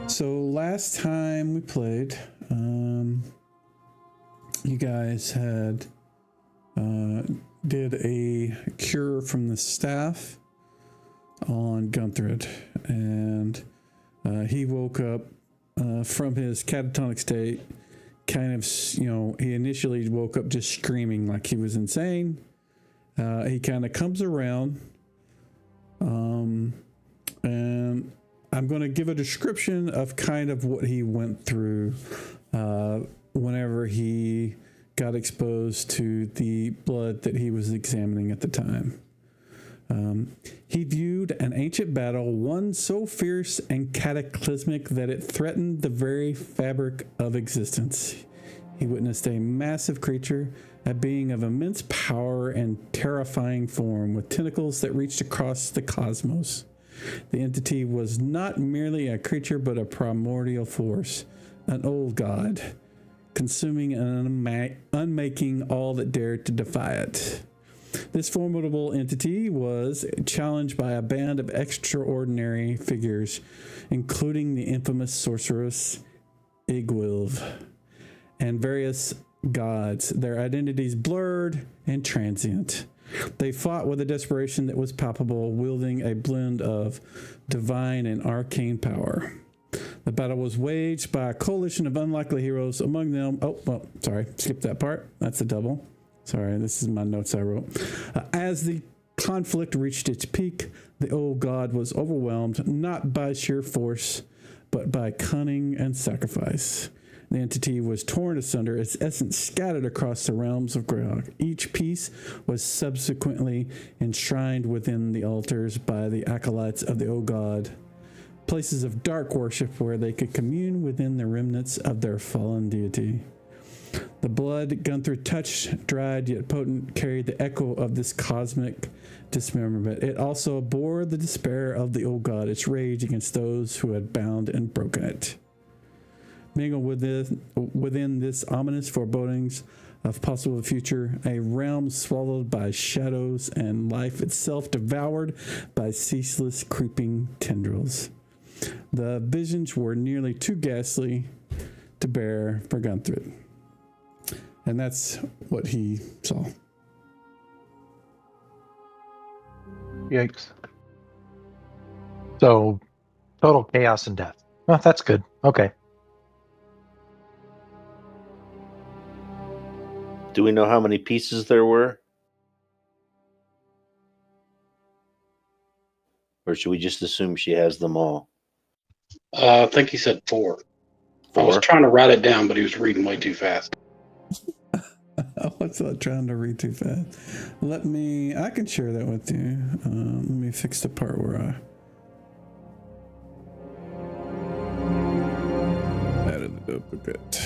So last time we played, you guys had did a cure from the staff on Gunthred, and he woke up from his catatonic state. Kind of, he initially woke up just screaming like he was insane. He kind of comes around, and I'm going to give a description of kind of what he went through whenever he got exposed to the blood that he was examining at the time. He viewed an ancient battle, one so fierce and cataclysmic that it threatened the very fabric of existence. He witnessed a massive creature, a being of immense power and terrifying form, with tentacles that reached across the cosmos. The entity was not merely a creature, but a primordial force, an old god, consuming and unmaking all that dared to defy it. This formidable entity was challenged by a band of extraordinary figures, including the infamous sorceress Igwilv and various gods, their identities blurred and transient. They fought with a desperation that was palpable, wielding a blend of divine and arcane power. The battle was waged by a coalition of unlikely heroes, among them... skip that part. That's a double. Sorry, this is my notes I wrote. As the conflict reached its peak, the old god was overwhelmed, not by sheer force, but by cunning and sacrifice. The entity was torn asunder, its essence scattered across the realms of Greyhawk. Each piece was subsequently enshrined within the altars by the acolytes of the old god, places of dark worship where they could commune within the remnants of their fallen deity. The blood Gunther touched, dried yet potent, carried the echo of this cosmic dismemberment. It also bore the despair of the old god, its rage against those who had bound and broken it. Mingled within this ominous forebodings of possible future, a realm swallowed by shadows and life itself devoured by ceaseless creeping tendrils. The visions were nearly too ghastly to bear for Gunther. And that's what he saw. Yikes. So, total chaos and death. Oh, that's good. Okay. Do we know how many pieces there were? Or should we just assume she has them all? I think he said 4. I was trying to write it down, but he was reading way too fast. I was not trying to read too fast. I can share that with you. Let me fix the part where I added the duplicate.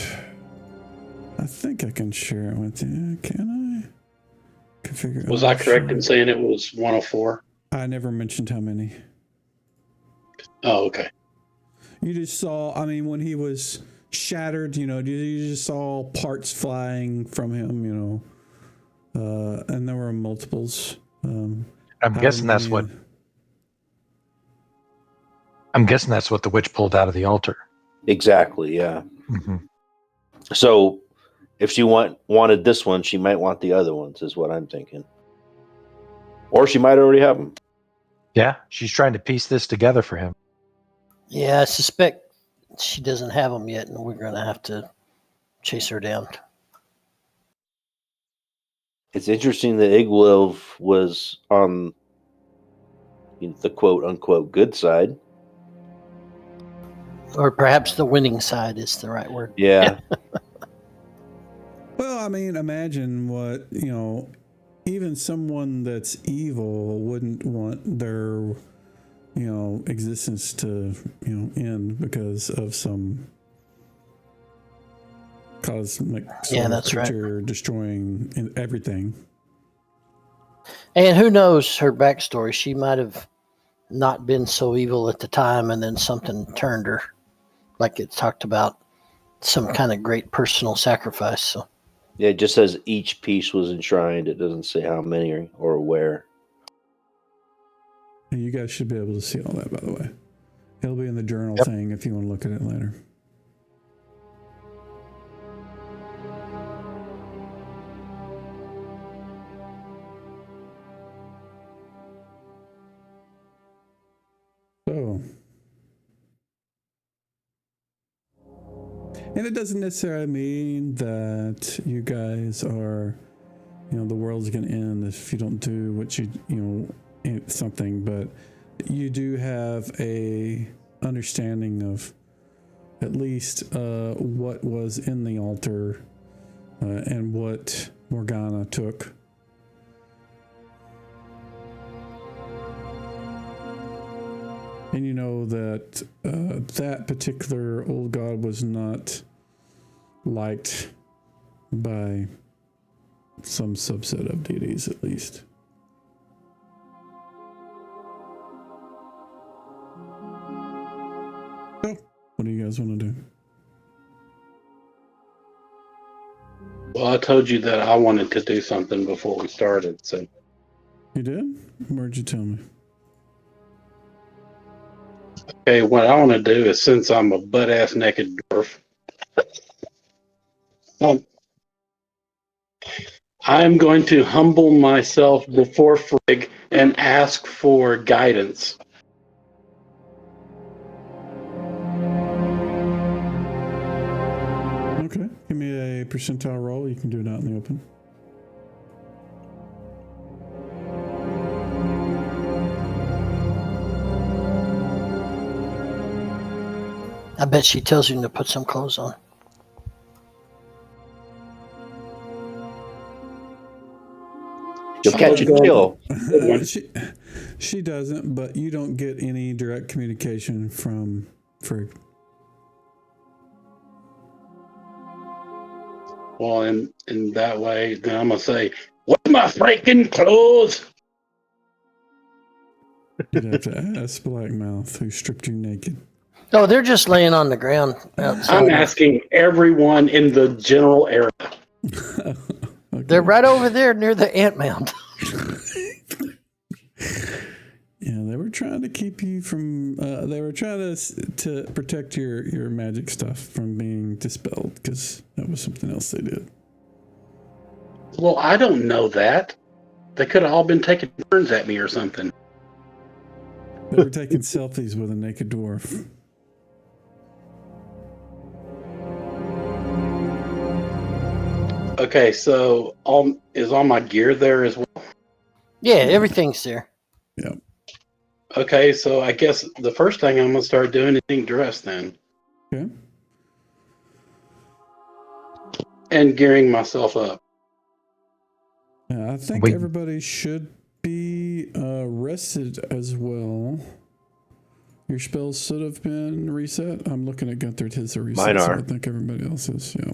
I think I can share it with you. Can I? Was I correct in saying it was 104? I never mentioned how many. Oh, okay. You just saw, when he was shattered, you just saw parts flying from him, and there were multiples. I'm guessing that's what the witch pulled out of the altar. Exactly, yeah. Mm-hmm. So, if she wanted this one, she might want the other ones, is what I'm thinking. Or she might already have them. Yeah, she's trying to piece this together for him. Yeah, I suspect she doesn't have them yet, and we're going to have to chase her down. It's interesting that Igwilv was on the quote-unquote good side. Or perhaps the winning side is the right word. Yeah. Well, imagine what, even someone that's evil wouldn't want their, existence to, end because of some cosmic creature right, destroying everything. And who knows her backstory? She might have not been so evil at the time, and then something turned her, like it talked about some kind of great personal sacrifice. So. Yeah, it just says each piece was enshrined. It doesn't say how many or where. And you guys should be able to see all that, by the way. It'll be in the journal Yep. thing if you want to look at it later. So, and it doesn't necessarily mean that you guys are, the world's going to end if you don't do what something, but you do have a understanding of at least what was in the altar and what Morgana took. And you know that that particular old god was not liked by some subset of deities, at least. So, what do you guys want to do? Well, I told you that I wanted to do something before we started, so. You did? Where'd you tell me? Okay, what I want to do is, since I'm a butt-ass naked dwarf, I'm going to humble myself before Frigg and ask for guidance. Okay, give me a percentile roll. You can do it out in the open. I bet she tells you to put some clothes on. You'll catch a chill. She doesn't, but you don't get any direct communication from Frigg. Well, in that way, then I'm going to say, "What's my freaking clothes?" You'd have to ask Blackmouth, who stripped you naked. Oh, they're just laying on the ground outside. I'm asking everyone in the general area. Okay. They're right over there near the ant mound. Yeah, they were trying to keep you from. They were trying to protect your magic stuff from being dispelled, because that was something else they did. Well, I don't know that. They could have all been taking turns at me or something. They were taking selfies with a naked dwarf. Okay, so is all my gear there as well? Yeah, everything's there. Yeah. Okay, so I guess the first thing I'm going to start doing is getting dressed then. Okay. And gearing myself up. I think everybody should be rested as well. Your spells should have been reset. I'm looking at Gunther. His are reset. Mine are. So I think everybody else is. Yeah.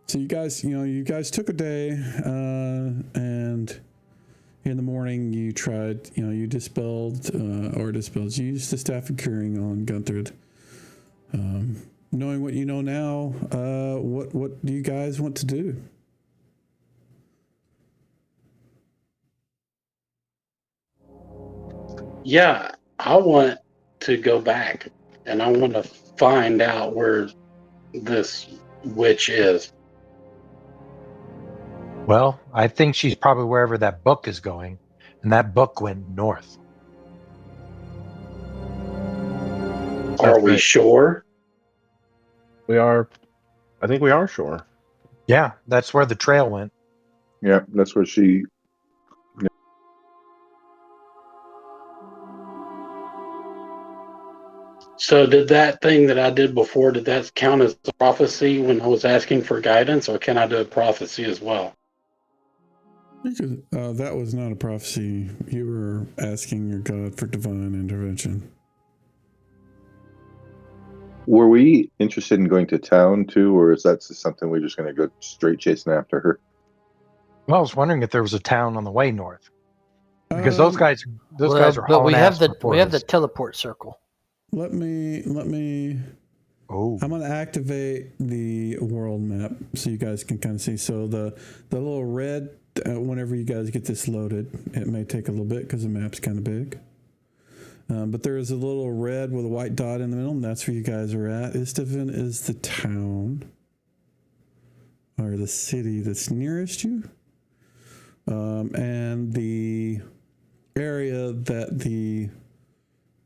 So you guys took a day, and in the morning you tried, you dispelled, you used the staff of curing on Gunther. Knowing what you know now, what do you guys want to do? Yeah, I want to go back and I want to find out where this witch is. Well, I think she's probably wherever that book is going, and that book went north. Are we right. sure? We are. I think we are sure. Yeah, that's where the trail went. Yeah, that's where she. So did that thing that I did before, did that count as a prophecy when I was asking for guidance, or can I do a prophecy as well? That was not a prophecy. You were asking your god for divine intervention. Were we interested in going to town too, or is that just something we're just going to go straight chasing after her? Well, I was wondering if there was a town on the way north, because those guys are But hauling we ass have before the us. teleport circle. Let me. Oh, I'm going to activate the world map so you guys can kind of see. So the little red, whenever you guys get this loaded, it may take a little bit because the map's kind of big. But there is a little red with a white dot in the middle, and that's where you guys are at. Istvan is the town or the city that's nearest you. And the area that the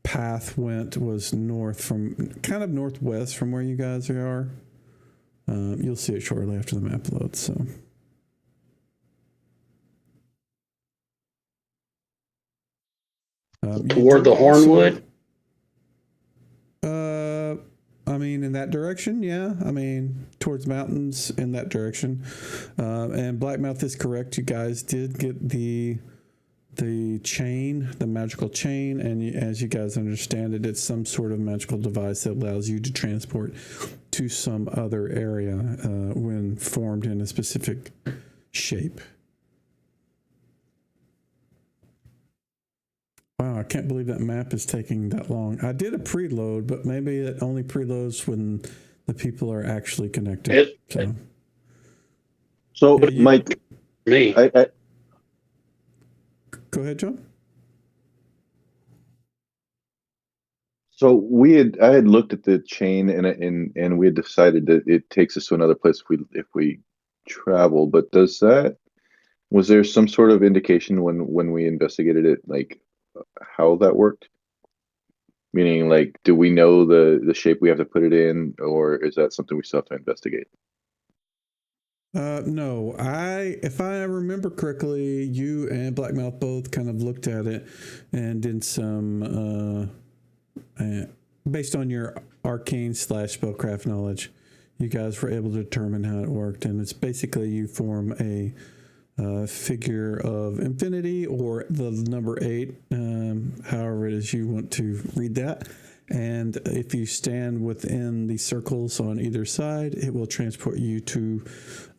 path went was kind of northwest from where you guys are. You'll see it shortly after the map loads. So. Toward the Hornwood? I mean, in that direction, yeah. I mean, towards mountains in that direction. And Blackmouth is correct. You guys did get the chain, the magical chain, and as you guys understand it, it's some sort of magical device that allows you to transport to some other area when formed in a specific shape. Wow, I can't believe that map is taking that long. I did a preload, but maybe it only preloads when the people are actually connected. So, Mike, Me. I go ahead, John. So I had looked at the chain and we had decided that it takes us to another place if we travel. But was there some sort of indication when we investigated it, like how that worked? Meaning, like, do we know the shape we have to put it in, or is that something we still have to investigate? No, if I remember correctly, you and Blackmouth both kind of looked at it and did some, based on your arcane / spellcraft knowledge, you guys were able to determine how it worked. And it's basically you form a figure of infinity or the number 8, however it is you want to read that. And if you stand within the circles on either side, it will transport you to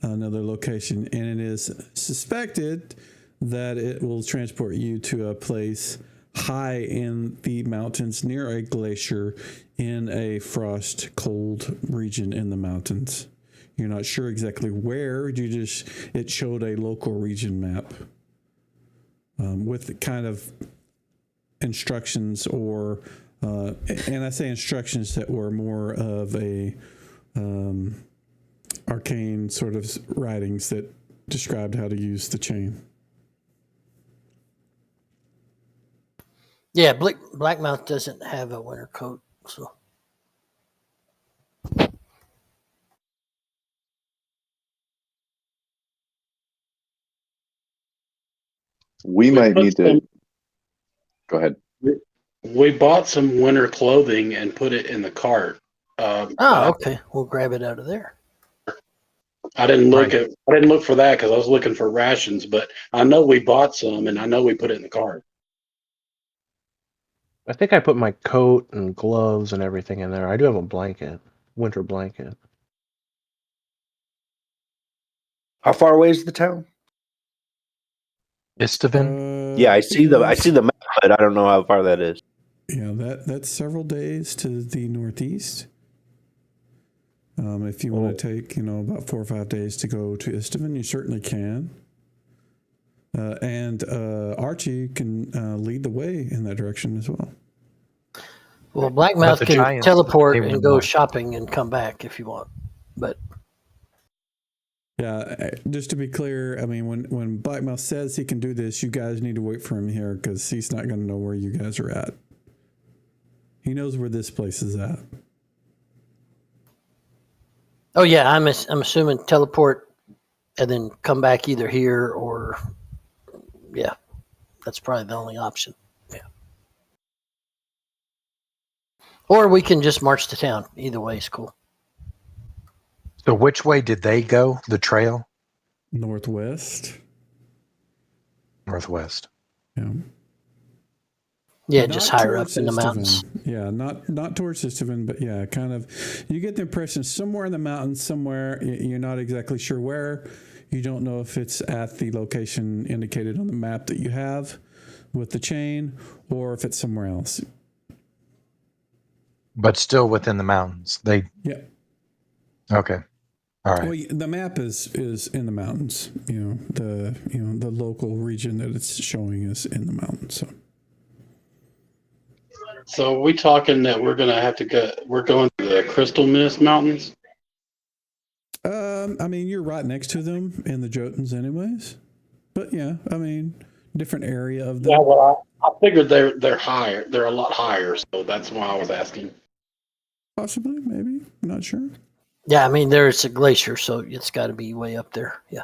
another location. And it is suspected that it will transport you to a place high in the mountains near a glacier in a frost cold region in the mountains. You're not sure exactly where. It showed a local region map with kind of instructions or and I say instructions that were more of a arcane sort of writings that described how to use the chain. Yeah, Blackmouth doesn't have a winter coat, so. We might need to. Go ahead. We bought some winter clothing and put it in the cart. Okay. We'll grab it out of there. I didn't look for that because I was looking for rations, but I know we bought some and I know we put it in the cart. I think I put my coat and gloves and everything in there. I do have a winter blanket. How far away is the town? Istvan? Yeah, I see the map, but I don't know how far that is. Yeah, that's several days to the northeast. If you want to take, about 4 or 5 days to go to Istvan, you certainly can. And Archie can lead the way in that direction as well. Well, Blackmouth can giants, teleport they and would go not. shopping and come back if you want. But yeah, just to be clear, I mean, when Blackmouth says he can do this, you guys need to wait for him here because he's not going to know where you guys are at. He knows where this place is at. oh yeah, I'm assuming teleport and then come back either here or yeah, that's probably the only option. Yeah, or we can just march to town. Either way is cool. So which way did they go? The trail? Northwest. Northwest. Yeah. Yeah, Not just higher up towards in the Istvan. mountains. Yeah, not towards Istvan, but yeah, kind of. You get the impression somewhere in the mountains, somewhere you're not exactly sure where. You don't know if it's at the location indicated on the map that you have with the chain, or if it's somewhere else. But still within the mountains. Yeah. Okay. All right. Well, the map is in the mountains. The local region that it's showing is in the mountains. So. So are we talking that we're gonna have to go? We're going to the Crystal Mist Mountains. I mean, you're right next to them in the Jotuns, anyways. But yeah, I mean, different area of them. Yeah, well, I figured they're higher. They're a lot higher, so that's why I was asking. Possibly, maybe. I'm not sure. Yeah, I mean, there's a glacier, so it's got to be way up there. Yeah.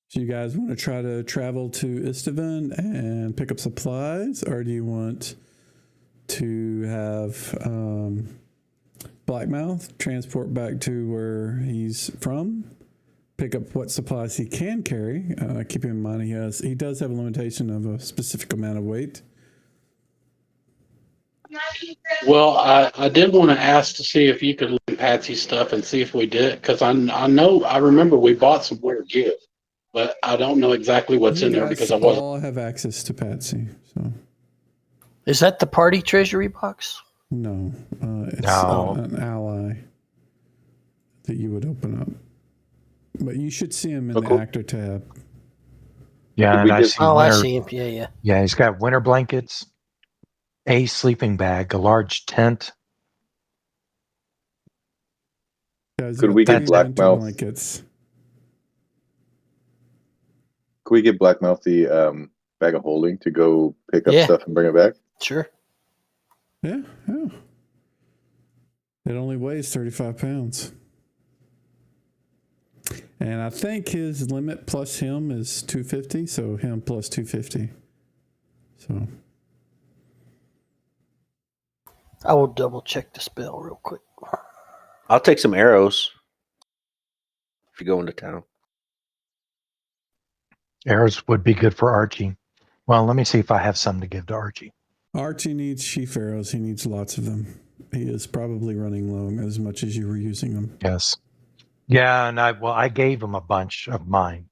So you guys want to try to travel to Istavan and pick up supplies, or do you want to have Blackmouth transport back to where he's from, pick up what supplies he can carry? Keeping in mind he does have a limitation of a specific amount of weight. Well, I did want to ask to see if you could look at Patsy's stuff and see if we did, because I remember we bought some weird gear, but I don't know exactly what's You in there guys because I wasn't. all have access to Patsy, so Is that the party treasury box? no, it's No. an ally that you would open up, but you should see him in the cool. actor tab. Yeah, Did and we I get- see Oh, I winter. see him. Yeah, yeah. Yeah, he's got winter blankets, a sleeping bag, a large tent. Guys, Could you we got get three Black winter Mouth? blankets? Can we get Blackmouth the bag of holding to go pick up Yeah. stuff and bring it back? Sure. Yeah. It only weighs 35 pounds. And I think his limit plus him is 250, so him plus 250. So I will double check the spell real quick. I'll take some arrows if you go into town. Arrows would be good for Archie. Well, let me see if I have some to give to Archie. Archie needs sheaf arrows. He needs lots of them. He is probably running low as much as you were using them. Yes. Yeah, and I gave him a bunch of mine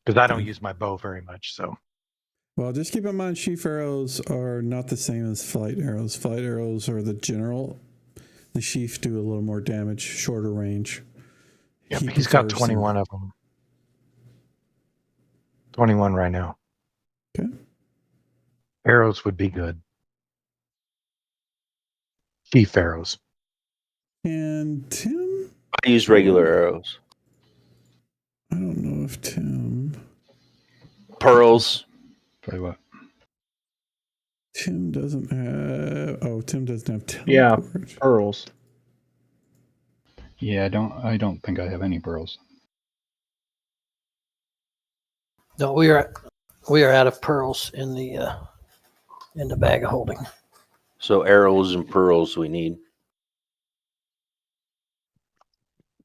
because I don't Okay. use my bow very much. So Well, just keep in mind, sheaf arrows are not the same as flight arrows. Flight arrows are the general. The sheaf do a little more damage, shorter range. yep, He he's got prefers 21 of them. 21 right now. Okay. Arrows would be good. Sheaf arrows. And Tim? I use regular arrows. I don't know if Tim Pearls. Tell you what. doesn't have. Oh, Tim doesn't have teleport. Yeah. Pearls. Yeah, I don't think I have any pearls. No, we are out of pearls in the bag of holding. So arrows and pearls we need.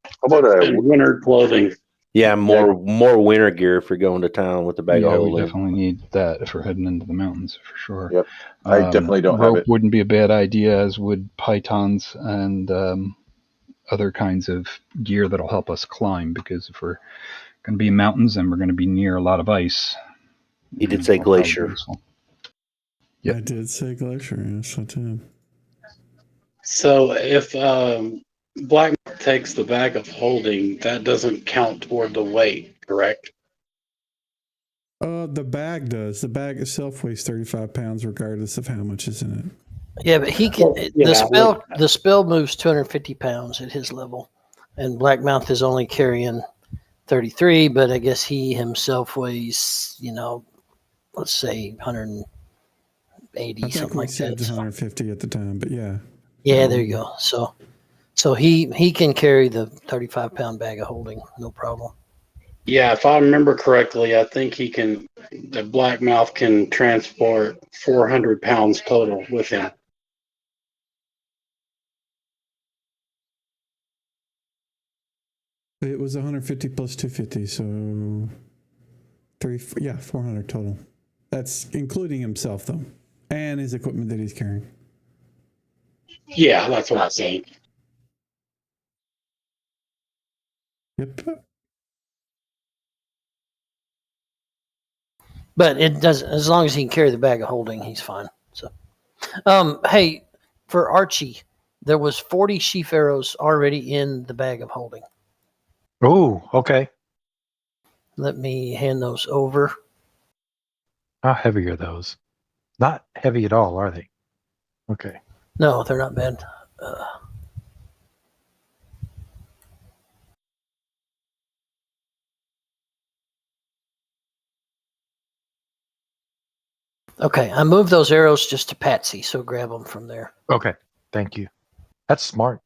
How about And winter clothing. Yeah, more winter gear if you're going to town with the bag of Yeah, we holding. definitely need that if we're heading into the mountains for sure. Yep. I definitely don't have rope it. wouldn't be a bad idea, as would pythons and other kinds of gear that'll help us climb. Because if we're going to be in mountains and we're going to be near a lot of ice, He did say it'll probably be glacier. useful. Yep. I did say glacier. Yes, I did. So if Black takes the bag of holding, that doesn't count toward the weight, correct? The bag does. The bag itself weighs 35 pounds, regardless of how much is in it. Yeah, but he can. Yeah, The spell moves 250 pounds at his level, and Blackmouth is only carrying 33. But I guess he himself weighs, let's say 180, I think something we like said that. So, 150 at the time, but yeah. yeah, there you go. So he can carry the 35-pound bag of holding, no problem. Yeah, if I remember correctly, I think the Blackmouth can transport 400 pounds total with him. It was 150 plus 250, so 400 total. That's including himself, though, and his equipment that he's carrying. Yeah, that's what I'm saying. Yep. But it does, as long as he can carry the bag of holding, he's fine. So, hey, for Archie, there was 40 sheaf arrows already in the bag of holding. Oh, okay. Let me hand those over. How heavy are those? Not heavy at all, are they? Okay. No, they're not bad. Okay, I moved those arrows just to Patsy, so grab them from there. Okay. Thank you. That's smart.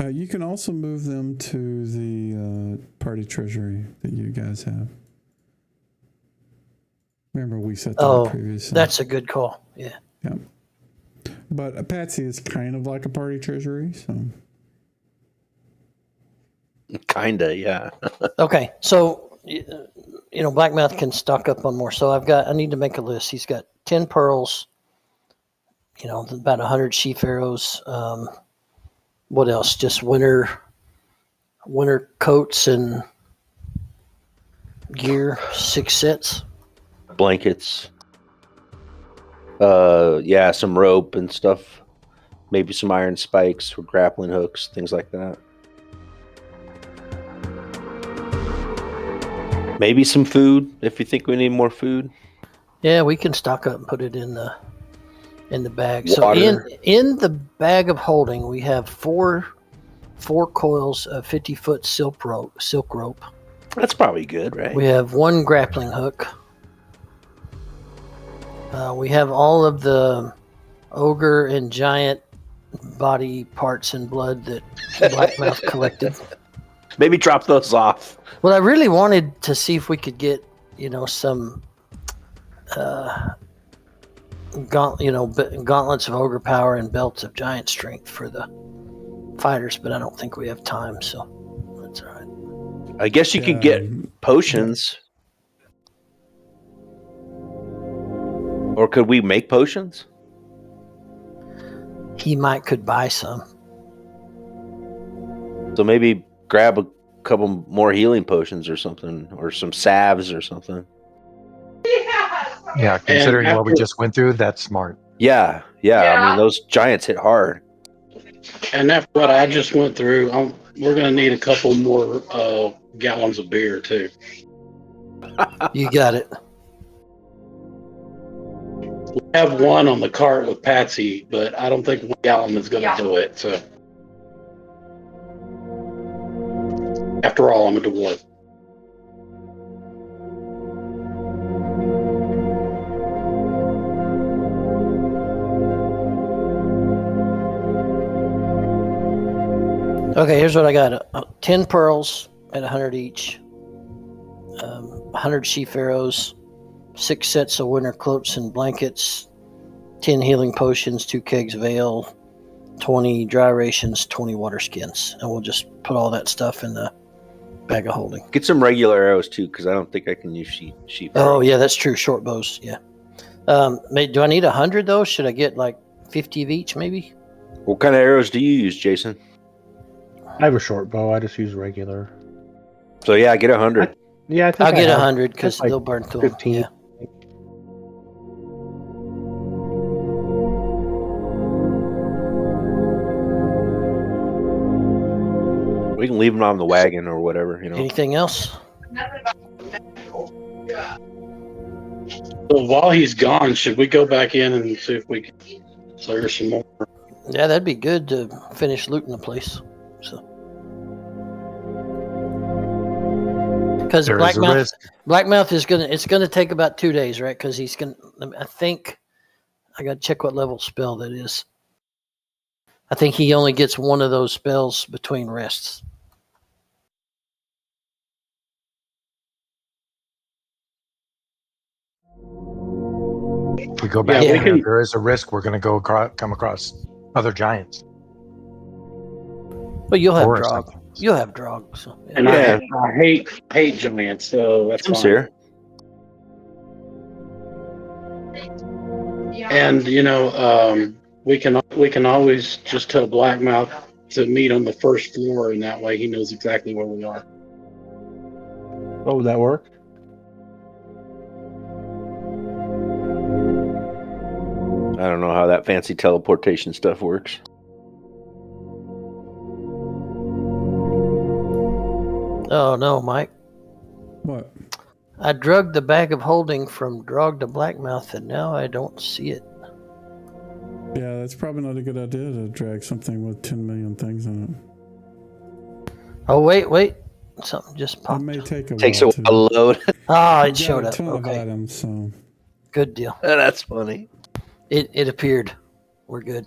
You can also move them to the party treasury that you guys have. Remember, we set that up previously. That's a good call. Yeah. Yeah. But Patsy is kind of like a party treasury, so. Kinda, yeah. Okay, so Blackmouth can stock up on more. So I need to make a list. He's got 10 pearls, about 100 sheaf arrows. What else? Just winter coats and gear, 6 sets. Blankets. Some rope and stuff. Maybe some iron spikes or grappling hooks, things like that. Maybe some food if you think we need more food. Yeah, we can stock up and put it in the bag. Water. So in the bag of holding, we have four coils of 50-foot silk rope. That's probably good, right? We have 1 grappling hook. We have all of the ogre and giant body parts and blood that Blackmouth collected. Maybe drop those off. Well, I really wanted to see if we could get, some, gauntlets of ogre power and belts of giant strength for the fighters, but I don't think we have time, so that's all right. I guess you could get potions. Or could we make potions? He could buy some. So maybe grab a couple more healing potions or something, or some salves or something. Yeah, considering what we just went through, that's smart. Yeah. I mean, those giants hit hard. And after what I just went through, we're going to need a couple more gallons of beer, too. You got it. We have 1 on the cart with Patsy, but I don't think 1 gallon is going to do it. So, after all, I'm a dwarf. Okay, here's what I got. 10 pearls at 100 each. 100 sheaf arrows. 6 sets of winter cloaks and blankets. 10 healing potions. 2 kegs of ale. 20 dry rations. 20 water skins. And we'll just put all that stuff in the bag of holding. Get some regular arrows, too, because I don't think I can use sheep Oh, arrows. yeah, that's true. Short bows, yeah. Do I need 100, though? Should I get like 50 of each, maybe? What kind of arrows do you use, Jason? I have a short bow. I just use regular. So, yeah, get 100. Yeah, I think I'll get have 100 because like they'll burn through 'em. 15. Yeah. We can leave them on the wagon or whatever, Anything else? So while he's gone, should we go back in and see if we can clear some more? Yeah, that'd be good to finish looting the place. So, because There is a risk. Blackmouth is gonna take about 2 days, right? Because he's gonna. I think I got to check what level spell that is. I think he only gets 1 of those spells between rests. If we go back Yeah, in we there, can- there is a risk we're going to come across other giants. But you'll have Or Drog. something. You'll have Drog. So, yeah. And Yeah. I hate giants, so that's Tim's fine. here. And we can always just tell Blackmouth to meet on the first floor, and that way he knows exactly where we are. Oh, would that work? I don't know how that fancy teleportation stuff works. Oh no, Mike. What? I drugged the bag of holding from Drog to Blackmouth, and now I don't see it. Yeah, that's probably not a good idea to drag something with 10 million things in it. Oh, wait. Something just It popped. may take a Takes a while while to load. Ah, You it got showed a up. ton of Okay, items, so good deal. That's funny. It appeared. We're good.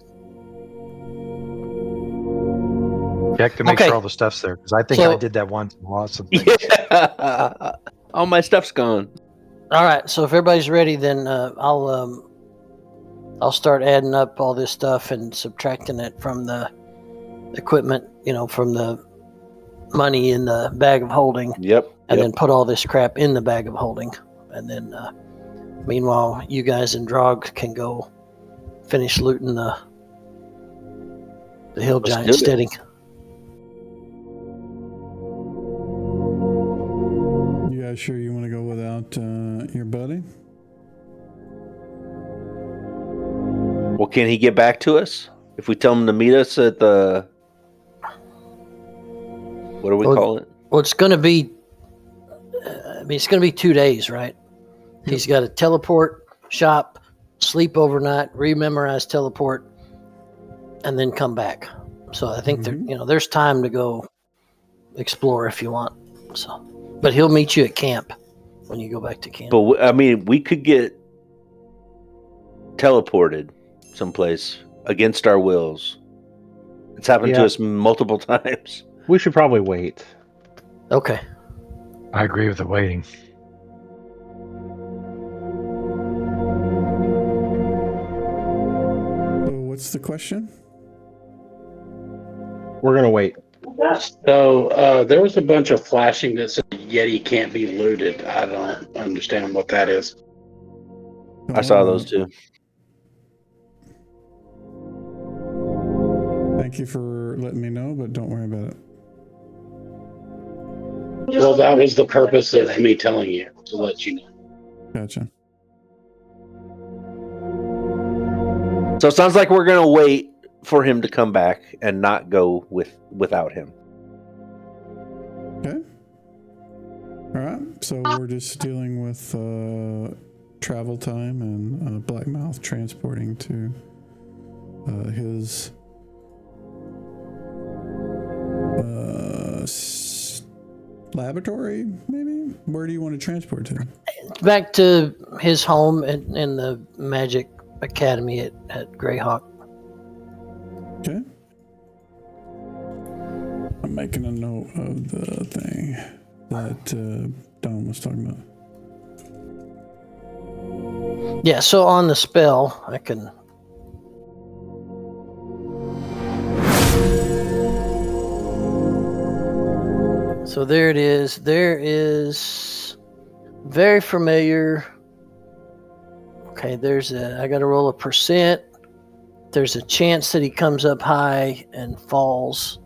Check to make Okay. sure all the stuff's there, because I think So- I did that once and lost some things. Yeah. All my stuff's gone. All right, so if everybody's ready, then I'll start adding up all this stuff and subtracting it from the equipment, from the money in the bag of holding, Yep. and then put all this crap in the bag of holding. And then, meanwhile, you guys and Drog can go finish looting the hill Let's giant do it. steady. you guys sure you want to go without your buddy? Well, can he get back to us if we tell him to meet us at the? What do we call it? Well, it's going to be. It's going to be 2 days, right? Yep. He's got to teleport, shop, sleep overnight, rememorize teleport, and then come back. So I think there's time to go explore if you want. So, but he'll meet you at camp when you go back to camp. But I mean, we could get teleported someplace against our wills. It's happened to Yeah. us multiple times. We should probably wait. Okay. I agree with the waiting. So what's the question? We're gonna wait. So there was a bunch of flashing that said Yeti can't be looted. I don't understand what that is. I saw those too. Thank you for letting me know, but don't worry about it. Well, that was the purpose of me telling you, to let you know. Gotcha. So it sounds like we're gonna wait for him to come back and not go without him. Okay. All right. So we're just dealing with travel time and Blackmouth transporting to his laboratory, maybe? Where do you want to transport to? Back to his home in the Magic Academy at Greyhawk. Okay. I'm making a note of the thing that Don was talking about. Yeah, so on the spell, I can. So there it is. There is very familiar. Okay, I got to roll a percent. There's a chance that he comes up high and falls,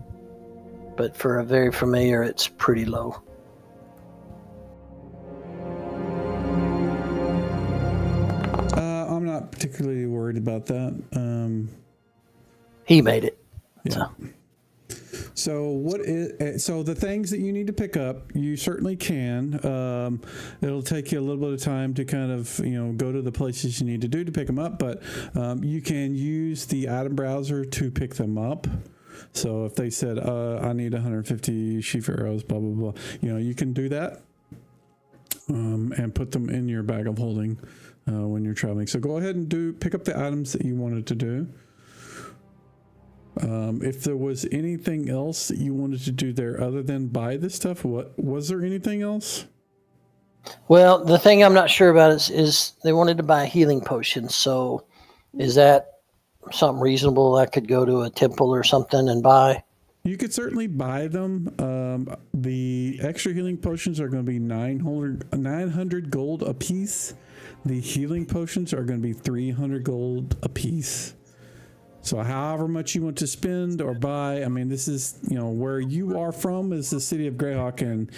but for a very familiar, it's pretty low. I'm not particularly worried about that. He made it. Yeah. So so the things that you need to pick up, you certainly can. It'll take you a little bit of time to kind of go to the places you need to do to pick them up, but you can use the item browser to pick them up. So if they said I need 150 sheaf arrows, blah blah blah, you can do that and put them in your bag of holding when you're traveling. So go ahead and pick up the items that you wanted to do. If there was anything else that you wanted to do there other than buy this stuff, what was there anything else? Well, the thing I'm not sure about is they wanted to buy healing potions. So is that something reasonable I could go to a temple or something and buy? You could certainly buy them. The extra healing potions are going to be 900 gold a piece. The healing potions are going to be 300 gold a piece. So however much you want to spend or buy, I mean, this is, where you are from is the city of Greyhawk, and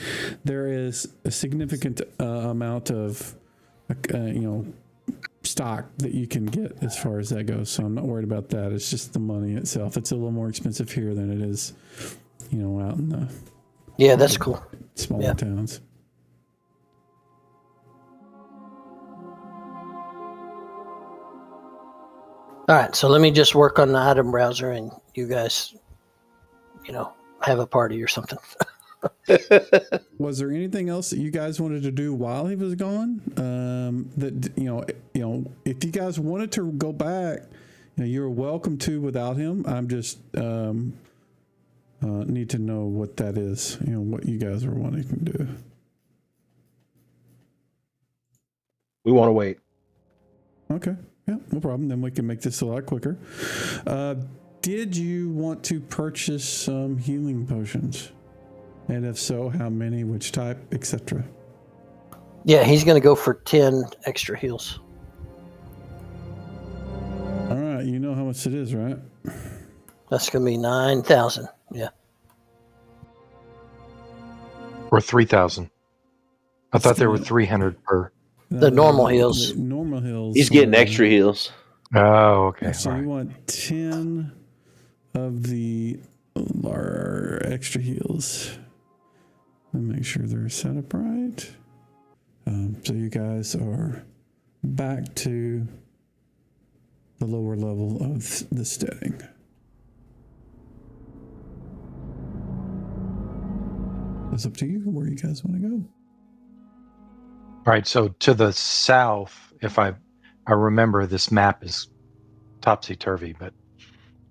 there is a significant amount of, stock that you can get as far as that goes. So I'm not worried about that. It's just the money itself. It's a little more expensive here than it is, out in the Yeah, that's cool. smaller towns. All right, so let me just work on the item browser, and you guys, have a party or something. Was there anything else that you guys wanted to do while he was gone? If you guys wanted to go back, you're welcome to without him. I'm just need to know what that is. What you guys are wanting to do. We want to wait. Okay. Yeah, no problem. Then we can make this a lot quicker. Did you want to purchase some healing potions? And if so, how many, which type, etc.? Yeah, he's going to go for 10 extra heals. All right, you know how much it is, right? That's going to be 9,000. Yeah. Or 3,000. I thought there were 300 per. The normal heals. The normal heals. He's getting extra heals. Oh, okay. So all you right. want 10 of the extra heals. Let me make sure they're set up right. So you guys are back to the lower level of the setting. It's up to you where you guys want to go. All right, so to the south, if I remember, this map is topsy-turvy, but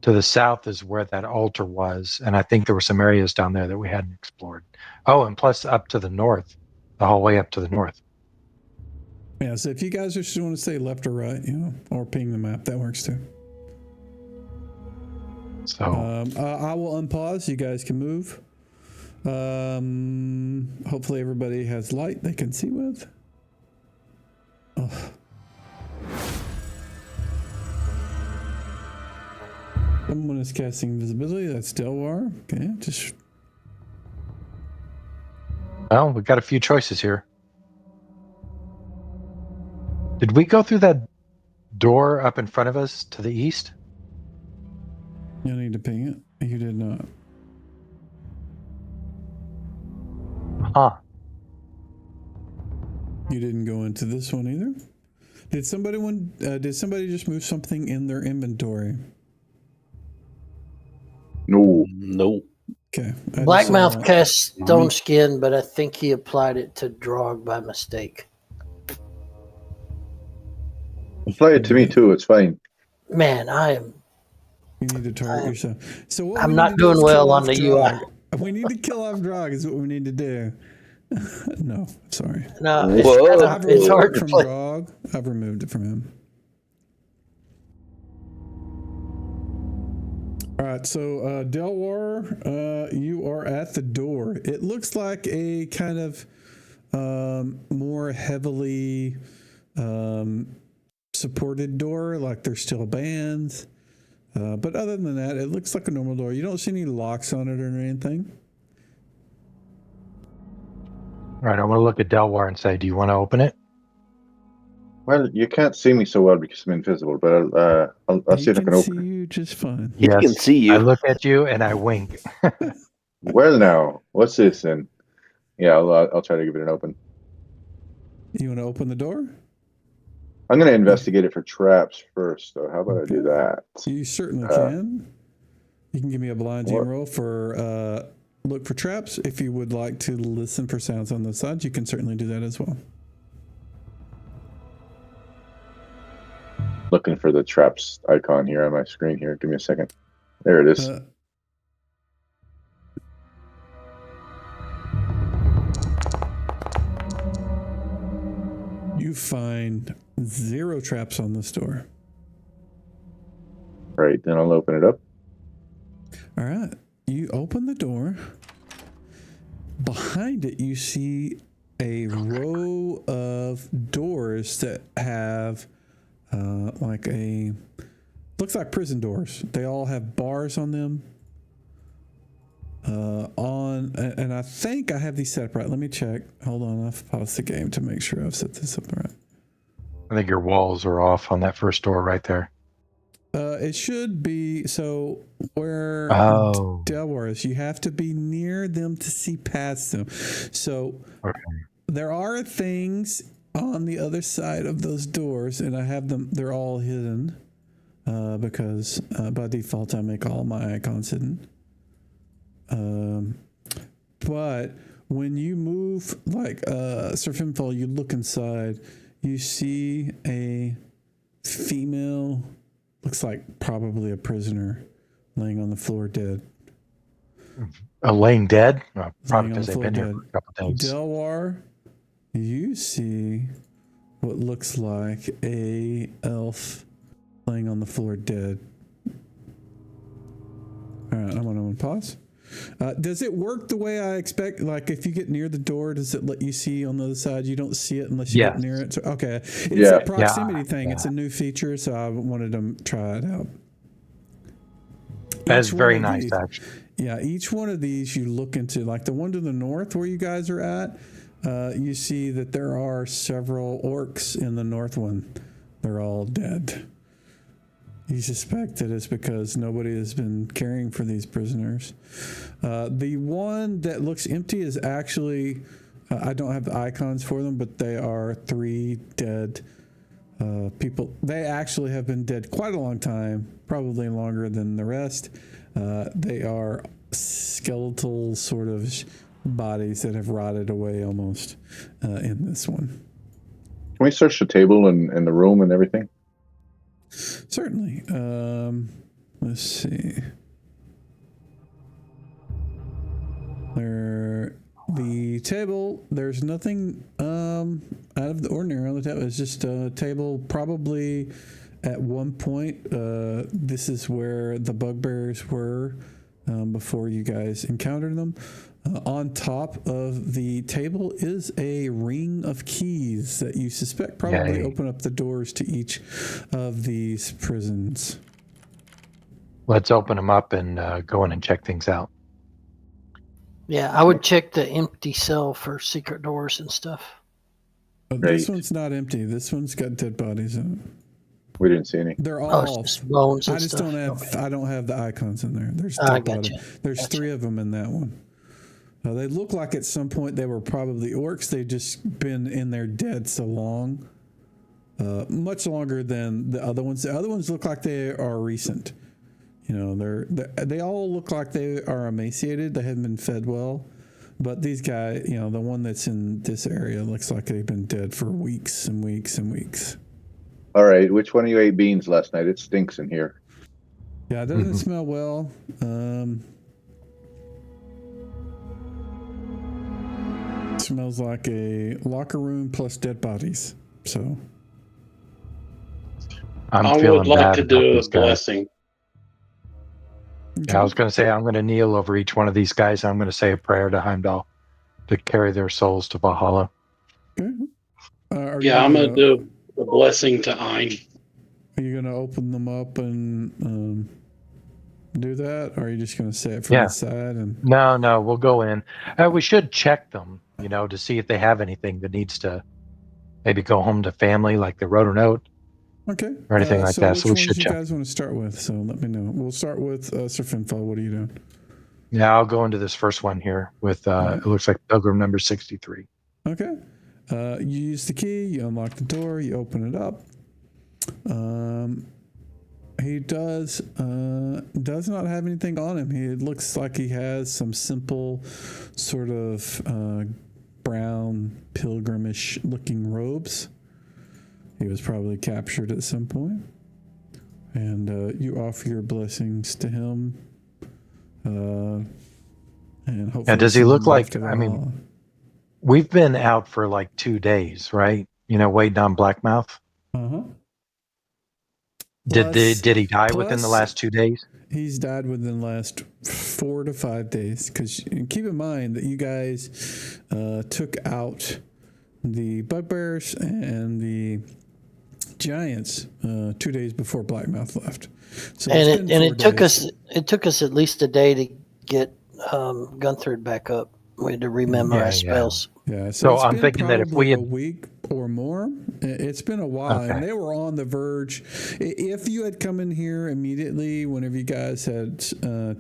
to the south is where that altar was, and I think there were some areas down there that we hadn't explored. Oh, and plus up to the north, the hallway up to the north. Yeah, so if you guys just want to say left or right, or ping the map, that works too. So I will unpause. You guys can move. Hopefully everybody has light they can see with. Oh. Someone is casting invisibility. That's Delwar. Okay, just. well, we've got a few choices here. Did we go through that door up in front of us to the east? You need to ping it. You did not. Huh. You didn't go into this one either. Did somebody just move something in their inventory? No. Nope. Okay. Blackmouth cast Stone Skin, but I think he applied it to Drog by mistake. Apply it to me too. It's fine. Man, I am. You need to target yourself. So what I'm not doing well on the UI. We need to kill off Drog is what we need to do. No, sorry. No, It's hard to from play. Drog. I've removed it from him. All right, so Delwar, you are at the door. It looks like a kind of more heavily supported door, like there's still bands. But other than that, it looks like a normal door. You don't see any locks on it or anything. All right, I want to look at Delwar and say, do you want to open it? Well, you can't see me so well because I'm invisible, but I'll see if I can see open it. you just fine. He can see you. I look at you and I wink. Well, now, what's this then? Yeah, I'll try to give it an open. You want to open the door? I'm going to investigate it for traps first, though. How about I do that? You certainly can. You can give me a blind team roll for look for traps. If you would like to listen for sounds on the sides, you can certainly do that as well. Looking for the traps icon here on my screen here. Give me a second. There it is. You find 0 traps on this door. Right, then I'll open it up. All right. You open the door. Behind it, you see a row of doors that have looks like prison doors. They all have bars on them. And I think I have these set up right. Let me check. Hold on. I've paused the game to make sure I've set this up right. I think your walls are off on that first door right there. It should be so where Delwar is. You have to be near them to see past them. So there are things on the other side of those doors, and I have them. They're all hidden. because by default I make all my icons hidden. But when you move, like Surf Info, you look inside, you see a female, looks like probably a prisoner, laying on the floor dead. Laying dead? Well, probably Laying on because the they've floor been here dead. for a couple days. Delwar, you see what looks like a elf laying on the floor dead. All right, I'm gonna pause. Does it work the way I expect? Like, if you get near the door, does it let you see on the other side? You don't see it unless you get near it. So, okay, it's Yeah. a proximity thing. Yeah. It's a new feature, so I wanted to try it out. That's Each one very of nice, these- actually. Yeah, each one of these you look into, like the one to the north where you guys are at, you see that there are several orcs in the north one. They're all dead. You suspect that it's because nobody has been caring for these prisoners. The one that looks empty is actually, I don't have the icons for them, but they are 3 dead people. They actually have been dead quite a long time, probably longer than the rest. They are skeletal sort of bodies that have rotted away almost in this one. Can we search the table and the room and everything? Certainly. Let's see. The table, there's nothing out of the ordinary on the table. It's just a table. Probably at one point, this is where the bugbears were before you guys encountered them. On top of the table is a ring of keys that you suspect probably open up the doors to each of these prisons. Let's open them up and go in and check things out. Yeah, I would check the empty cell for secret doors and stuff. This Great. one's not empty. This one's got dead bodies in it. We didn't see any. They're Oh, all. it's just bones and I just stuff. don't have. Okay. I don't have the icons in there. There's I dead bodies. gotcha. There's Gotcha. 3 of them in that one. They look like at some point they were probably orcs. They've just been in there dead so long, much longer than the other ones. The other ones look like they are recent. You know, they all look like they are emaciated. They haven't been fed well. But these guys, you know, the one that's in this area looks like they've been dead for weeks and weeks and weeks. All right, which one of you ate beans last night? It stinks in here. Yeah, it doesn't smell well. Smells like a locker room plus dead bodies. So I'm I feeling would like bad to about do a these guys. blessing. Yeah, I was going to say I'm going to kneel over each one of these guys. I'm going to say a prayer to Heimdall to carry their souls to Valhalla. Okay. Yeah, I'm going to do a blessing to Ein. Are you going to open them up and do that, or are you just going to say it from Yeah. the side? And No, we'll go in. We should check them, you know, to see if they have anything that needs to maybe go home to family, like the wrote a note okay, or anything like that. Which So we ones should you check. guys want to start with? So let me know. We'll start with Surf Info. What are you doing? Yeah, I'll go into this first one here with it looks like Pilgrim number 63. Okay. You use the key, you unlock the door, you open it up. He does not have anything on him. It looks like he has some simple sort of brown pilgrimish looking robes. He was probably captured at some point. And you offer your blessings to him. And hopefully Now, does he send look him off like, to I mean, Valhalla. we've been out for like 2 days, right? You know, waiting on Blackmouth. Uh-huh. Did he die within the last 2 days? He's died within the last 4 to 5 days. Because keep in mind that you guys took out the bugbears and the giants 2 days before Blackmouth left. So And it took days. us at least a day to get Gunther back up. We had to rememorize spells. Yeah, So it's I'm been thinking that if probably we had- a week or more. It's been a while, Okay. and they were on the verge. If you had come in here immediately, whenever you guys had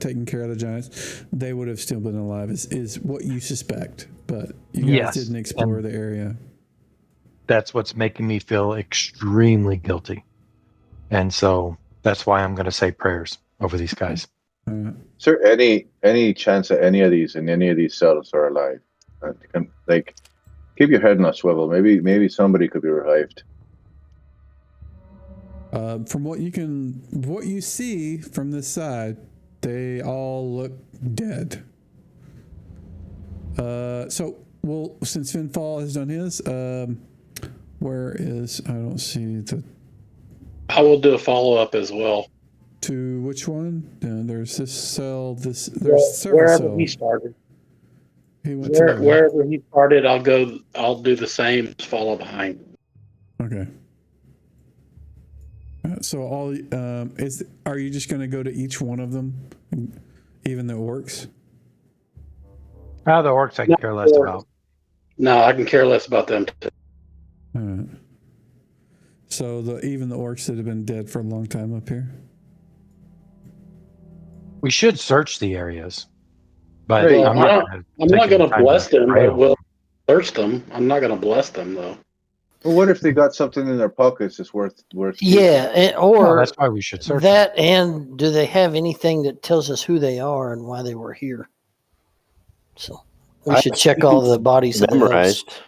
taken care of the giants, they would have still been alive. Is what you suspect, but you guys Yes, didn't explore and the area. That's what's making me feel extremely guilty. And so That's why I'm going to say prayers over these guys. Is there any chance that any of these cells are alive? Like, keep your head on a swivel. Maybe somebody could be revived. From what you see from this side, they all look dead. Since Finfall has done his, where is, I don't see I will do a follow-up as well. To which one? There's this cell, there's Well, several wherever cells. he started. He went to Wherever he started, I'll do the same, follow behind. Okay. So are you just going to go to each one of them, even the orcs? The orcs I care less about. No, I can care less about them too. All right. So even the orcs that have been dead for a long time up here? We should search the areas, but Well, I'm not going to bless them, pray but over we'll search them. I'm not going to bless them though. Well, what if they got something in their pockets that's worth? Yeah, No, that's why we should search that. And do they have anything that tells us who they are and why they were here? So we should check all the bodies in the Memorized. hills.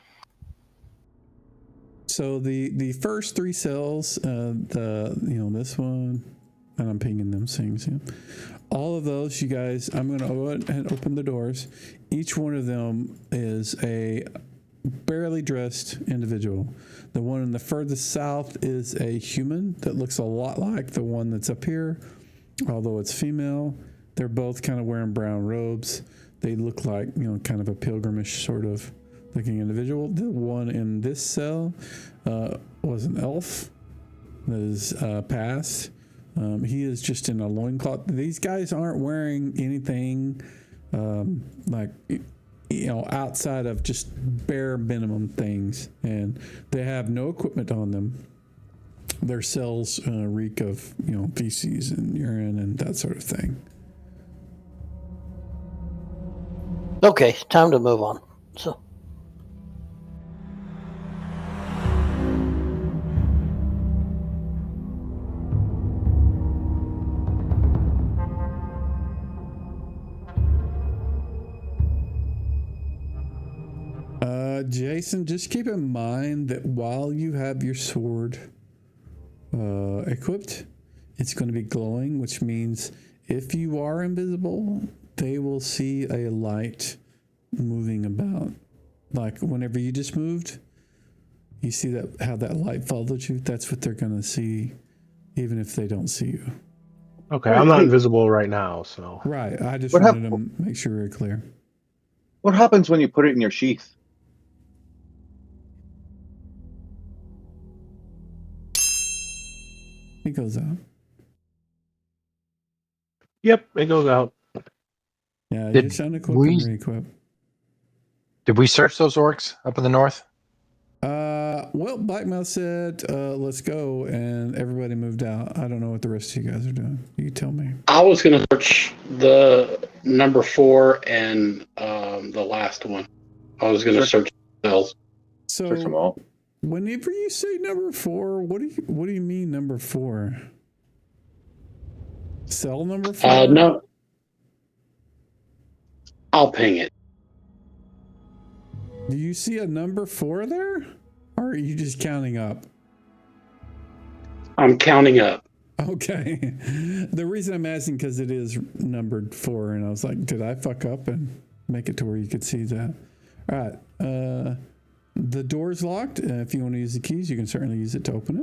So the first three cells, this one, and I'm pinging them things. Yeah. All of those, you guys, I'm going to go ahead and open the doors. Each one of them is a barely dressed individual. The one in the furthest south is a human that looks a lot like the one that's up here, although it's female. They're both kind of wearing brown robes. They look like, kind of a pilgrimish sort of looking individual. The one in this cell was an elf that is past. He is just in a loincloth. These guys aren't wearing anything outside of just bare minimum things, and they have no equipment on them. Their cells reek of feces and urine and that sort of thing. Okay, time to move on. So. Jason, just keep in mind that while you have your sword equipped, it's going to be glowing, which means if you are invisible, they will see a light moving about. Like whenever you just moved, you see how that light followed you. That's what they're going to see, even if they don't see you. Okay, I'm not invisible right now, so. Right, I just wanted to make sure we're clear. What happens when you put it in your sheath? It goes out. Yep, it goes out. Yeah, you just unequip and re-equip. Did we search those orcs up in the north? Well, Blackmouth said, let's go, and everybody moved out. I don't know what the rest of you guys are doing. You tell me. I was going to search the number 4 and the last one. I was going to search cells. So, search them all. Whenever you say number 4, what do you mean number 4? Cell number 4? No. I'll ping it. Do you see a number 4 there? Or are you just counting up? I'm counting up. Okay. The reason I'm asking because it is numbered 4, and I was like, did I fuck up and make it to where you could see that? All right. The door's locked. If you want to use the keys, you can certainly use it to open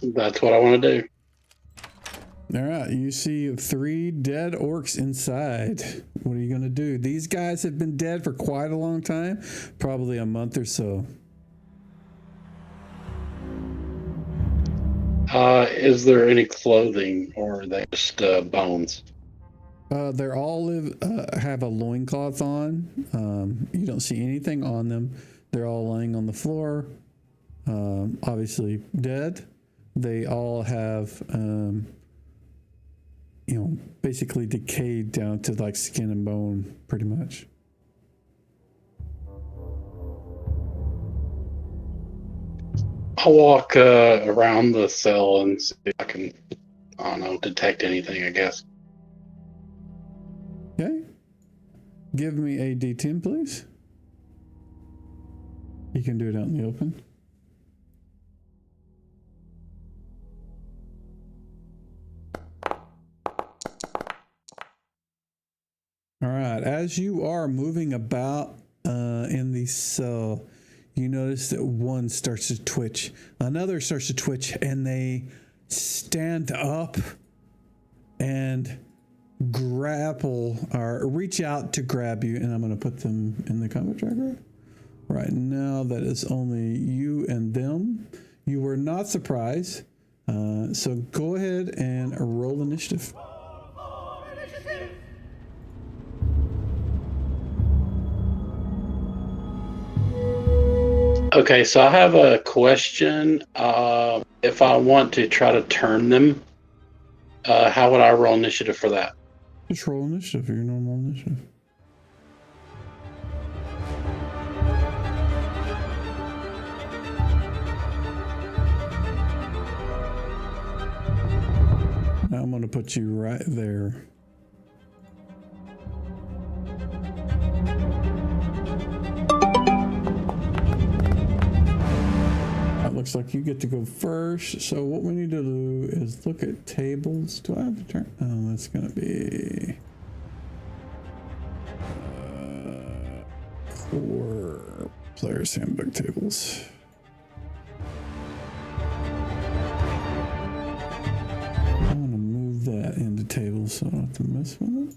it. That's what I want to do. All right. You see 3 dead orcs inside. What are you going to do? These guys have been dead for quite a long time, probably a month or so. Is there any clothing, or are they just bones? They're all have a loincloth on. You don't see anything on them. They're all laying on the floor, obviously dead. They all have, basically decayed down to like skin and bone, pretty much. I'll walk around the cell and see if I can, I don't know, detect anything, I guess. Okay. Give me a D10, please. You can do it out in the open. All right. As you are moving about in the cell, you notice that one starts to twitch, another starts to twitch, and they stand up and grapple or reach out to grab you. And I'm going to put them in the combat tracker. Right now, that is only you and them. You were not surprised. So go ahead and roll initiative. Okay, so I have a question. If I want to try to turn them, how would I roll initiative for that? Just roll initiative, your normal initiative. Now I'm going to put you right there. Looks like you get to go first. So what we need to do is look at tables. Do I have to turn? Oh, that's going to be core players handbook tables. I want to move that into tables so I don't have to mess with it.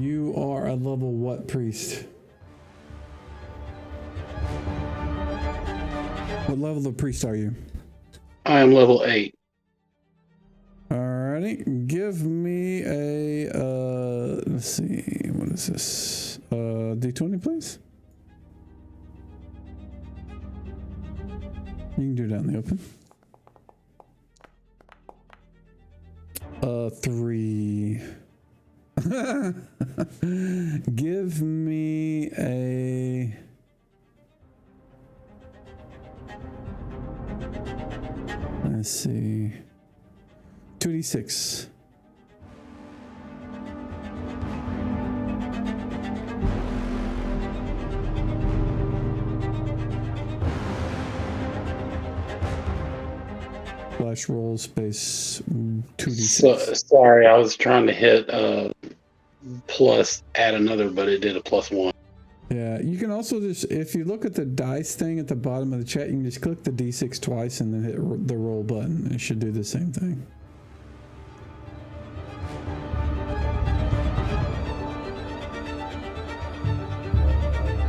You are a level what priest? What level of priest are you? I am level 8. Alrighty, give me a let's see, what is this? D20, please. You can do it out in the open. 3. Give me a let's see. 2d6. Flash roll space 2d6. Sorry, I was trying to hit plus add another, but it did a +1. Yeah, you can also just, if you look at the dice thing at the bottom of the chat, you can just click the D6 twice and then hit the roll button. It should do the same thing.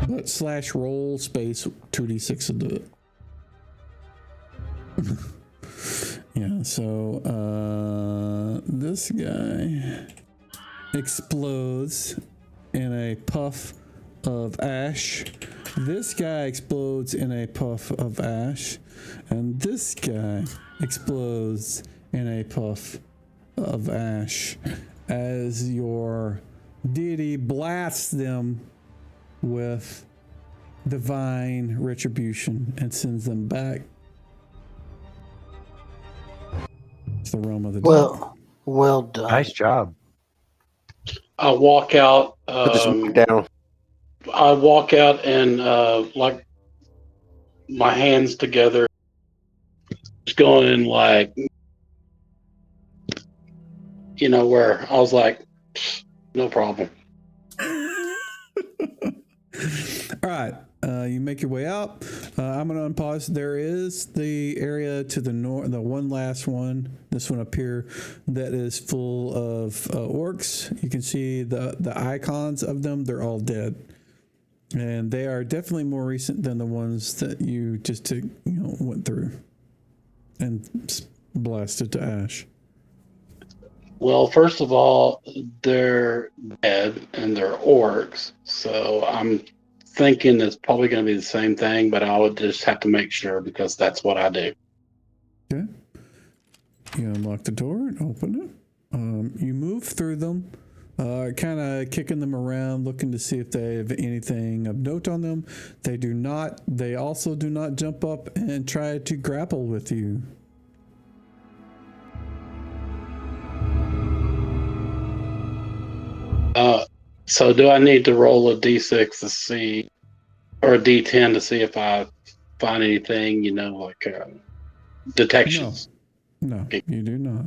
But slash roll space 2d6 will do it. Yeah, so this guy explodes in a puff of ash. This guy explodes in a puff of ash. And this guy explodes in a puff of ash as your deity blasts them with divine retribution and sends them back to the realm of the dead. Well done. Nice job. I walk out. Put this back down. I walk out and like my hands together, just going like, you know, where I was like, no problem. All right, you make your way out. I'm going to unpause. There is the area to the north, the one last one, this one up here, that is full of orcs. You can see the icons of them. They're all dead. And they are definitely more recent than the ones that you just went through and blasted to ash. Well, first of all, they're dead and they're orcs, so I'm thinking it's probably going to be the same thing, but I would just have to make sure because that's what I do. Okay. You unlock the door and open it. You move through them. kind of kicking them around, looking to see if they have anything of note on them. They do not. They also do not jump up and try to grapple with you. So do I need to roll a d6 to see, or a d10 to see if I find anything, like detections? No, you do not.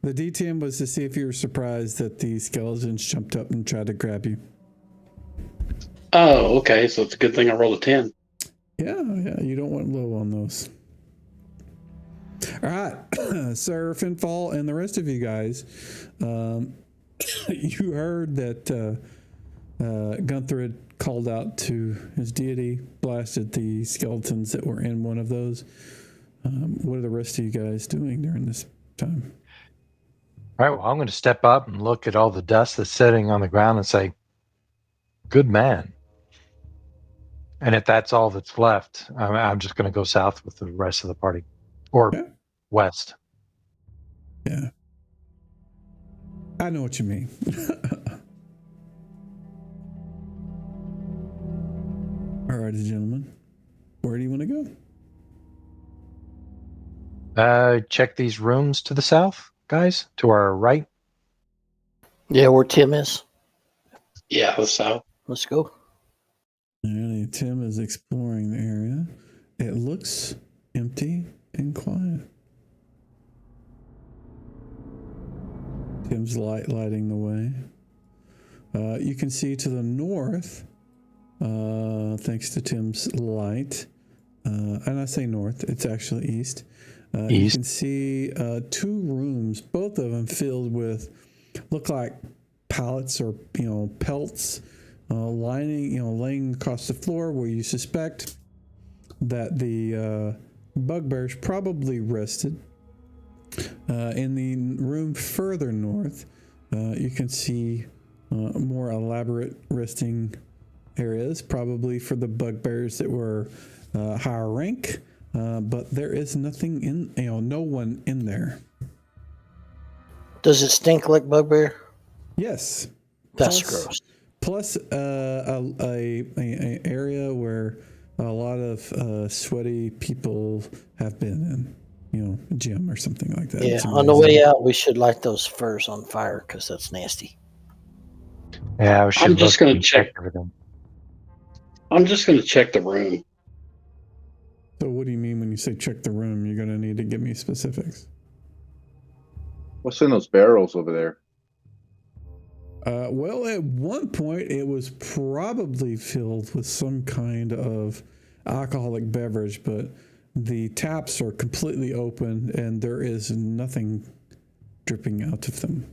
The D10 was to see if you were surprised that the skeletons jumped up and tried to grab you. Oh, okay. So it's a good thing I rolled a 10. Yeah, you don't want low on those. All right, Sir Finfall and the rest of you guys, you heard that Gunther had called out to his deity, blasted the skeletons that were in one of those. What are the rest of you guys doing during this time? All right, well, I'm going to step up and look at all the dust that's sitting on the ground and say, good man. And if that's all that's left, I'm just going to go south with the rest of the party. Or west. Yeah. I know what you mean. All right, gentlemen. Where do you want to go? Check these rooms to the south, guys, to our right. Yeah, where Tim is. Yeah, the south. Let's go. Alrighty, Tim is exploring the area. It looks empty and quiet. Tim's lighting the way. You can see to the north, thanks to Tim's light, and I say north, it's actually east. You can see 2 rooms, both of them filled with, look like pallets or pelts, laying across the floor where you suspect that the bugbears probably rested. In the room further north, you can see more elaborate resting areas, probably for the bugbears that were higher rank, but there is nothing in, no one in there. Does it stink like bugbear? Yes. That's gross. Plus, a area where a lot of sweaty people have been in, a gym or something like that. Yeah, on the way out, we should light those furs on fire because that's nasty. Yeah, I'm just going to check everything. I'm just going to check the room. So what do you mean when you say check the room? You're going to need to give me specifics. What's in those barrels over there? Well, at one point, it was probably filled with some kind of alcoholic beverage, but the taps are completely open and there is nothing dripping out of them.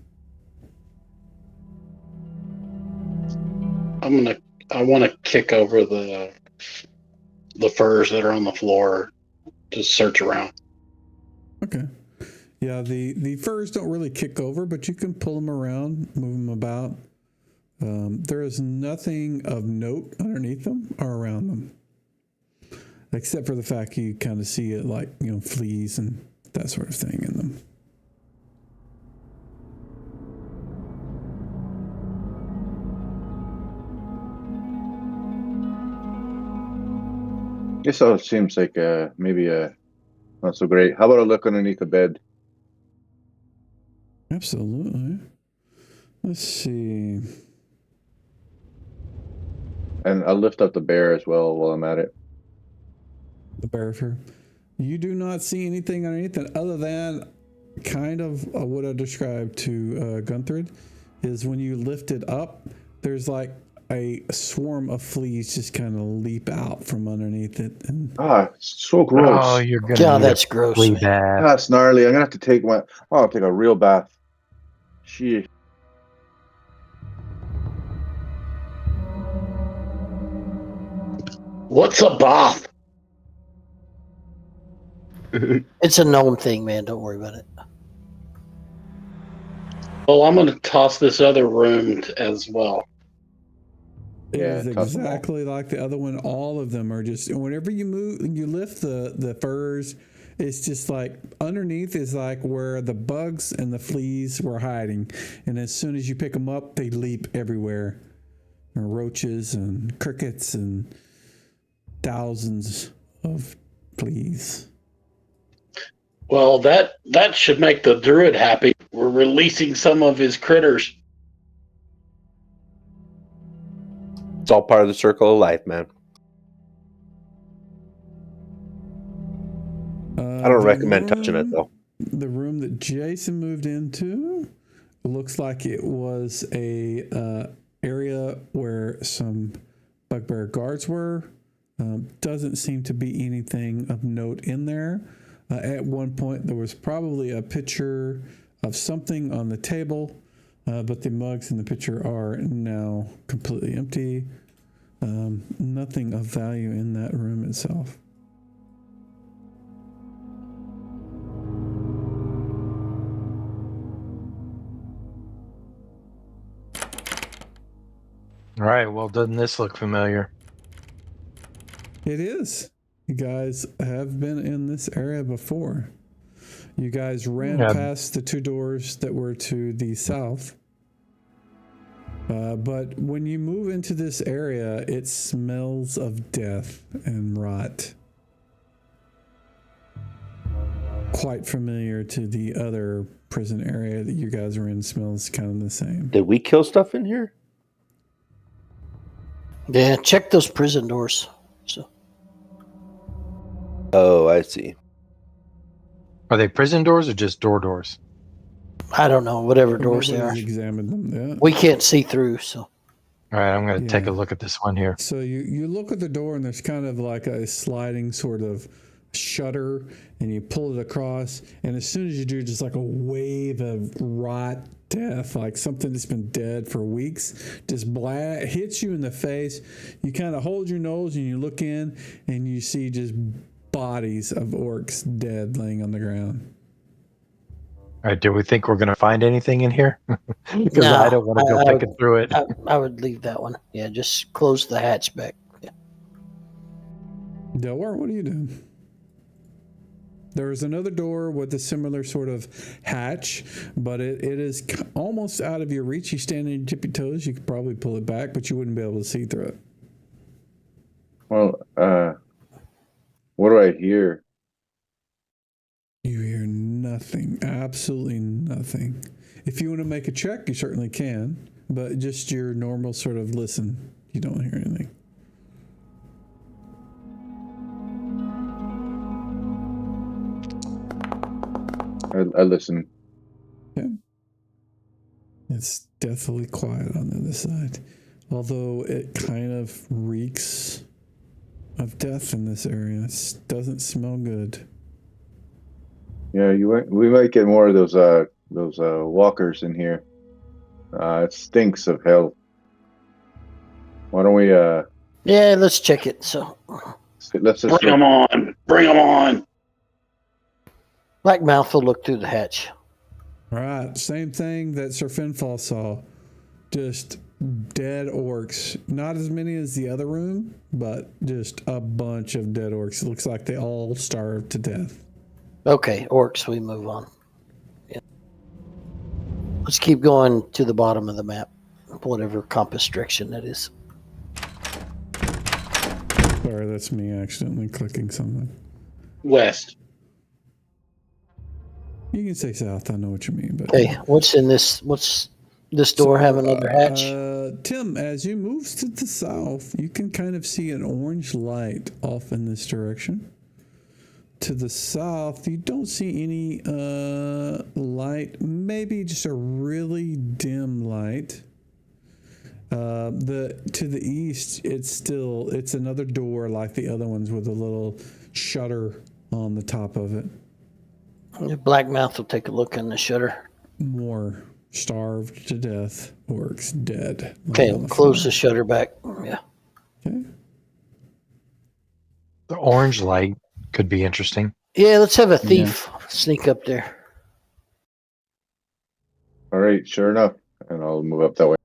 I want to kick over the furs that are on the floor to search around. Okay. Yeah, the furs don't really kick over, but you can pull them around, move them about. There is nothing of note underneath them or around them, except for the fact you kind of see it like, fleas and that sort of thing in them. This all seems like maybe not so great. How about a look underneath the bed? Absolutely. Let's see. And I'll lift up the bear as well while I'm at it. The bear fur. You do not see anything underneath it other than kind of what I described to Gunther is when you lift it up, there's like a swarm of fleas just kind of leap out from underneath it. And it's so gross. Oh, you're gonna God, that's gross. That's gnarly. I'm gonna have to take I'll take a real bath. Sheesh. What's a bath? It's a gnome thing, man. Don't worry about it. Well, I'm going to toss this other room as well. It is exactly like the other one. All of them are just, whenever you lift the furs It's just like underneath is like where the bugs and the fleas were hiding. And as soon as you pick them up, they leap everywhere. And roaches and crickets and thousands of fleas. Well, that should make the druid happy. We're releasing some of his critters. It's all part of the circle of life, man. I don't recommend touching it, though. The room that Jason moved into looks like it was a area where some bugbear guards were. Doesn't seem to be anything of note in there. At one point, there was probably a picture of something on the table, but the mugs in the picture are now completely empty. Nothing of value in that room itself. All right. Well, doesn't this look familiar? It is. You guys have been in this area before. You guys ran past the two doors that were to the south. But when you move into this area, it smells of death and rot. Quite familiar to the other prison area that you guys are in. Smells kind of the same. Did we kill stuff in here? Yeah, check those prison doors. So Oh, I see. Are they prison doors or just doors? I don't know, whatever doors they are. Nobody's examined them yet. We can't see through, so. All right, I'm going to take Yeah. a look at this one here. So you look at the door and there's kind of like a sliding sort of shutter, and you pull it across, and as soon as you do, just like a wave of rot death, like something that's been dead for weeks, just hits you in the face. You kind of hold your nose and you look in and you see just bodies of orcs dead laying on the ground. All right, do we think we're going to find anything in here? Because No, I don't want to go picking through it. I would leave that one. Yeah, just close the hatch back. Yeah. Delaware, what are you doing? There is another door with a similar sort of hatch, but it is almost out of your reach. You stand on your tippy toes. You could probably pull it back, but you wouldn't be able to see through it. Well, what do I hear? You hear nothing, absolutely nothing. If you want to make a check, you certainly can, but just your normal sort of listen. You don't hear anything. I listen. Yeah. It's deathly quiet on the other side, although it kind of reeks of death in this area. It doesn't smell good. Yeah, we might get more of those walkers in here. It stinks of hell. Why don't we Yeah, let's check it. So let's just Bring them on. Bring them on. Blackmouth will look through the hatch. All right, same thing that Sir Finfall saw. Just dead orcs. Not as many as the other room, but just a bunch of dead orcs. It looks like they all starved to death. Okay, orcs, we move on. Yeah. Let's keep going to the bottom of the map, whatever compass direction that is. Sorry, that's me accidentally clicking something. West. You can say south. I know what you mean. But Okay, what's in this? What's this door have another hatch? Tim, as you move to the south, you can kind of see an orange light off in this direction. To the south, you don't see any light. Maybe just a really dim light. To the east, it's another door like the other ones with a little shutter on the top of it. Blackmouth will take a look in the shutter. More starved to death orcs dead. Okay, close the shutter back. Yeah. Okay. The orange light could be interesting. Yeah, let's have a thief sneak up there. All right, sure enough, and I'll move up that way.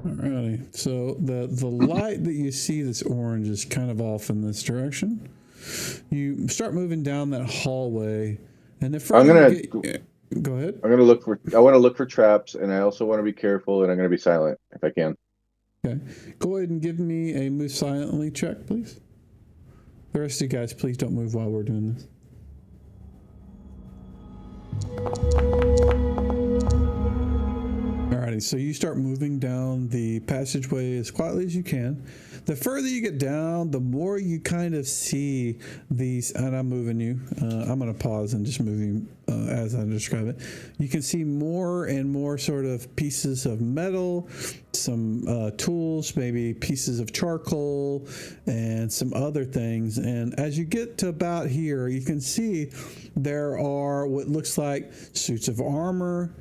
All Alrighty. So the light that you see that's orange is kind of off in this direction. You start moving down that hallway, and the further you get, go ahead. I want to look for traps, and I also want to be careful, and I'm going to be silent if I can. Okay. Go ahead and give me a move silently check, please. The rest of you guys, please don't move while we're doing this. Alrighty, so you start moving down the passageway as quietly as you can. The further you get down, the more you kind of see these, and I'm moving you. I'm going to pause and just move you as I describe it. You can see more and more sort of pieces of metal, some tools, maybe pieces of charcoal, and some other things. And as you get to about here, you can see there are what looks like suits of armor,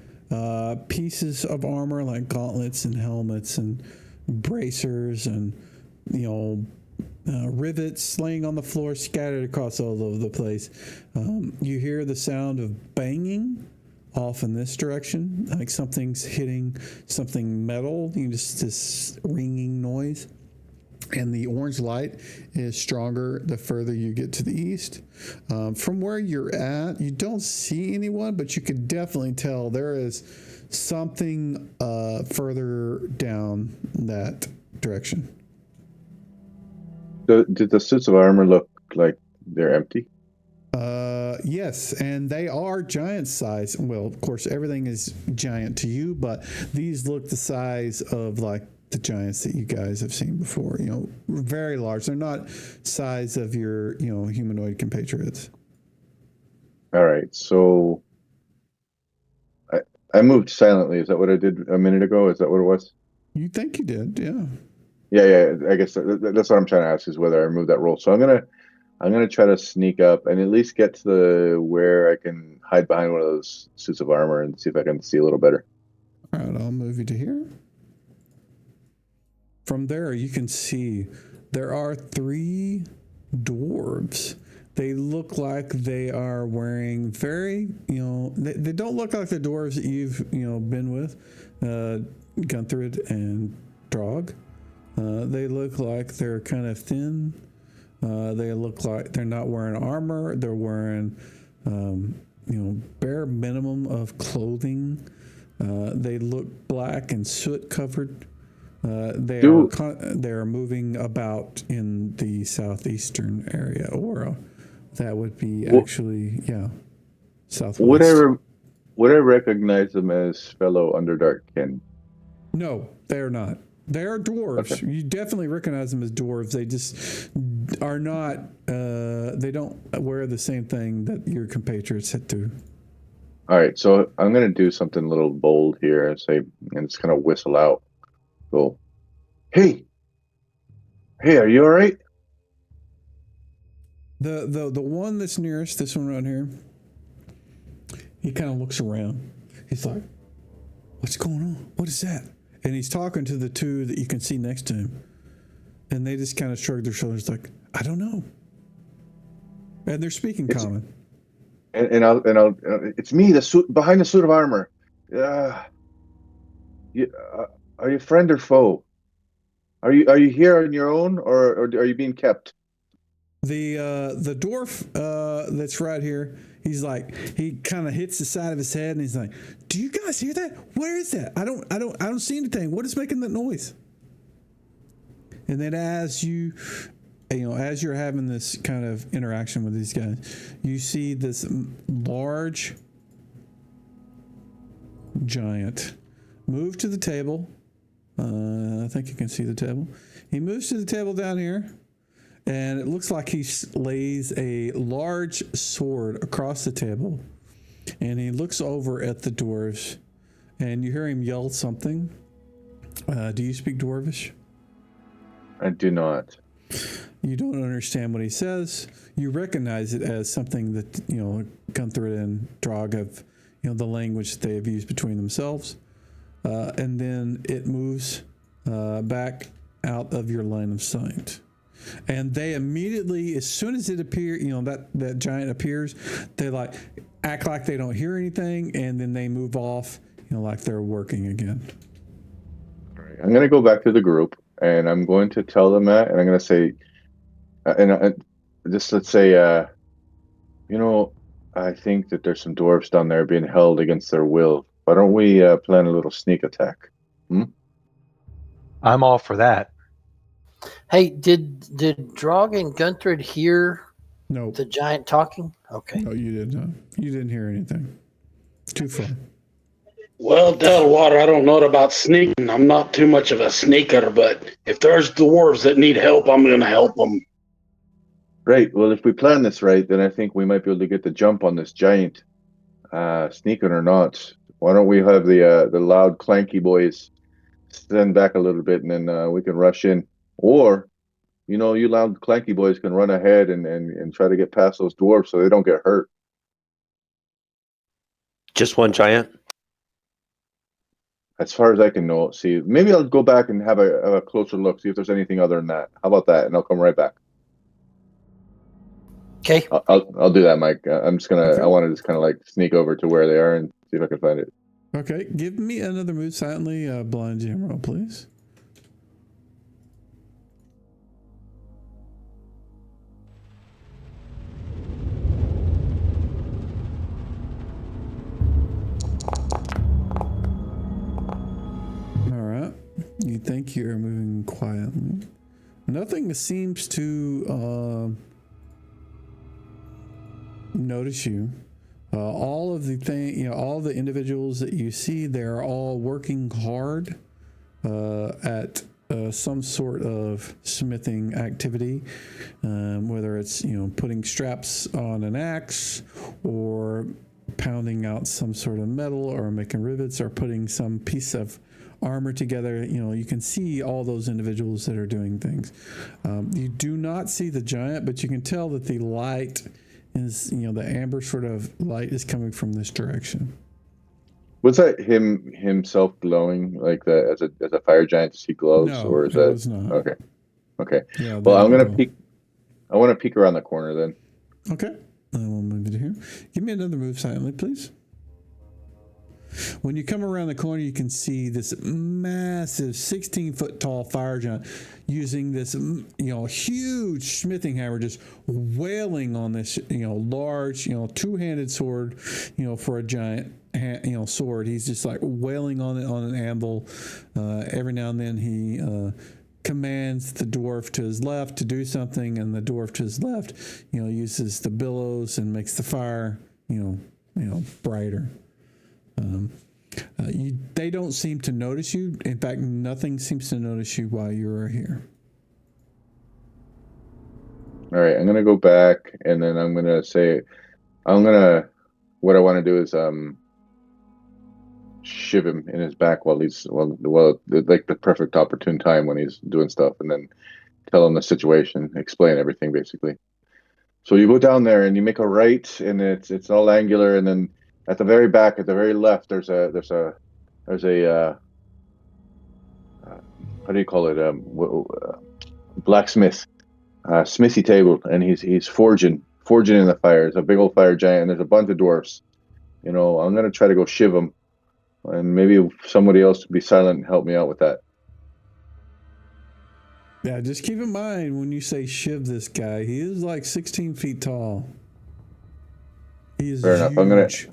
pieces of armor like gauntlets and helmets and bracers and rivets laying on the floor scattered across all over the place. You hear the sound of banging off in this direction, like something's hitting something metal. Just this ringing noise. And the orange light is stronger the further you get to the east. From where you're at, you don't see anyone, but you can definitely tell there is something further down that direction. Did the suits of armor look like they're empty? Yes, and they are giant size. Well, of course, everything is giant to you, but these look the size of like the giants that you guys have seen before. Very large. They're not size of your humanoid compatriots. All right, so I moved silently. Is that what I did a minute ago? Is that what it was? You think you did, yeah. Yeah. I guess that's what I'm trying to ask is whether I moved that roll. So I'm gonna try to sneak up and at least get to where I can hide behind one of those suits of armor and see if I can see a little better. All right, I'll move you to here. From there, you can see there are 3 dwarves. They look like they are wearing very, they don't look like the dwarves that you've, been with, Gunther and Drog. They look like they're kind of thin. They look like they're not wearing armor. They're wearing, bare minimum of clothing. They look black and soot covered. They're moving about in the southeastern area, or that would be actually, southwest. Would I recognize them as fellow Underdark kin? No, they're not. They are dwarves. Okay. You definitely recognize them as dwarves. They just are not. They don't wear the same thing that your compatriots had to. All right, so I'm gonna do something a little bold here and just kind of whistle out. Go, hey, are you all right? The one that's nearest, this one right here, he kind of looks around. He's like, what's going on? What is that? And he's talking to the 2 that you can see next to him. And they just kind of shrug their shoulders like, I don't know. And they're speaking common. And I'll it's me, the suit behind the suit of armor. Are you friend or foe? Are you here on your own or are you being kept? The dwarf that's right here, he's like, he kind of hits the side of his head and he's like, do you guys hear that? Where is that? I don't see anything. What is making that noise? And then as as you're having this kind of interaction with these guys, you see this large giant move to the table. I think you can see the table. He moves to the table down here. And it looks like he lays a large sword across the table. And he looks over at the dwarves. And you hear him yell something. Do you speak Dwarvish? I do not. You don't understand what he says. You recognize it as something that, Gunther and Drog have, the language that they have used between themselves. And then it moves back out of your line of sight. And they immediately, as soon as it appears, that giant appears, they like act like they don't hear anything, and then they move off, like they're working again. All right. I'm going to go back to the group, and I'm going to tell them that, and I'm going to say, just let's say, you know, I think that there's some dwarves down there being held against their will. Why don't we plan a little sneak attack? I'm all for that. Hey, did Drog and Gunthrid hear No, the giant talking? Okay. no, you did not. You didn't hear anything. Too far. Well, Delwater, I don't know about sneaking. I'm not too much of a sneaker, but if there's dwarves that need help, I'm going to help them. Right. Well, if we plan this right, then I think we might be able to get the jump on this giant, sneaking or not. Why don't we have the loud clanky boys stand back a little bit, and then we can rush in. Or, you loud clanky boys can run ahead and try to get past those dwarves so they don't get hurt. Just one giant. As far as I can know, see, maybe I'll go back and have a closer look, see if there's anything other than that. How about that? And I'll come right back. Okay. I'll do that, Mike. I'm just gonna. Okay. I want to just kind of like sneak over to where they are and see if I can find it. Okay, give me another move silently, blind jam roll, please. All right. You think you're moving quietly. Nothing seems to notice you. All of the all the individuals that you see, they're all working hard at some sort of smithing activity, whether it's putting straps on an axe, or pounding out some sort of metal, or making rivets, or putting some piece of armor together. You can see all those individuals that are doing things. You do not see the giant, but you can tell that the light is, the amber sort of light is coming from this direction. Was that himself glowing like that as a fire giant? Does he glows, No, or is it that was not. okay? Okay. Yeah. Well, I'm gonna go. peek. I want to peek around the corner then. Okay. I will move it here. Give me another move silently, please. When you come around the corner, you can see this massive 16-foot tall fire giant using this, huge smithing hammer, just wailing on this, large, two-handed sword, for a giant, sword. He's just like wailing on it on an anvil. Every now and then he commands the dwarf to his left to do something, and the dwarf to his left, uses the billows and makes the fire, brighter. They don't seem to notice you. In fact, nothing seems to notice you while you're here. All right, I'm gonna go back, and then I'm gonna say, what I want to do is shiv him in his back while like the perfect opportune time when he's doing stuff, and then tell him the situation, explain everything basically. So you go down there and you make a right, and it's all angular, and then at the very back, at the very left, there's a how do you call it, blacksmith, smithy table, and he's forging in the fire. It's a big old fire giant, and there's a bunch of dwarfs. I'm gonna try to go shiv him, and maybe somebody else be silent and help me out with that. Yeah, just keep in mind when you say shiv this guy, he is like 16 feet tall. He is Fair enough. huge.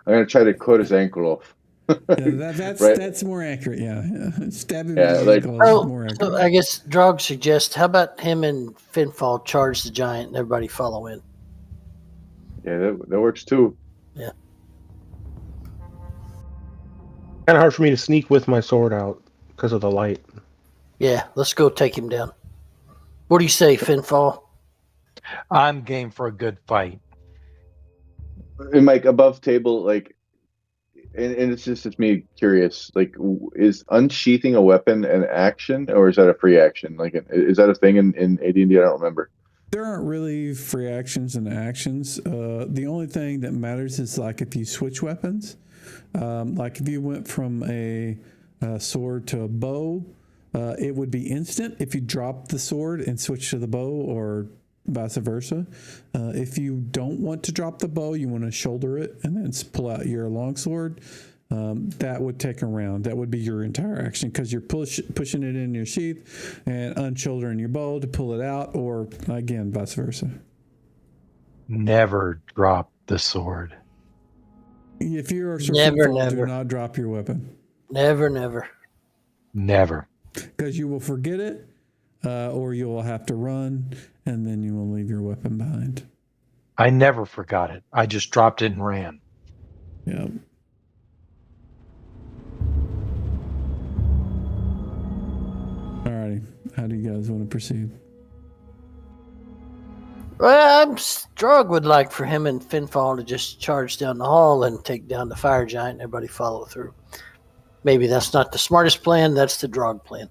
I'm gonna try to cut his ankle off. Yeah, that's right? That's more accurate. Yeah. Stabbing Yeah, with like- ankle is more accurate. So I guess Drog suggests, how about him and Finfall charge the giant and everybody follow in? Yeah, that works too. Yeah. Kind of hard for me to sneak with my sword out because of the light. Yeah, let's go take him down. What do you say, Finfall? I'm game for a good fight. And Mike, above table, like, and it's just me curious, like, is unsheathing a weapon an action, or is that a free action? Like, is that a thing in AD&D? I don't remember. There aren't really free actions and actions. The only thing that matters is like if you switch weapons. Like if you went from a sword to a bow, it would be instant if you drop the sword and switch to the bow, or vice versa. If you don't want to drop the bow, you want to shoulder it and then pull out your longsword. that would take a round. That would be your entire action because you're pushing it in your sheath and unshouldering your bow to pull it out, or again, vice versa. Never drop the sword. If you're Sir Never, Finfall, do never. not drop your weapon. Never, never. Never. Because you will forget it, or you will have to run, and then you will leave your weapon behind. I never forgot it. I just dropped it and ran. Yeah. Alrighty. How do you guys want to proceed? Well, Strog would like for him and Finfall to just charge down the hall and take down the fire giant and everybody follow through. Maybe that's not the smartest plan. That's the Drog plan.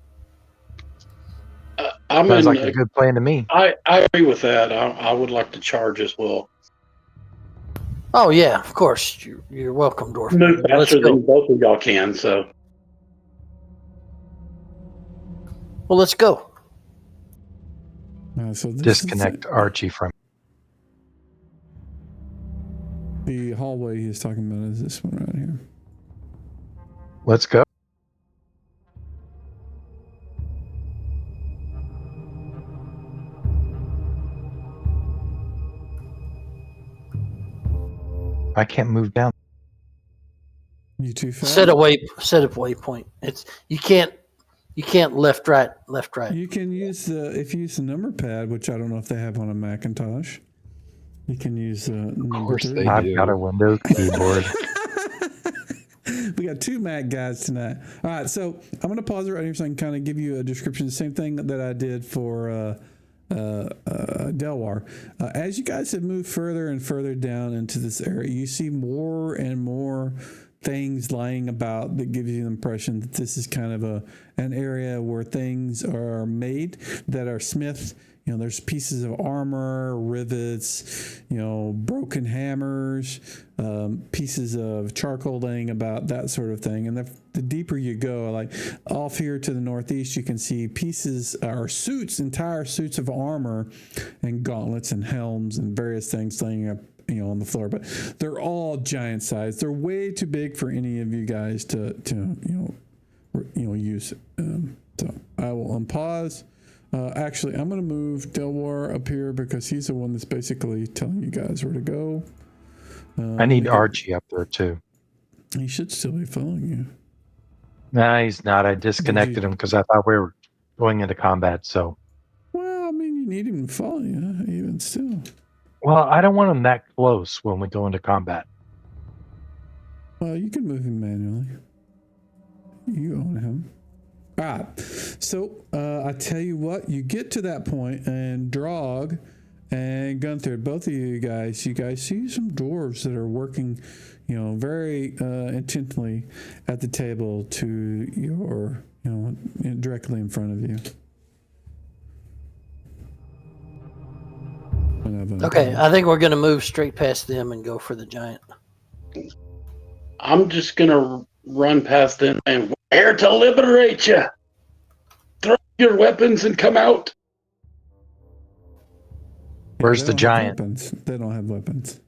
Sounds like a good plan to me. I agree with that. I would like to charge as well. Oh, yeah, of course. You're welcome, Dwarf. Move Let's faster go. than both of y'all can, so. Well, let's go. So this Disconnect is Archie from. the hallway he's talking about is this one right here. Let's go. I can't move down. You too fast? Set a waypoint. It's you can't left right. You can use if you use the number pad, which I don't know if they have on a Macintosh. You can use number Of course 3. they I've do. got a Windows keyboard. We got 2 Mac guys tonight. All right, so I'm going to pause it right here so I can kind of give you a description. The same thing that I did for Delwar. As you guys have moved further and further down into this area, you see more and more things lying about that gives you the impression that this is kind of an area where things are made that are smith. You know, there's pieces of armor, rivets, broken hammers, pieces of charcoal laying about, that sort of thing. And the deeper you go, like off here to the northeast, you can see pieces or suits, entire suits of armor and gauntlets and helms and various things laying up, on the floor. But they're all giant size. They're way too big for any of you guys to use. So I will unpause. Actually, I'm going to move Delwar up here because he's the one that's basically telling you guys where to go. I need Archie up there too. He should still be following you. Nah, he's not. I disconnected him because I thought we were going into combat. So. Well, I mean, you need him to follow you, even still. Well, I don't want him that close when we go into combat. Well, you can move him manually. You own him. All right. So I tell you what, you get to that point, and Drog and Gunther, both of you guys see some dwarves that are working, very intently at the table to your, directly in front of you. Okay, I think we're going to move straight past them and go for the giant. I'm just going to run past them and we're here to liberate you. Throw your weapons and come out. Where's the giant? They don't have weapons.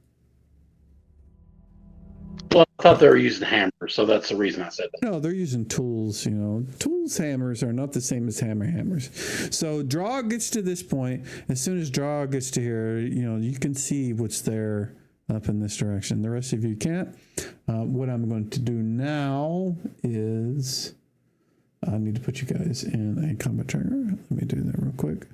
Well, I thought they were using hammers, so that's the reason I said that. No, they're using tools, Tools hammers are not the same as hammers. So Drog gets to this point. As soon as Drog gets to here, you can see what's there up in this direction. The rest of you can't. What I'm going to do now is I need to put you guys in a combat tracker. Let me do that real quick.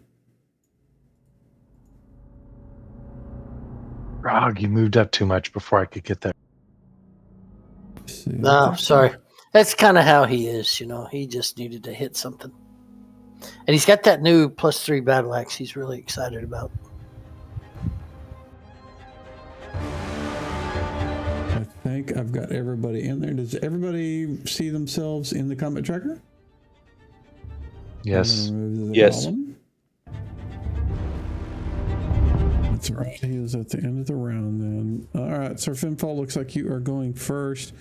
Drog, you moved up too much before I could get there. No, sorry. That's kind of how he is, He just needed to hit something. And he's got that new +3 battle axe he's really excited about. I think I've got everybody in there. Does everybody see themselves in the combat tracker? Yes. Yes. That's right. He is at the end of the round then. All right. So Finfall, looks like you are going first.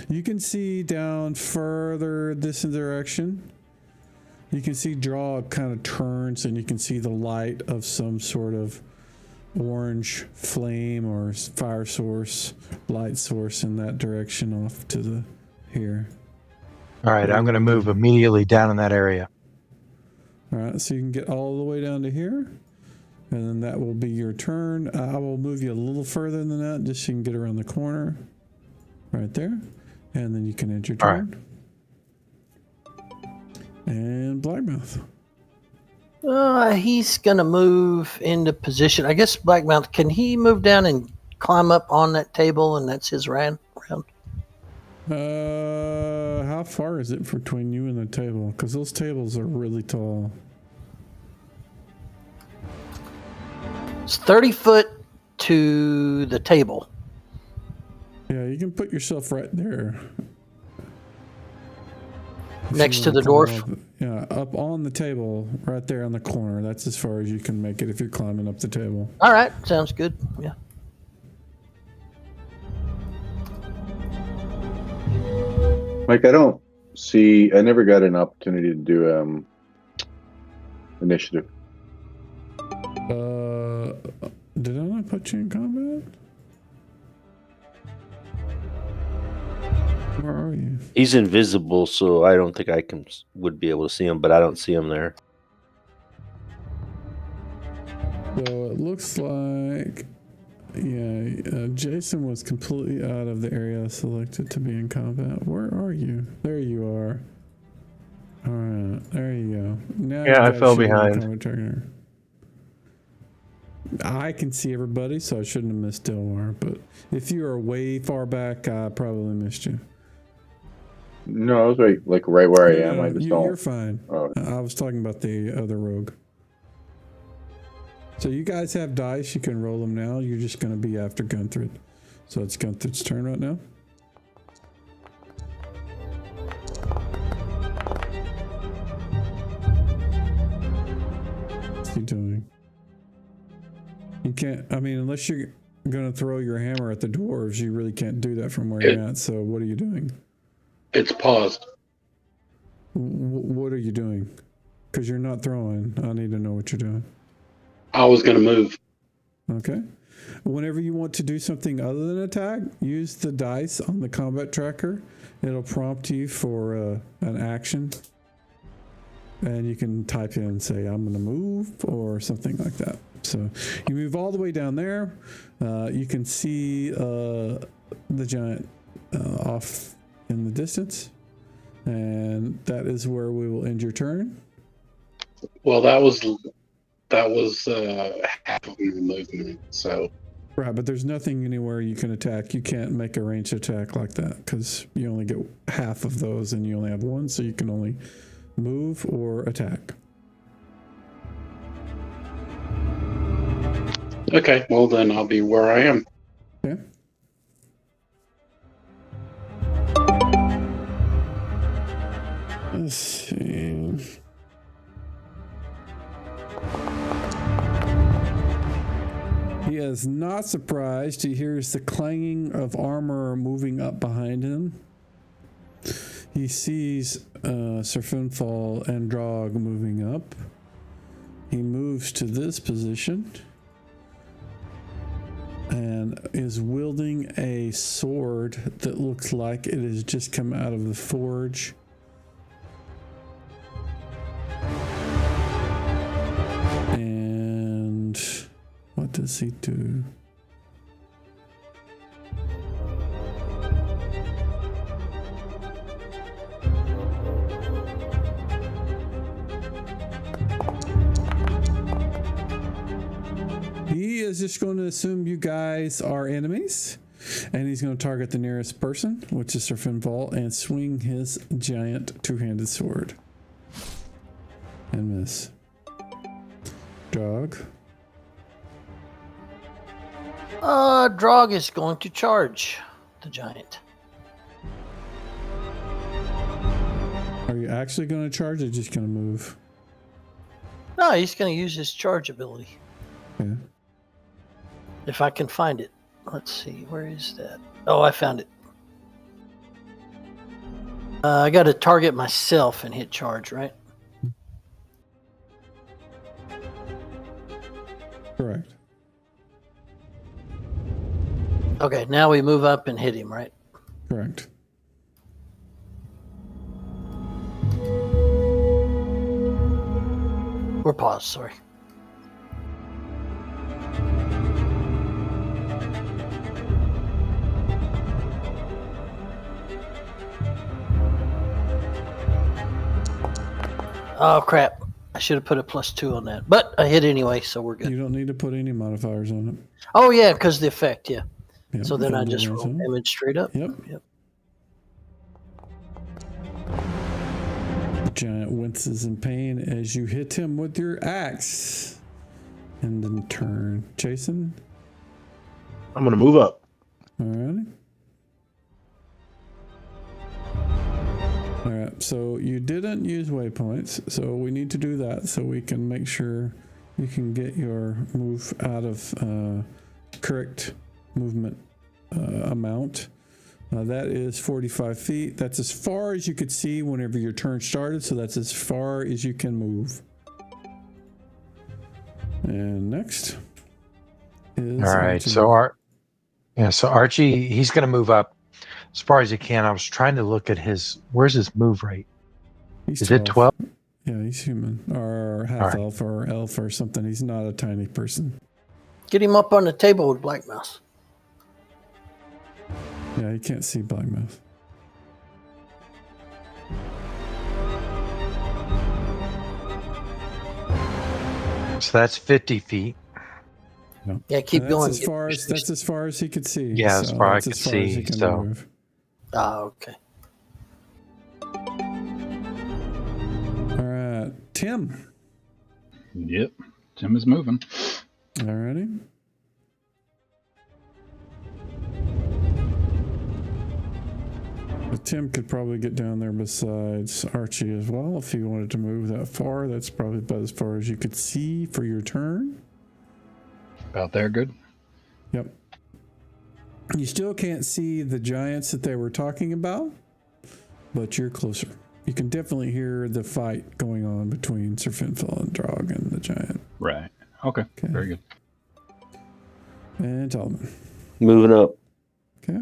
You can see down further this direction. You can see Draw kind of turns and you can see the light of some sort of orange flame or fire source, light source in that direction off to the here. All right, I'm going to move immediately down in that area. All right, so you can get all the way down to here, and then that will be your turn. I will move you a little further than that, just so you can get around the corner, right there, and then you can end your turn. And Blackmouth. He's gonna move into position. I guess Blackmouth, can he move down and climb up on that table, and that's his round? How far is it between you and the table? Because those tables are really tall. It's 30 foot to the table. Yeah, you can put yourself right there. Next to the dwarf? Up on the table, right there on the corner. That's as far as you can make it if you're climbing up the table. All right, sounds good. Yeah. Mike, I never got an opportunity to do initiative. Did I not put you in combat? Where are you? He's invisible, so I don't think I would be able to see him, but I don't see him there. So it looks like, Jason was completely out of the area selected to be in combat. Where are you? There you are. All right, there you go. Now I fell behind. I can see everybody, so I shouldn't have missed Delwar. But if you are way far back, I probably missed you. No, I was right where I am. I just don't. You're fine. Oh. I was talking about the other rogue. So you guys have dice. You can roll them now. You're just going to be after Gunther. So it's Gunther's turn right now. What's he doing? You can't, unless you're going to throw your hammer at the dwarves, you really can't do that from where you're at. So what are you doing? It's paused. What are you doing? Because you're not throwing. I need to know what you're doing. I was going to move. Okay. Whenever you want to do something other than attack, use the dice on the combat tracker. It'll prompt you for an action. And you can type in and say, I'm going to move, or something like that. So you move all the way down there. You can see the giant off in the distance. And that is where we will end your turn. Well, that was half of my movement. So right, but there's nothing anywhere you can attack. You can't make a ranged attack like that because you only get half of those, and you only have one, so you can only move or attack. Okay, well then I'll be where I am. Okay. Let's see. He is not surprised. He hears the clanging of armor moving up behind him. He sees Sir Finfall and Drog moving up. He moves to this position and is wielding a sword that looks like it has just come out of the forge. And what does he do? He is just going to assume you guys are enemies, and he's going to target the nearest person, which is Sir Finfall, and swing his giant two-handed sword. And miss. Drog. Drog is going to charge the giant. Are you actually going to charge or just going to move? No, he's going to use his charge ability. Okay. If I can find it. Let's see, where is that? Oh, I found it. I got to target myself and hit charge, right? Correct. Okay, now we move up and hit him, right? Correct. We're paused, sorry. Oh, crap. I should have put a +2 on that. But I hit anyway, so we're good. You don't need to put any modifiers on it. Oh, yeah, because the effect, yeah. Yep, So then I Foundry just rules roll on. damage straight up. Yep. The giant winces in pain as you hit him with your axe. And then turn. Jason? I'm gonna move up. Alrighty. Alright, so you didn't use waypoints, so we need to do that so we can make sure you can get your move out of correct movement amount. That is 45 feet. That's as far as you could see whenever your turn started, so that's as far as you can move. And next is All right. Archie. So Archie, he's going to move up as far as he can. I was trying to look at where's his move rate? He's Is it 12? Yeah, he's human or half Alright. elf or elf or something. He's not a tiny person. Get him up on the table with Black Mouse. Yeah, he can't see Black Mouse. So that's 50 feet. Yeah, keep That's going. That's as far as he could see. Yeah, as far as I that's could he see, can so- move. Ah, okay. All right, Tim. Yep. Tim is moving. Alrighty. But Tim could probably get down there besides Archie as well if he wanted to move that far. That's probably about as far as you could see for your turn. About there, good. Yep. You still can't see the giants that they were talking about, but you're closer. You can definitely hear the fight going on between Sir Finfil and Drog and the giant. Right. Okay. Very good. And Talman. Moving up. Okay.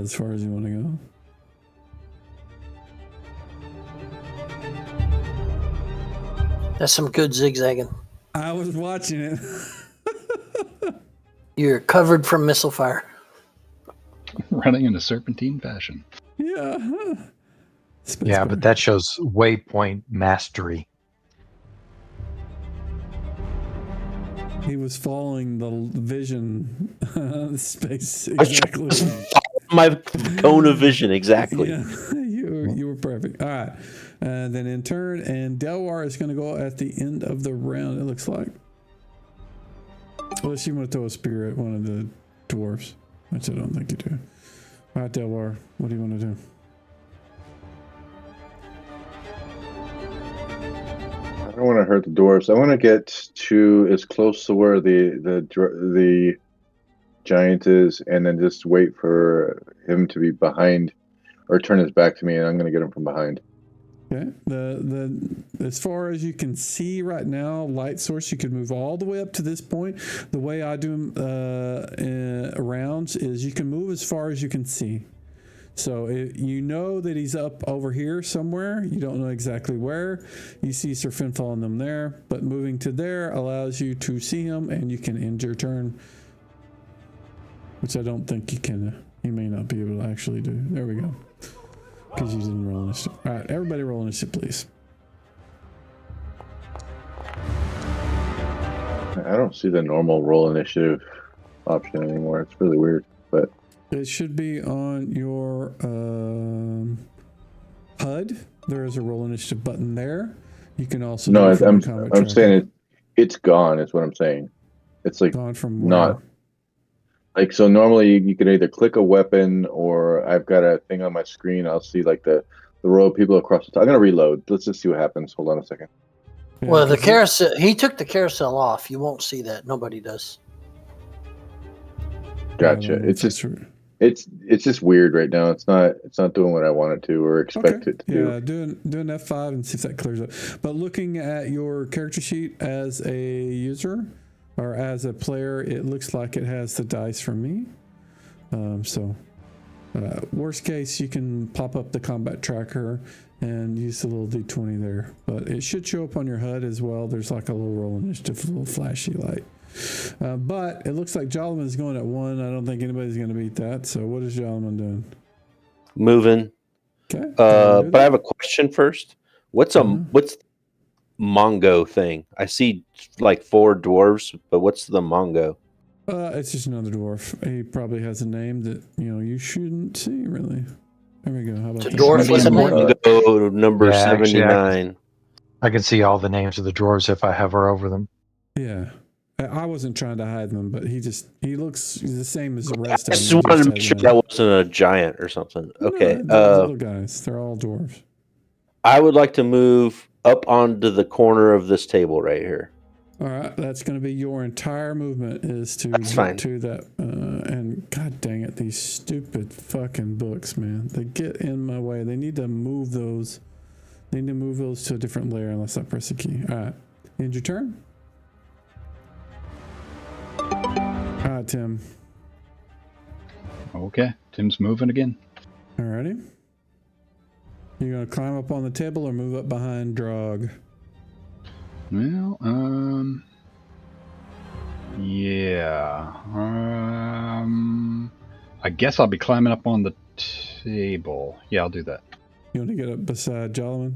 As far as you want to go. That's some good zigzagging. I was watching it. You're covered from missile fire. Running in a serpentine fashion. Yeah. Yeah, but that shows waypoint mastery. He was following the vision space exactly. My cone of vision, exactly. Yeah, you were perfect. All right. Then in turn, and Delwar is going to go at the end of the round, it looks like. Unless you want to throw a spear at one of the dwarves, which I don't think you do. All right, Delwar, what do you want to do? I don't want to hurt the dwarves. I want to get to as close to where the giant is, and then just wait for him to be behind, or turn his back to me, and I'm going to get him from behind. Okay. The as far as you can see right now, light source, you can move all the way up to this point. The way I do rounds is you can move as far as you can see. So you know that he's up over here somewhere. You don't know exactly where. You see Sir Finfil and them there, but moving to there allows you to see him, and you can end your turn, which I don't think you can. You may not be able to actually do. There we go. Because you didn't roll initiative. All right, everybody roll initiative, please. I don't see the normal roll initiative option anymore. It's really weird, but It should be on your HUD. There is a roll initiative button there. You can also no, do it from I'm the combat I'm tracker. saying it's gone. Is what I'm saying. It's like Gone from where? not like so. Normally, you can either click a weapon, or I've got a thing on my screen. I'll see like the row of people across the top. I'm gonna reload. Let's just see what happens. Hold on a second. Yeah, Well, the 'cause carousel, he took the carousel off. You won't see that. Nobody does. Gotcha. I don't know It's if that's just true. It's just weird right now. It's not doing what I want it to or expect it to do. Yeah, doing F5 and see if that clears up. But looking at your character sheet as a user or as a player, it looks like it has the dice from me. Worst case, you can pop up the combat tracker and use the little D20 there. But it should show up on your HUD as well. There's like a little roll initiative, a little flashy light. But it looks like Jolliman's going at 1. I don't think anybody's going to beat that. So what is Jolliman doing? Moving. Okay. But I have a question first. What's Mongo thing? I see like 4 dwarves, but what's the Mongo? It's just another dwarf. He probably has a name that you shouldn't see really. There we go. How about The that? dwarf was a name. Mongo number Yeah, actually, 79. I can see all the names of the dwarves if I hover over them. Yeah. I wasn't trying to hide them, but he looks the same as the rest I of just them. wanted to make sure that wasn't a giant or something. Okay. No, they're little guys. They're all dwarves. I would like to move up onto the corner of this table right here. All right, that's going to be your entire movement is to That's get fine. to that. And god dang it, these stupid fucking books, man. They get in my way. They need to move those. They need to move those to a different layer unless I press a key. All right, end your turn. All right, Tim. Okay, Tim's moving again. Alrighty. You gonna climb up on the table or move up behind Drog? Well, yeah. I guess I'll be climbing up on the table. Yeah, I'll do that. You want to get up beside Jolliman?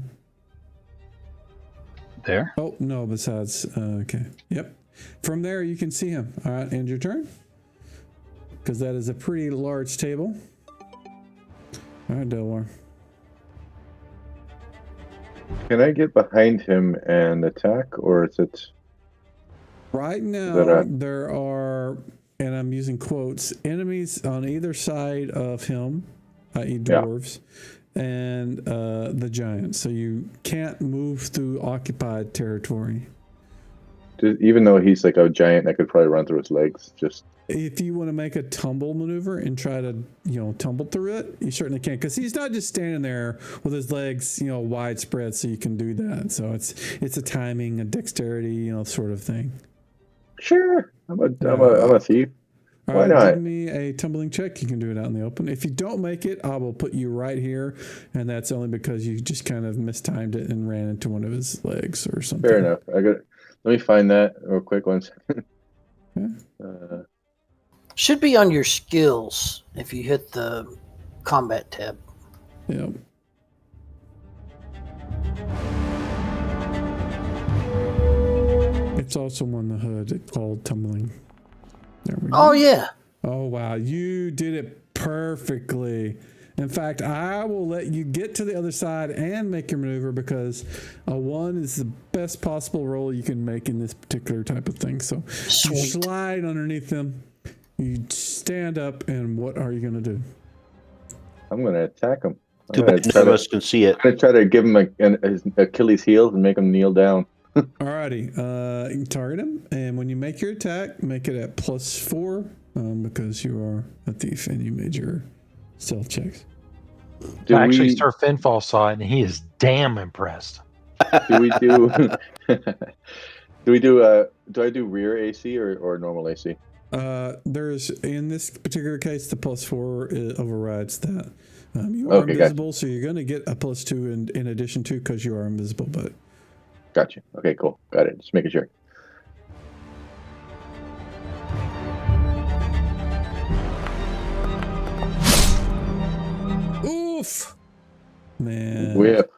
There. Oh no, besides. Okay. Yep. From there you can see him. All right, end your turn. Because that is a pretty large table. All right, Delaware. Can I get behind him and attack, or is it? Right now, there are, and I'm using quotes, enemies on either side of him, i.e. dwarves, and the giants. So you can't move through occupied territory. Even though he's like a giant, I could probably run through his legs. Just if you want to make a tumble maneuver and try to, tumble through it, you certainly can. Because he's not just standing there with his legs, wide spread, so you can do that. So it's a timing, a dexterity, sort of thing. Sure, I'm a thief. Why not? Give me a tumbling check. You can do it out in the open. If you don't make it, I will put you right here, and that's only because you just kind of mistimed it and ran into one of his legs or something. Fair enough. Let me find that real quick. 1 second. Okay. Should be on your skills if you hit the combat tab. Yep. It's also on the HUD. It's called tumbling. There we go. Oh, yeah. Oh, wow. You did it perfectly. In fact, I will let you get to the other side and make your maneuver because a 1 is the best possible roll you can make in this particular type of thing. So you slide underneath them, you stand up, and what are you going to do? I'm going to attack him. Too bad none of us can see it. I'm going to try to give him his Achilles heel and make him kneel down. Alrighty, you can target him, and when you make your attack, make it at +4 because you are a thief and you made your stealth checks. Actually, Sir Finfall saw it, and he is damn impressed. Do we do? Do I do rear AC or normal AC? There's in this particular case the +4 overrides that. You are invisible, so you're going to get a +2 in addition to because you are invisible. But gotcha. Okay, cool. Got it. Just making sure. Oof, man. Whip.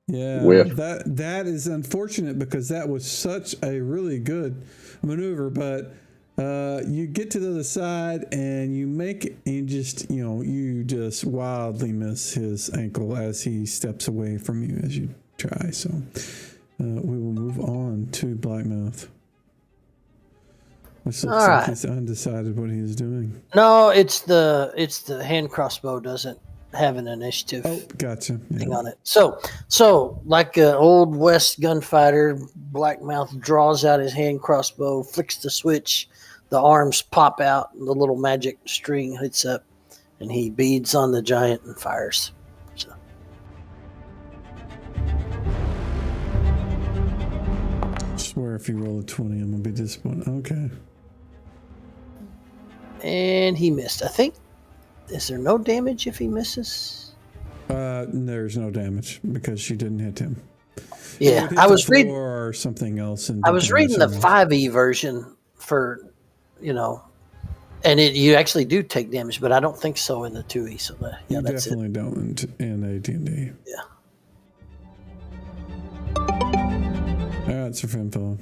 Yeah, Whiff. that is unfortunate because that was such a really good maneuver, but you get to the other side and you make it, and you just wildly miss his ankle as he steps away from you as you try. So we will move on to Blackmouth. Which looks like he's undecided what he is doing. No, it's the hand crossbow doesn't have an initiative. Oh, gotcha. Thing on it. So like an old West gunfighter, Blackmouth draws out his hand crossbow, flicks the switch, the arms pop out, and the little magic string hits up. and he beads on the giant and fires. So. I swear if you roll a 20, I'm going to be disappointed. Okay. And he missed. I think, is there no damage if he misses? There's no damage because she didn't hit him. Yeah, I was reading or something else. And I was reading the 5e version for, and you actually do take damage, but I don't think so in the 2e. So you definitely don't in AD&D. Yeah. All right, Sir Finfo.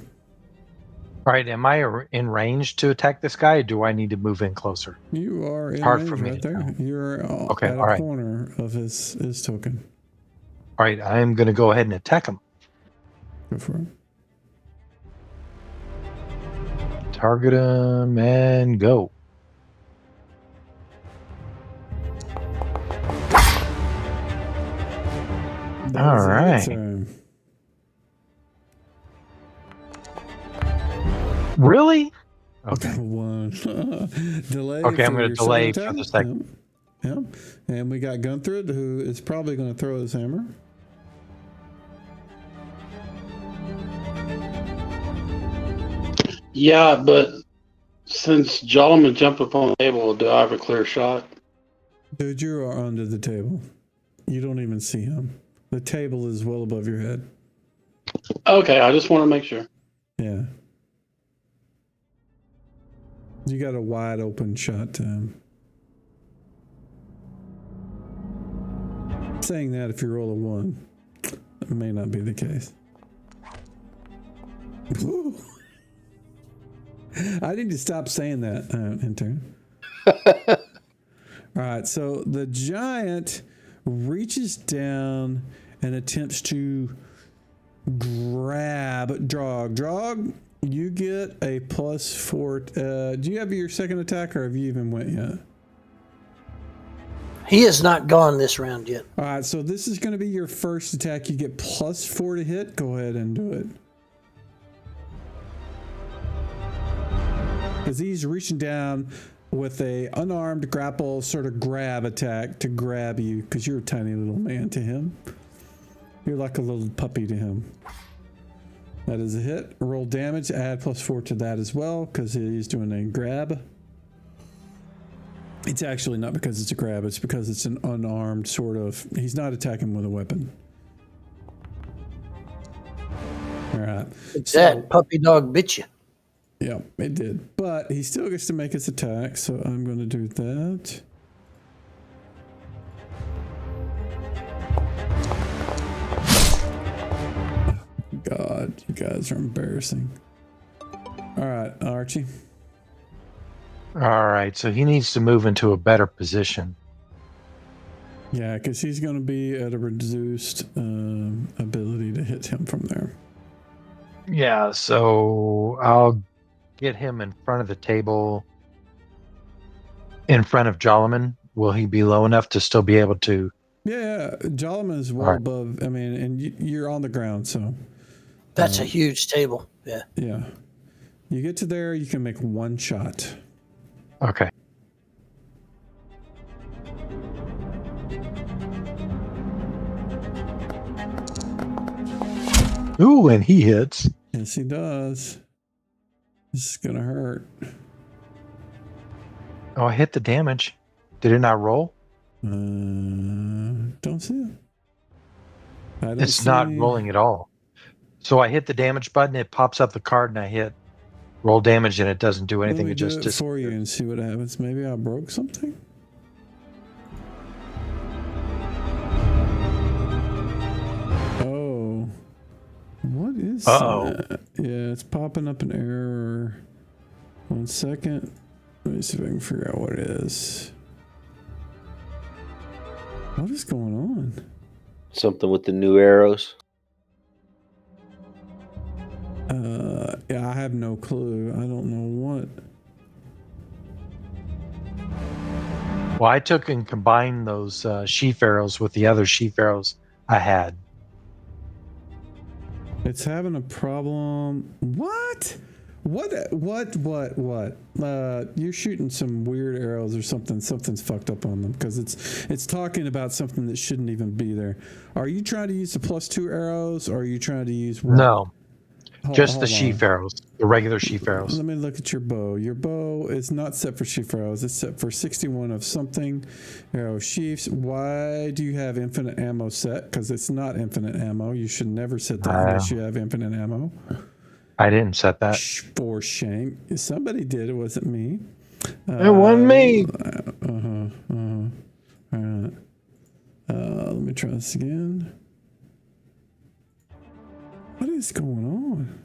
All right, am I in range to attack this guy, or do I need to move in closer? You are in hard range for me right to there. tell. You're Okay, at a corner of his token. All right, I am going to go ahead and attack him. Go for it. Target him and go. All right. Really? Okay. One. Delay. Okay, I'm going to delay for the second. Yeah. And we got Gunther, who is probably going to throw his hammer. Yeah, but since Jolman jumped up on the table, do I have a clear shot? Dude, you are under the table. You don't even see him. The table is well above your head. Okay, I just want to make sure. Yeah. You got a wide open shot to him. Saying that if you roll a 1, it may not be the case. Ooh. I need to stop saying that, intern. All right, so the giant reaches down and attempts to grab Drog. Drog, you get a +4. Do you have your second attack, or have you even went yet? He has not gone this round yet. All right, so this is going to be your first attack. You get +4 to hit. Go ahead and do it. Because he's reaching down with a unarmed grapple sort of grab attack to grab you, because you're a tiny little man to him. You're like a little puppy to him. That is a hit. Roll damage, add +4 to that as well, because he's doing a grab. It's actually not because it's a grab, it's because it's an unarmed sort of, he's not attacking with a weapon. All right. That puppy dog bit you. Yeah, it did. But he still gets to make his attack, so I'm going to do that. God, you guys are embarrassing. All right, Archie. All right, so he needs to move into a better position. Yeah, because he's going to be at a reduced ability to hit him from there. Yeah, so I'll get him in front of the table, in front of Jolman. Will he be low enough to still be able to? Yeah, Jolman is well above. I mean, and you're on the ground, so. That's a huge table. Yeah. Yeah. You get to there, you can make one shot. Okay. Ooh, and he hits. Yes, he does. This is gonna hurt. Oh, I hit the damage. Did it not roll? Don't see it. It's not rolling at all. So I hit the damage button, it pops up the card, and I hit roll damage, and it doesn't do anything. Let me do it for you and see what happens. Maybe I broke something. Oh, what is that? Yeah, it's popping up an error. 1 second. Let me see if I can figure out what it is. What is going on? Something with the new arrows. Yeah, I have no clue. I don't know what. Well, I took and combined those sheaf arrows with the other sheaf arrows I had. It's having a problem. What? What? You're shooting some weird arrows or something. Something's fucked up on them because it's talking about something that shouldn't even be there. Are you trying to use the +2 arrows, or are you trying to use what? No, just the hold sheaf on. arrows, the regular sheaf arrows. Let me look at your bow. Your bow is not set for sheaf arrows. It's set for 61 of something arrow sheafs. Why do you have infinite ammo set? Because it's not infinite ammo. You should never set that unless you have infinite ammo. I didn't set that. For shame. Somebody did. It wasn't me. It wasn't me. All right. Let me try this again. What is going on?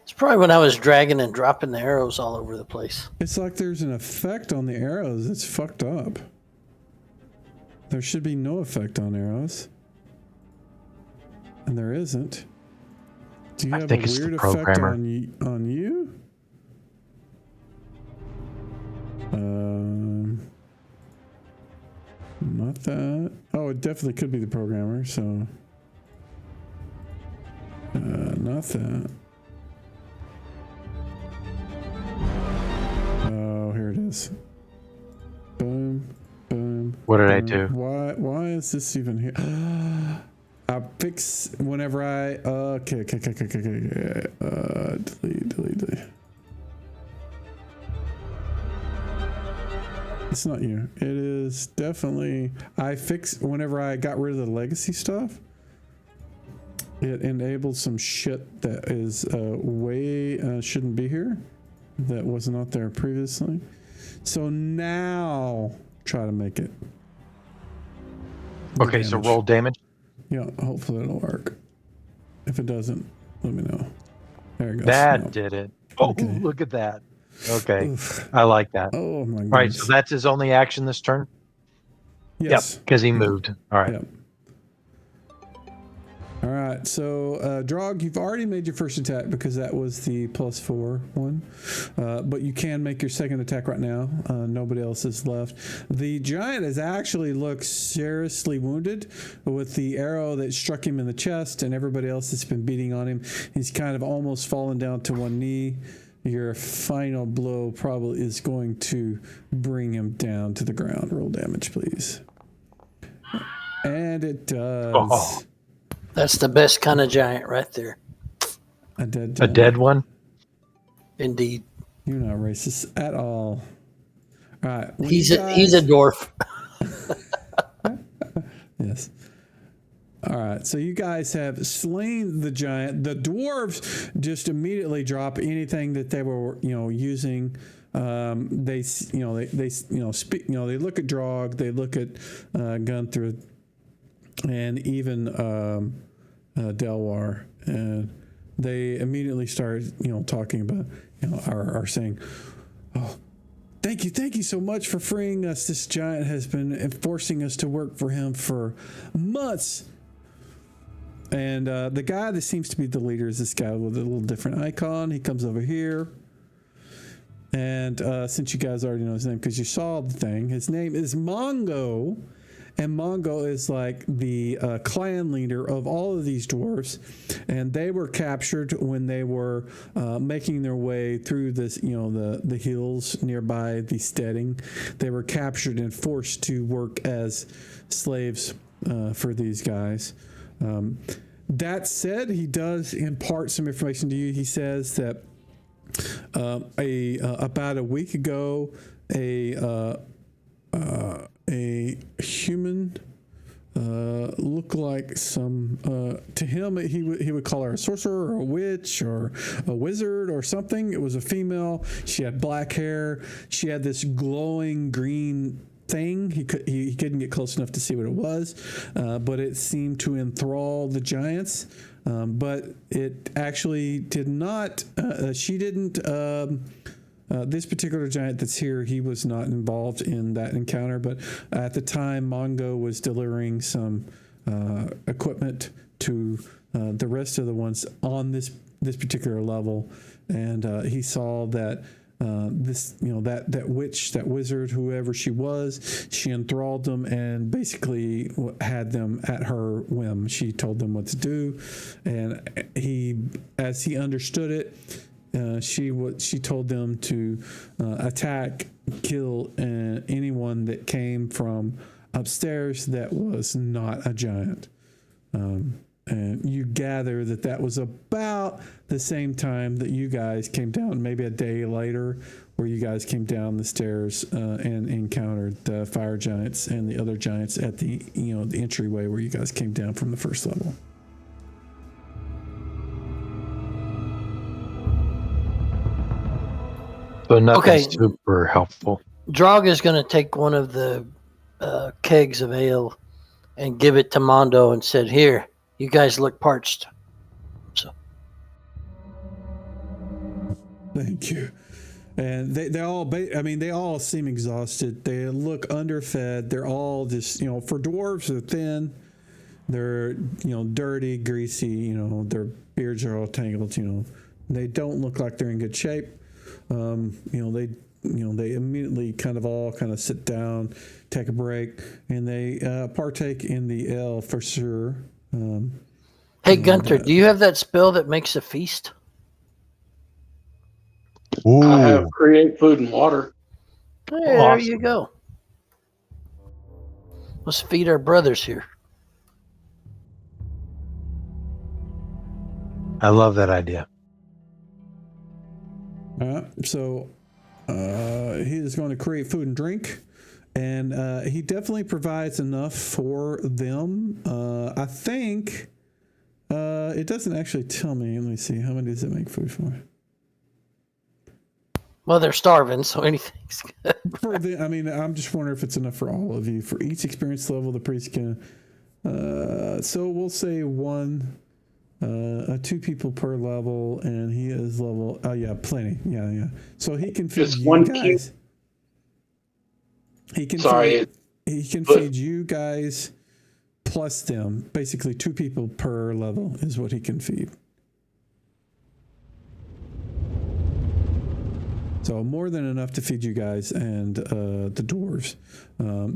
It's probably when I was dragging and dropping the arrows all over the place. It's like there's an effect on the arrows. It's fucked up. There should be no effect on arrows. And there isn't. Do you have a weird effect on you? Not that. Oh, it definitely could be the programmer, so. Not that. Oh, here it is. Boom, boom. What did boom. I do? Why is this even here? I fix whenever I okay. Delete. It's not you. It is definitely I fix whenever I got rid of the legacy stuff. It enabled some shit that is shouldn't be here. That was not there previously. So now try to make it. Okay, so roll damage. Yeah, hopefully it'll work. If it doesn't, let me know. There it goes. That did it. Oh, Okay. look at that. Okay, Oof. I like that. Oh my god. All right, so that's his only action this turn? Yes. Yep, because he moved. All right. Yep. All right, so Drog, you've already made your first attack because that was the +4 one. But you can make your second attack right now. Nobody else is left. The giant has actually looked seriously wounded with the arrow that struck him in the chest, and everybody else that's been beating on him. He's kind of almost fallen down to one knee. Your final blow probably is going to bring him down to the ground. Roll damage, please. And it does. Oh. That's the best kind of giant right there. A dead A dead one? Indeed. You're not racist at all. All right. He's a dwarf. Yes. All right. So you guys have slain the giant. The dwarves just immediately drop anything that they were, using. They look at Drog, they look at Gunther, and even Delwar, and they immediately start, talking about, are saying, "Oh, thank you so much for freeing us. This giant has been forcing us to work for him for months." And the guy that seems to be the leader is this guy with a little different icon. He comes over here. And since you guys already know his name because you saw the thing, his name is Mongo. And Mongo is like the clan leader of all of these dwarves. And they were captured when they were making their way through this, the hills nearby the steading. They were captured and forced to work as slaves for these guys. That said, he does impart some information to you. He says that about a week ago, a human looked like some to him he would call her a sorcerer or a witch or a wizard or something. It was a female. She had black hair. She had this glowing green thing. He couldn't get close enough to see what it was, but it seemed to enthrall the giants. But it actually did not. She didn't. This particular giant that's here, he was not involved in that encounter. But at the time, Mongo was delivering some equipment to the rest of the ones on this particular level, and he saw that. That witch, that wizard, whoever she was, she enthralled them and basically had them at her whim. She told them what to do, and he, as as he understood it, she told them to attack, kill anyone that came from upstairs that was not a giant. And you gather that was about the same time that you guys came down, maybe a day later, where you guys came down the stairs and encountered the fire giants and the other giants at the entryway where you guys came down from the first level. So nothing Okay. super helpful. Drog is going to take one of the kegs of ale and give it to Mondo and said, "Here, you guys look parched." So, Thank you. And they all seem exhausted. They look underfed. They're all just, for dwarves, they're thin. They're, dirty, greasy. Their beards are all tangled. They don't look like they're in good shape. They immediately kind of sit down, take a break, and they partake in the ale for sure. hey, Gunther, do you have that spell that makes a feast? I have create food and water. Hey, there you go. Let's feed our brothers here. I love that idea. So he is going to create food and drink, and he definitely provides enough for them. I think it doesn't actually tell me. Let me see. How many does it make food for? Well, they're starving, so anything's good. I'm just wondering if it's enough for all of you. For each experience level, the priest can. So we'll say one. 2 people per level, and he is level. Oh yeah, plenty. Yeah. So he can feed you guys. He can. He can feed you guys plus them. Basically, 2 people per level is what he can feed. So more than enough to feed you guys and the dwarves.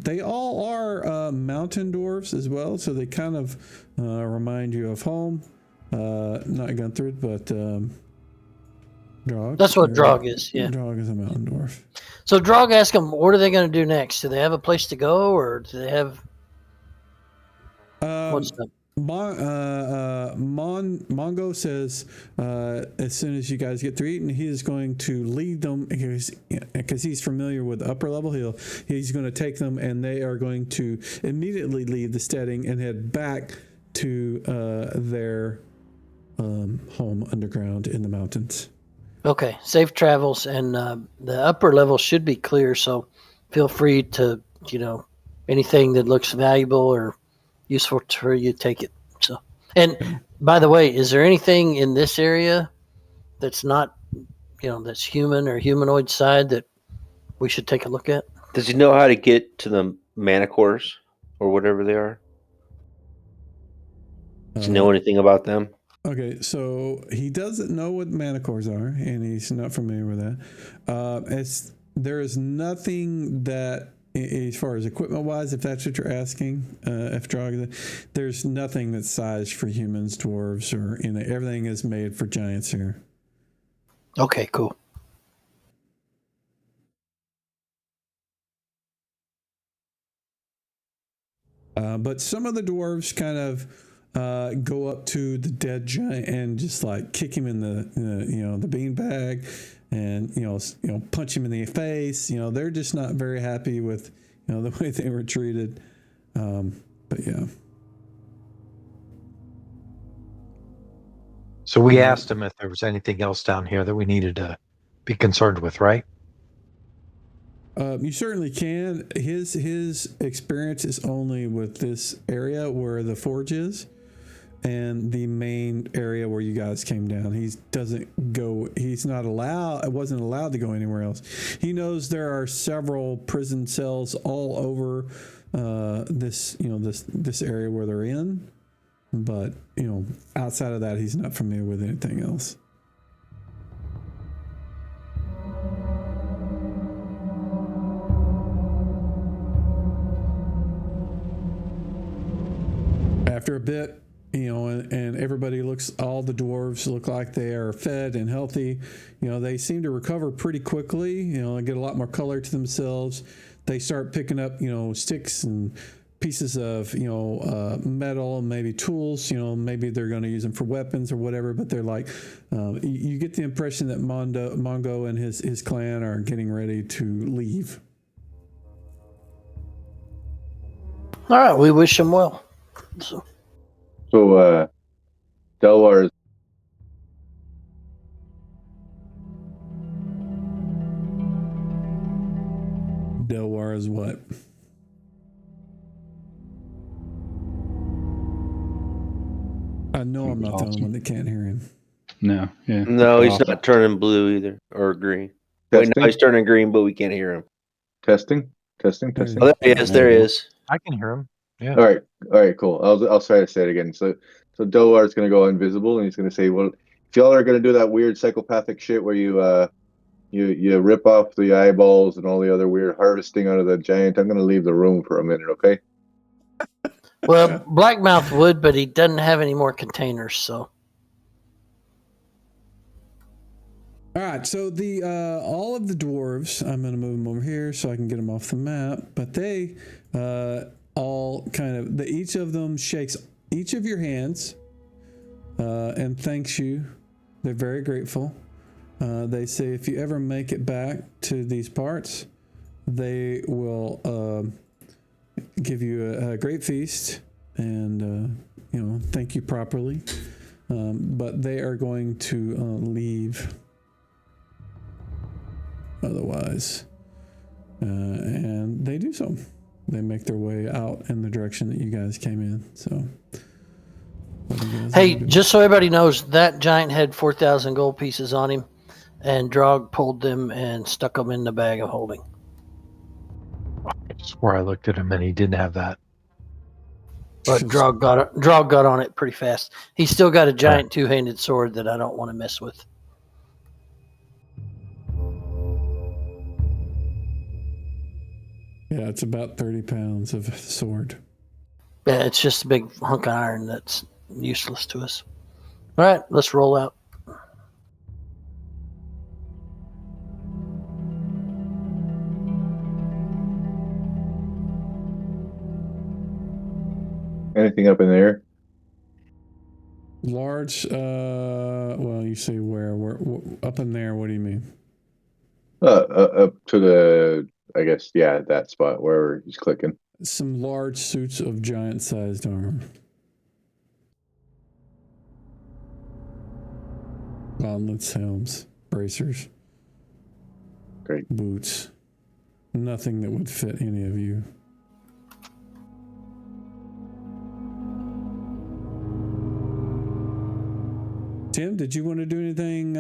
They all are mountain dwarves as well, so they kind of remind you of home. Not Gunther, but Drog. That's what Drog is, yeah. Drog is a mountain dwarf. So Drog asked them, what are they going to do next? Do they have a place to go, or do they have... what's up? Mongo says as soon as you guys get through eating, he is going to lead them because he's familiar with upper level hill. He's going to take them, and they are going to immediately leave the steading and head back to their home underground in the mountains. Okay, safe travels, and the upper level should be clear, so feel free to, anything that looks valuable or useful for you, take it. So, and by the way, is there anything in this area that's not, that's human or humanoid side that we should take a look at? Does he know how to get to the manticores or whatever they are? Does he know anything about them? Okay, so he doesn't know what manticores are, and he's not familiar with that. There is nothing that, as far as equipment-wise, if that's what you're asking, there's nothing that's sized for humans, dwarves, or everything is made for giants here. Okay, cool. But some of the dwarves kind of go up to the dead giant and just like kick him in the beanbag, and punch him in the face. They're just not very happy with the way they were treated. But yeah. So we asked him if there was anything else down here that we needed to be concerned with, right? You certainly can. His experience is only with this area where the forge is, and the main area where you guys came down. He doesn't go. He's not allowed. Wasn't allowed to go anywhere else. He knows there are several prison cells all over this area where they're in, but outside of that, he's not familiar with anything else. After a bit, and everybody looks, all the dwarves look like they are fed and healthy. They seem to recover pretty quickly. They get a lot more color to themselves. They start picking up, sticks and pieces of, metal and maybe tools. Maybe they're going to use them for weapons or whatever. But they're like, you get the impression that Mongo and his clan are getting ready to leave. All right, we wish them well. So Delwar is Delwar is what? I know I'm not the only one that can't hear him. No, yeah. No, he's Awesome. not turning blue either, or green. Wait, testing. no, he's turning green, but we can't hear him. Testing. Oh, there he is. There he is. I can hear him. Yeah. All right, cool. I'll try to say it again. So Delwar is going to go invisible, and he's going to say, "Well, if y'all are going to do that weird psychopathic shit where you rip off the eyeballs and all the other weird harvesting out of the giant, I'm going to leave the room for a minute, okay?" well, Blackmouth would, but he doesn't have any more containers, so. All right, so the all of the dwarves, I'm going to move them over here so I can get them off the map. But they all kind of, each of them shakes each of your hands and thanks you. They're very grateful. They say if you ever make it back to these parts, they will give you a great feast and thank you properly. But they are going to leave otherwise, and they do so. They make their way out in the direction that you guys came in. So, hey, just so everybody knows, that giant had 4,000 gold pieces on him, and Drog pulled them and stuck them in the bag of holding. I swore I looked at him and he didn't have that. But Drog got on it pretty fast. He's still got a giant two-handed sword that I don't want to mess with. Yeah, it's about 30 pounds of sword. Yeah, it's just a big hunk of iron that's useless to us. All right, let's roll out. Anything up in there? Large, well, you say where up in there, what do you mean? Up to the, I guess, yeah, that spot wherever he's clicking. Some large suits of giant-sized armor. Gauntlets, helms, bracers. Great. Boots. Nothing that would fit any of you. Tim, did you want to do anything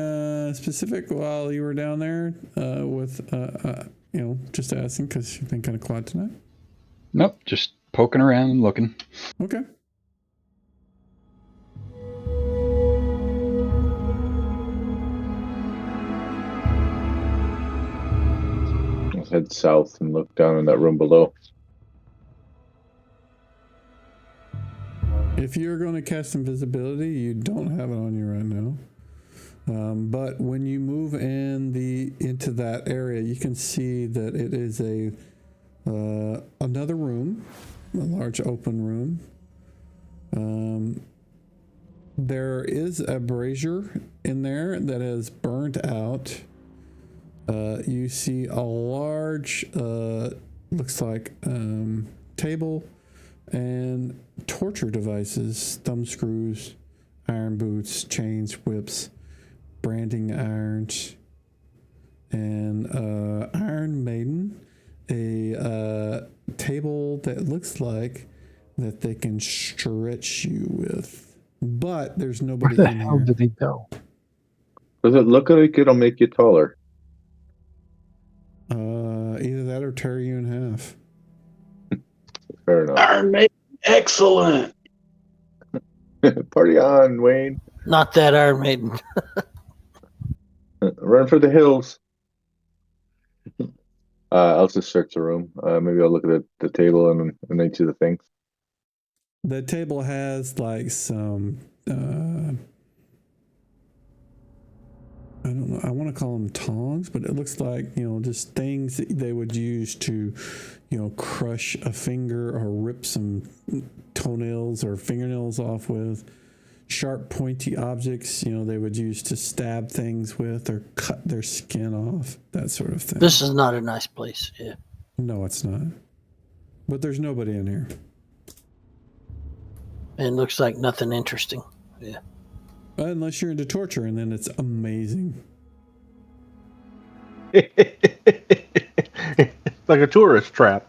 specific while you were down there with, just asking because you've been kind of quiet tonight? Nope, just poking around and looking. Okay. Let's head south and look down in that room below. If you're going to cast invisibility, you don't have it on you right now. But when you move into that area, you can see that it is another room, a large open room. There is a brazier in there that has burnt out. You see a large, looks like table and torture devices, thumb screws, iron boots, chains, whips, branding irons, and Iron Maiden, a table that looks like that they can stretch you with, but there's nobody Where the in hell here. did he go? Does it look like it'll make you taller? Either that or tear you in half. Fair enough. Iron Maiden, excellent. Party on, Wayne. Not that Iron Maiden. Run for the hills. I'll just search the room. Maybe I'll look at the table and each of the things. The table has like some I don't know. I want to call them tongs, but it looks like, just things that they would use to, crush a finger or rip some toenails or fingernails off with. Sharp, pointy objects, they would use to stab things with or cut their skin off, that sort of thing. This is not a nice place. Yeah. No, it's not. But there's nobody in here. And it looks like nothing interesting. Yeah. Unless you're into torture, and then it's amazing. Like a tourist trap.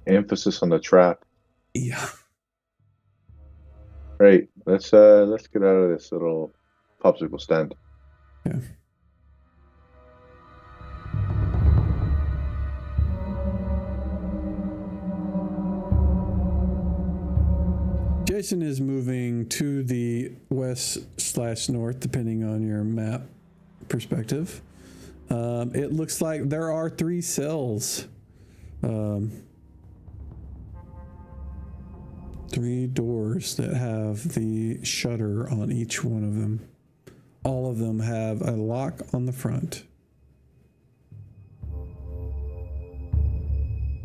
Emphasis on the trap. Yeah. Right. Let's get out of this little popsicle stand. Yeah. Jason is moving to the west/north, depending on your map perspective. It looks like there are 3 cells. 3 doors that have the shutter on each one of them. All of them have a lock on the front.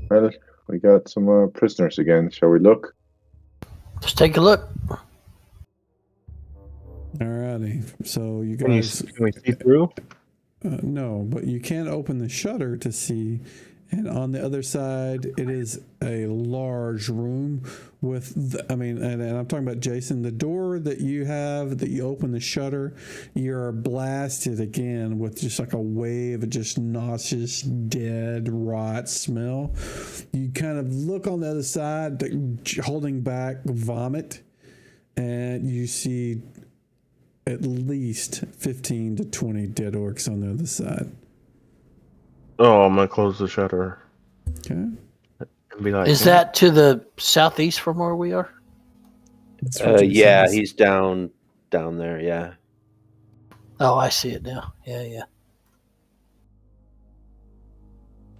Well, we got some prisoners again. Shall we look? Just take a look. Alrighty. So you Can guys... can we see through? No, but you can open the shutter to see. And on the other side, it is a large room with, and I'm talking about Jason, the door that you have, that you open the shutter, you're blasted again with just like a wave of just nauseous, dead, rot smell. You kind of look on the other side, holding back vomit, and you see at least 15 to 20 dead orcs on the other side. Oh, I'm gonna close the shutter. Okay. And be like, Is that to the southeast from where we are? That's what Jason Yeah, says. he's down there. Yeah. Oh, I see it now. Yeah.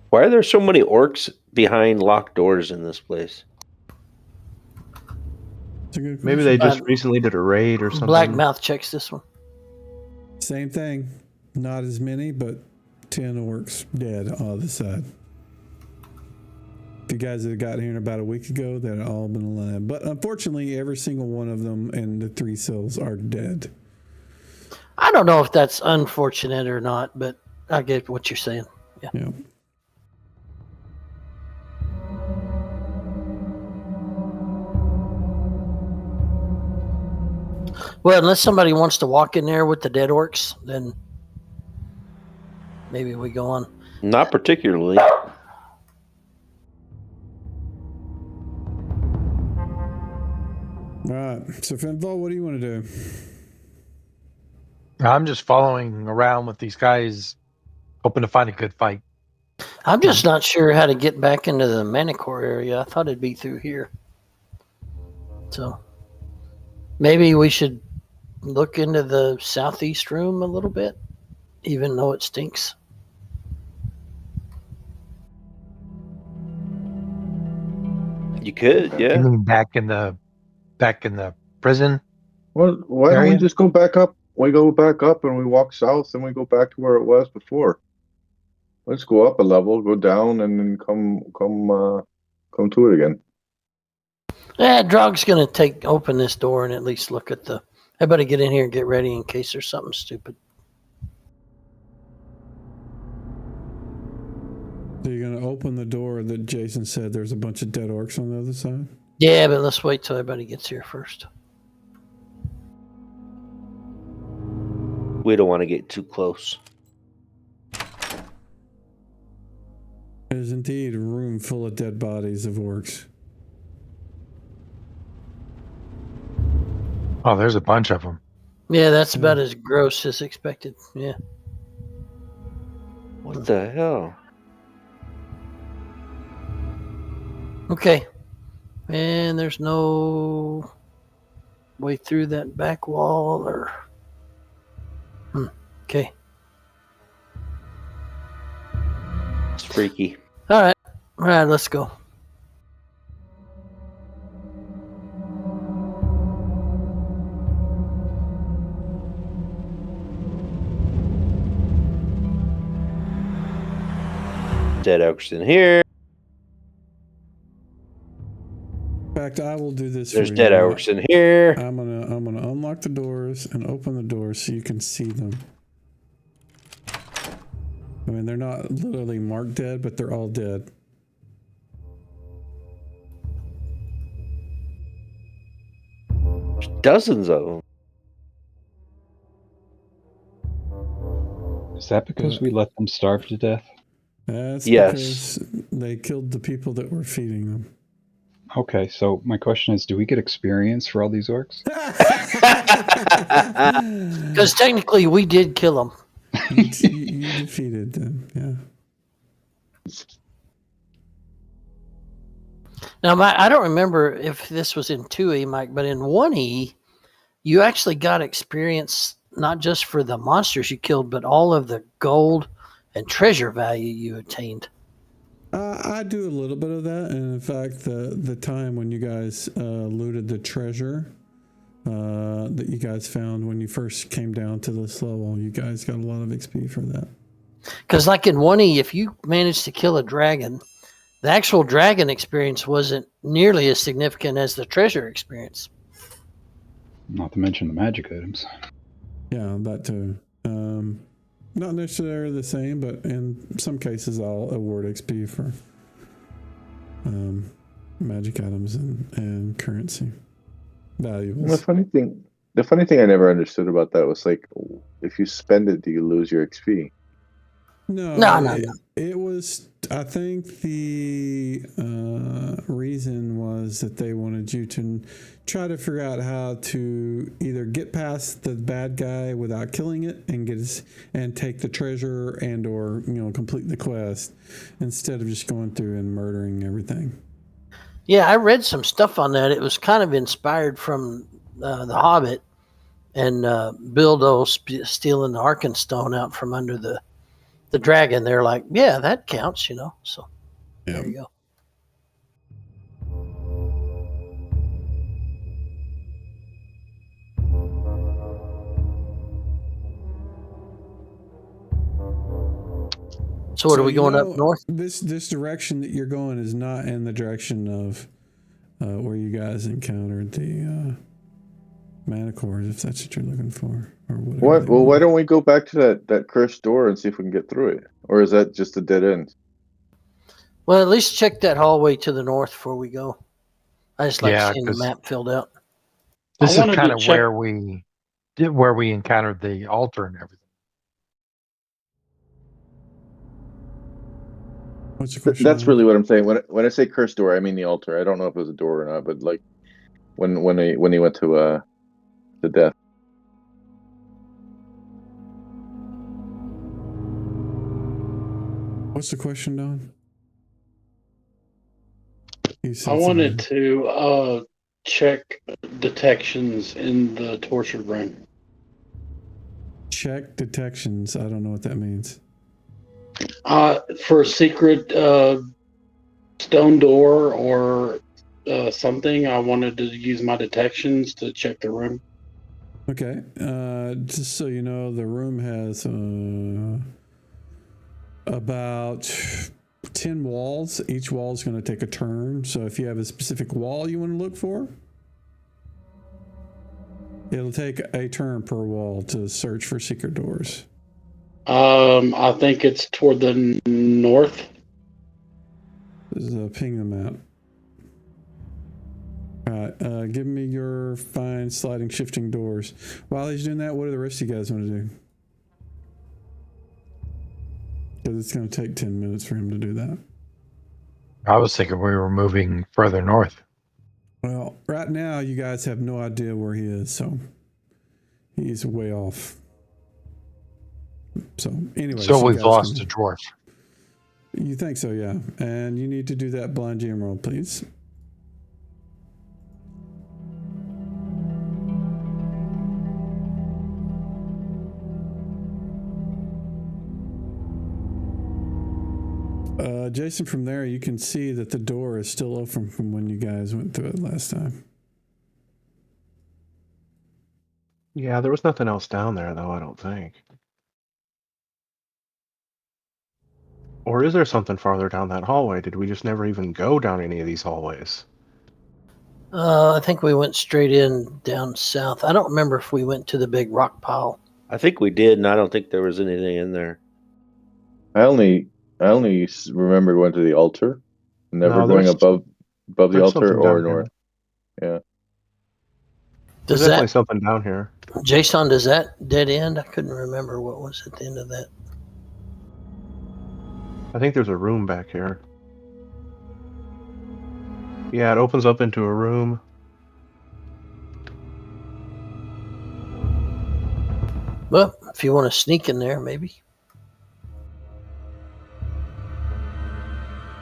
Why are there so many orcs behind locked doors in this place? It's a good maybe they question. just recently did a raid or something? Black Mouth checks this one. Same thing. Not as many, but 10 orcs dead on the other side. The guys that got here about a week ago, they'd all been alive. But unfortunately, every single one of them in the 3 cells are dead. I don't know if that's unfortunate or not, but I get what you're saying. Yeah. Well, unless somebody wants to walk in there with the dead orcs, then maybe we go on. Not particularly. All right. So, Finval, what do you want to do? I'm just following around with these guys, hoping to find a good fight. I'm just not sure how to get back into the Manicore area. I thought it'd be through here. So maybe we should look into the southeast room a little bit, even though it stinks. You could, You yeah. mean back in the prison? Well, why don't we Area? just go back up? We go back up and we walk south and we go back to where it was before. Let's go up a level, go down, and then come to it again. Yeah, Drog's gonna open this door and at least look at the. Everybody get in here and get ready in case there's something stupid. So you're going to open the door that Jason said there's a bunch of dead orcs on the other side? Yeah, but let's wait till everybody gets here first. We don't want to get too close. It is indeed a room full of dead bodies of orcs. Oh, there's a bunch of them. Yeah, that's about as gross as expected. Yeah. What the hell? Okay. And there's no way through that back wall or. Okay. It's freaky. All right, let's go. dead orcs in here. In fact, I will do this There's for dead you. orcs in here. I'm gonna unlock the doors and open the doors so you can see them. I mean, they're not literally marked dead, but they're all dead. There's dozens of them. Is that because we let them starve to death? That's Yes. because they killed the people that were feeding them. Okay, so my question is, do we get experience for all these orcs? Because technically, we did kill them. You defeated them, yeah. Now, I don't remember if this was in 2E, Mike, but in 1E, you actually got experience not just for the monsters you killed, but all of the gold and treasure value you attained. I do a little bit of that, and in fact, the time when you guys looted the treasure that you guys found when you first came down to this level, you guys got a lot of XP for that. Because like in 1E, if you managed to kill a dragon, the actual dragon experience wasn't nearly as significant as the treasure experience. Not to mention the magic items. Yeah, that too. Not necessarily the same, but in some cases I'll award XP for magic items and currency valuables. The funny thing I never understood about that was like, if you spend it, do you lose your XP? No. It was, I think the reason was that they wanted you to try to figure out how to either get past the bad guy without killing it and take the treasure or complete the quest instead of just going through and murdering everything. Yeah, I read some stuff on that. It was kind of inspired from The Hobbit and Bilbo stealing the Arkenstone out from under the dragon. They're like, yeah, that counts, So There you go. So what are we going up north? This direction that you're going is not in the direction of where you guys encountered the manticores, if that's what you're looking for, or whatever. What? Well, why don't we go back to that cursed door and see if we can get through it? Or is that just a dead end? Well, at least check that hallway to the north before we go. I just like seeing the map filled out. This is kind of where we encountered the altar and everything. What's the question? That's really what I'm saying. When I say cursed door, I mean the altar. I don't know if it was a door or not, but like when he went to death. What's the question, Don? I wanted to check detections in the tortured room. Check detections. I don't know what that means. For a secret stone door or something, I wanted to use my detections to check the room. Okay. Just so you know, the room has about 10 walls. Each wall is going to take a turn. So if you have a specific wall you want to look for, it'll take a turn per wall to search for secret doors. I think it's toward the north. This is a ping the map. All right. Give me your fine sliding shifting doors. While he's doing that, what do the rest of you guys want to do? Because it's going to take 10 minutes for him to do that. I was thinking we were moving further north. Well, right now you guys have no idea where he is, so he's way off. So anyway, so we've lost a dwarf. You think so, yeah. And you need to do that blind gem roll, please. Jason, from there you can see that the door is still open from when you guys went through it last time. Yeah, there was nothing else down there, though, I don't think. Or Or is there something farther down that hallway? Did we just never even go down any of these hallways? I think we went straight in down south. I don't remember if we went to the big rock pile. I think we did, and I don't think there was anything in there. I only remember going to the altar, never No, going above the there's altar something or down here. north. Yeah. There's Does definitely that, something down here. Jason, does that dead end? I couldn't remember what was at the end of that. I think there's a room back here. Yeah, it opens up into a room. Well, if you want to sneak in there, maybe.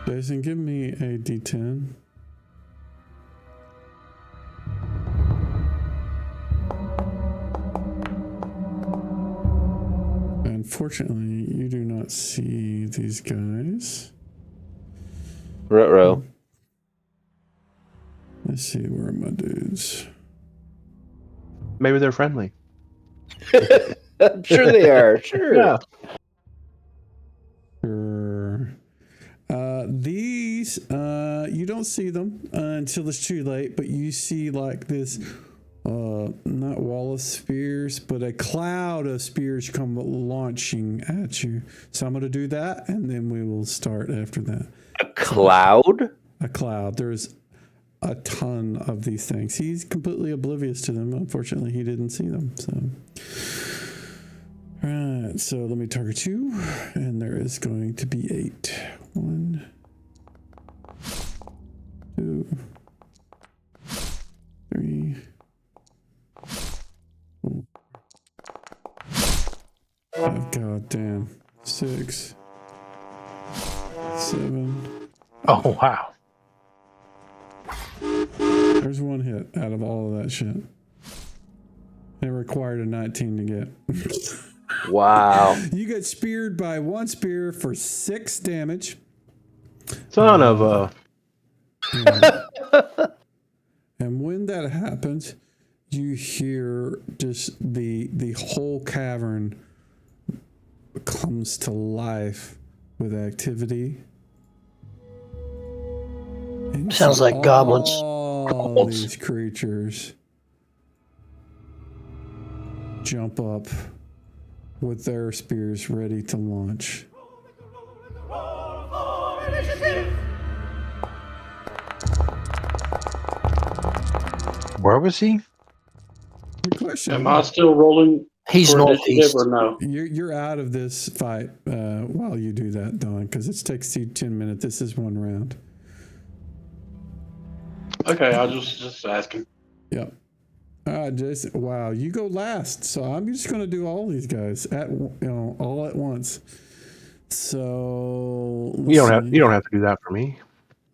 Jason, give me a D10. Unfortunately, you do not see these guys. Ruh-roh. Let's see, where are my dudes? Maybe they're friendly. I'm sure they are. Sure. Yeah. Sure. These, you don't see them until it's too late, but you see like this, not wall of spears, but a cloud of spears come launching at you. So I'm going to do that, and then we will start after that. A cloud? A cloud. There's a ton of these things. He's completely oblivious to them. Unfortunately, he didn't see them. So, all right. So let me target you, and there is going to be 8. 1, 2, 3, 4. Oh, God damn. 6, 7. Oh, wow. There's 1 hit out of all of that shit. It required a 19 to get. Wow. You get speared by 1 spear for 6 damage. Son of a... Yeah. And when that happens, you hear just the whole cavern comes to life with activity. And Sounds like goblins. All these creatures jump up with their spears ready to launch. Where was he? Good question. Am I still rolling He's for initiative northeast. or no? You're out of this fight while you do that, Don, because it takes you 10 minutes. This is 1 round. Okay, I was just asking. Yep. Jason. Wow, you go last, so I'm just going to do all these guys all at once. So You don't have to do that for me.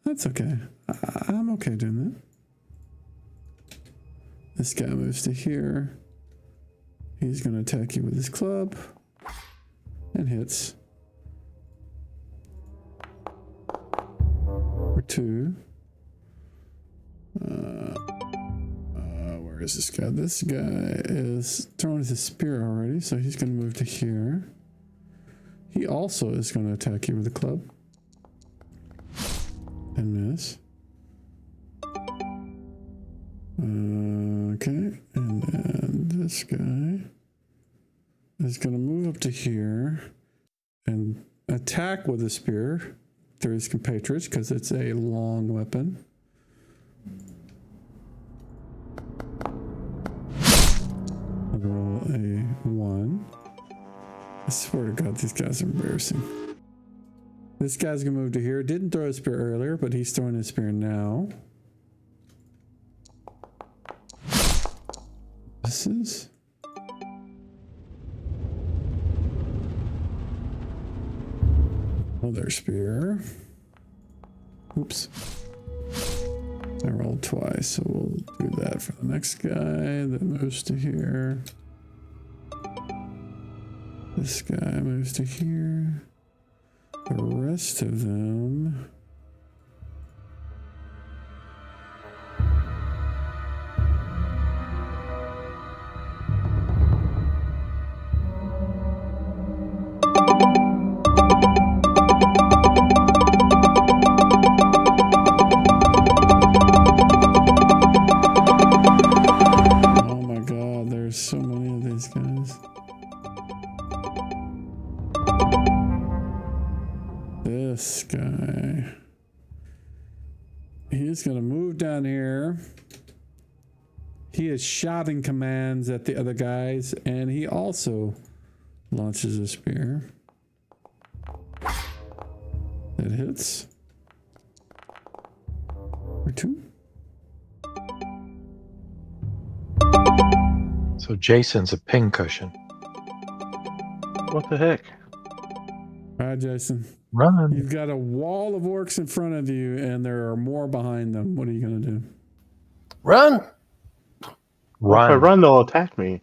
That's okay. I'm okay doing that. This guy moves to here. He's going to attack you with his club and hits for 2. Where is this guy? This guy is throwing his spear already, so he's going to move to here. He also is going to attack you with a club and miss. Okay, and then this guy is going to move up to here and attack with a spear through his compatriots because it's a long weapon. I'll roll a 1. I swear to God, these guys are embarrassing. This guy's going to move to here. Didn't throw a spear earlier, but he's throwing his spear now. This is another spear. Oops. I rolled twice, so we'll do that for the next guy that moves to here. This guy moves to here. The rest of them. these guys. This guy. He's going to move down here. He is shouting commands at the other guys, and he also launches a spear. It hits. Or 2. So Jason's a pincushion. What the heck? All right, Jason. Run. You've got a wall of orcs in front of you, and there are more behind them. What are you going to do? Run! Well, if I run, they'll attack me.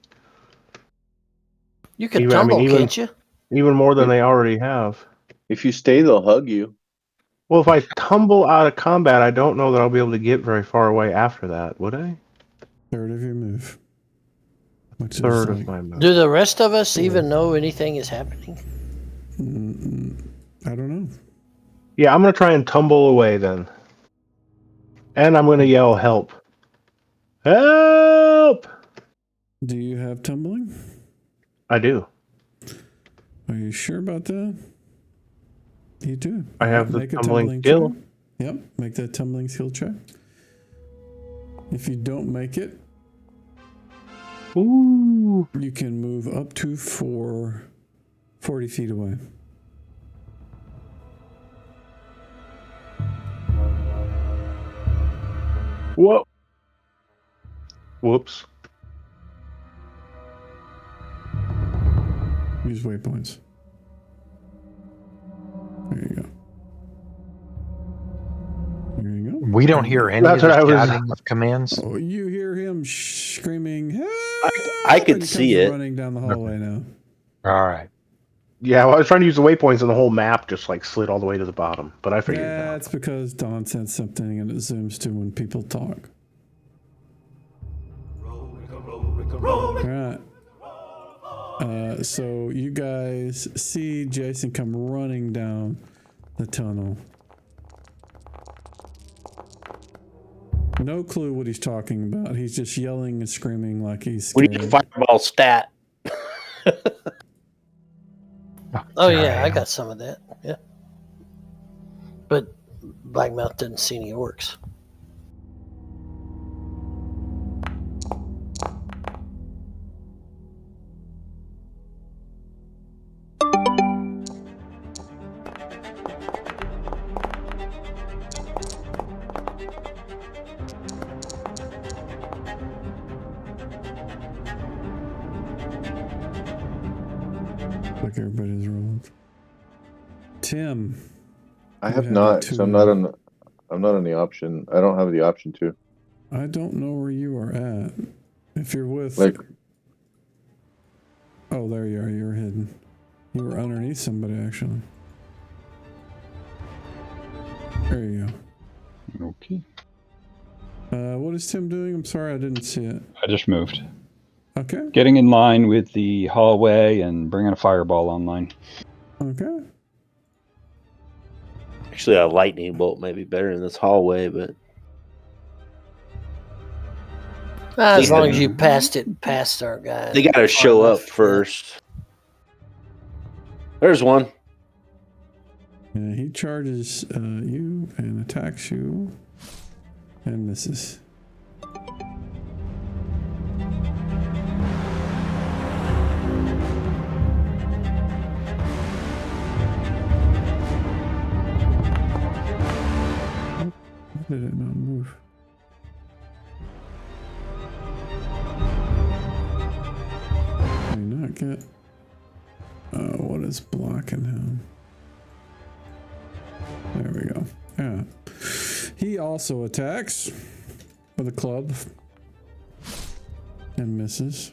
You can tumble, can't you? Even more than they already have. If you stay, they'll hug you. Well, if I tumble out of combat, I don't know that I'll be able to get very far away after that, would I? Third of your move. Which Third is of my move. Do the rest of us even know anything is happening? I don't know. Yeah, I'm going to try and tumble away then. And I'm going to yell, help. Help! Do you have tumbling? I do. Are you sure about that? You do. I have the Make a tumbling skill. check. Yep, make that tumbling skill check. If you don't make it, Ooh. you can move up to 40 feet away. Whoa. Whoops. Use waypoints. There you go. There you go. We don't hear any That's of what the I was- shouting of commands. Oh, you hear him screaming, "Help!" I could And he see comes it. running down the hallway now. All right. Yeah, well, I was trying to use the waypoints and the whole map just like slid all the way to the bottom. But I figured it out. That's because Dawn said something and it zooms to when people talk. All right. So you guys see Jason come running down the tunnel. No clue what he's talking about. He's just yelling and screaming like he's We scared. need a fireball stat. Oh, yeah, I got some of that. Yeah. But Blackmouth didn't see any orcs. Like everybody's rolled. Tim. I You have have not. two. So I'm not on the option. I don't have the option to. I don't know where you are at. If you're with... Like, Oh, there you are. You're hidden. You were underneath somebody, actually. There you go. Okay. What is Tim doing? I'm sorry, I didn't see it. I just moved. Okay. Getting in line with the hallway and bringing a fireball online. Okay. Actually, a lightning bolt may be better in this hallway, but As long as you passed it past our guy. they got to show up first. There's one. Yeah, he charges you and attacks you and misses. Why did it not move? Can he not get... what is blocking him? There we go. Yeah. He also attacks with a club and misses.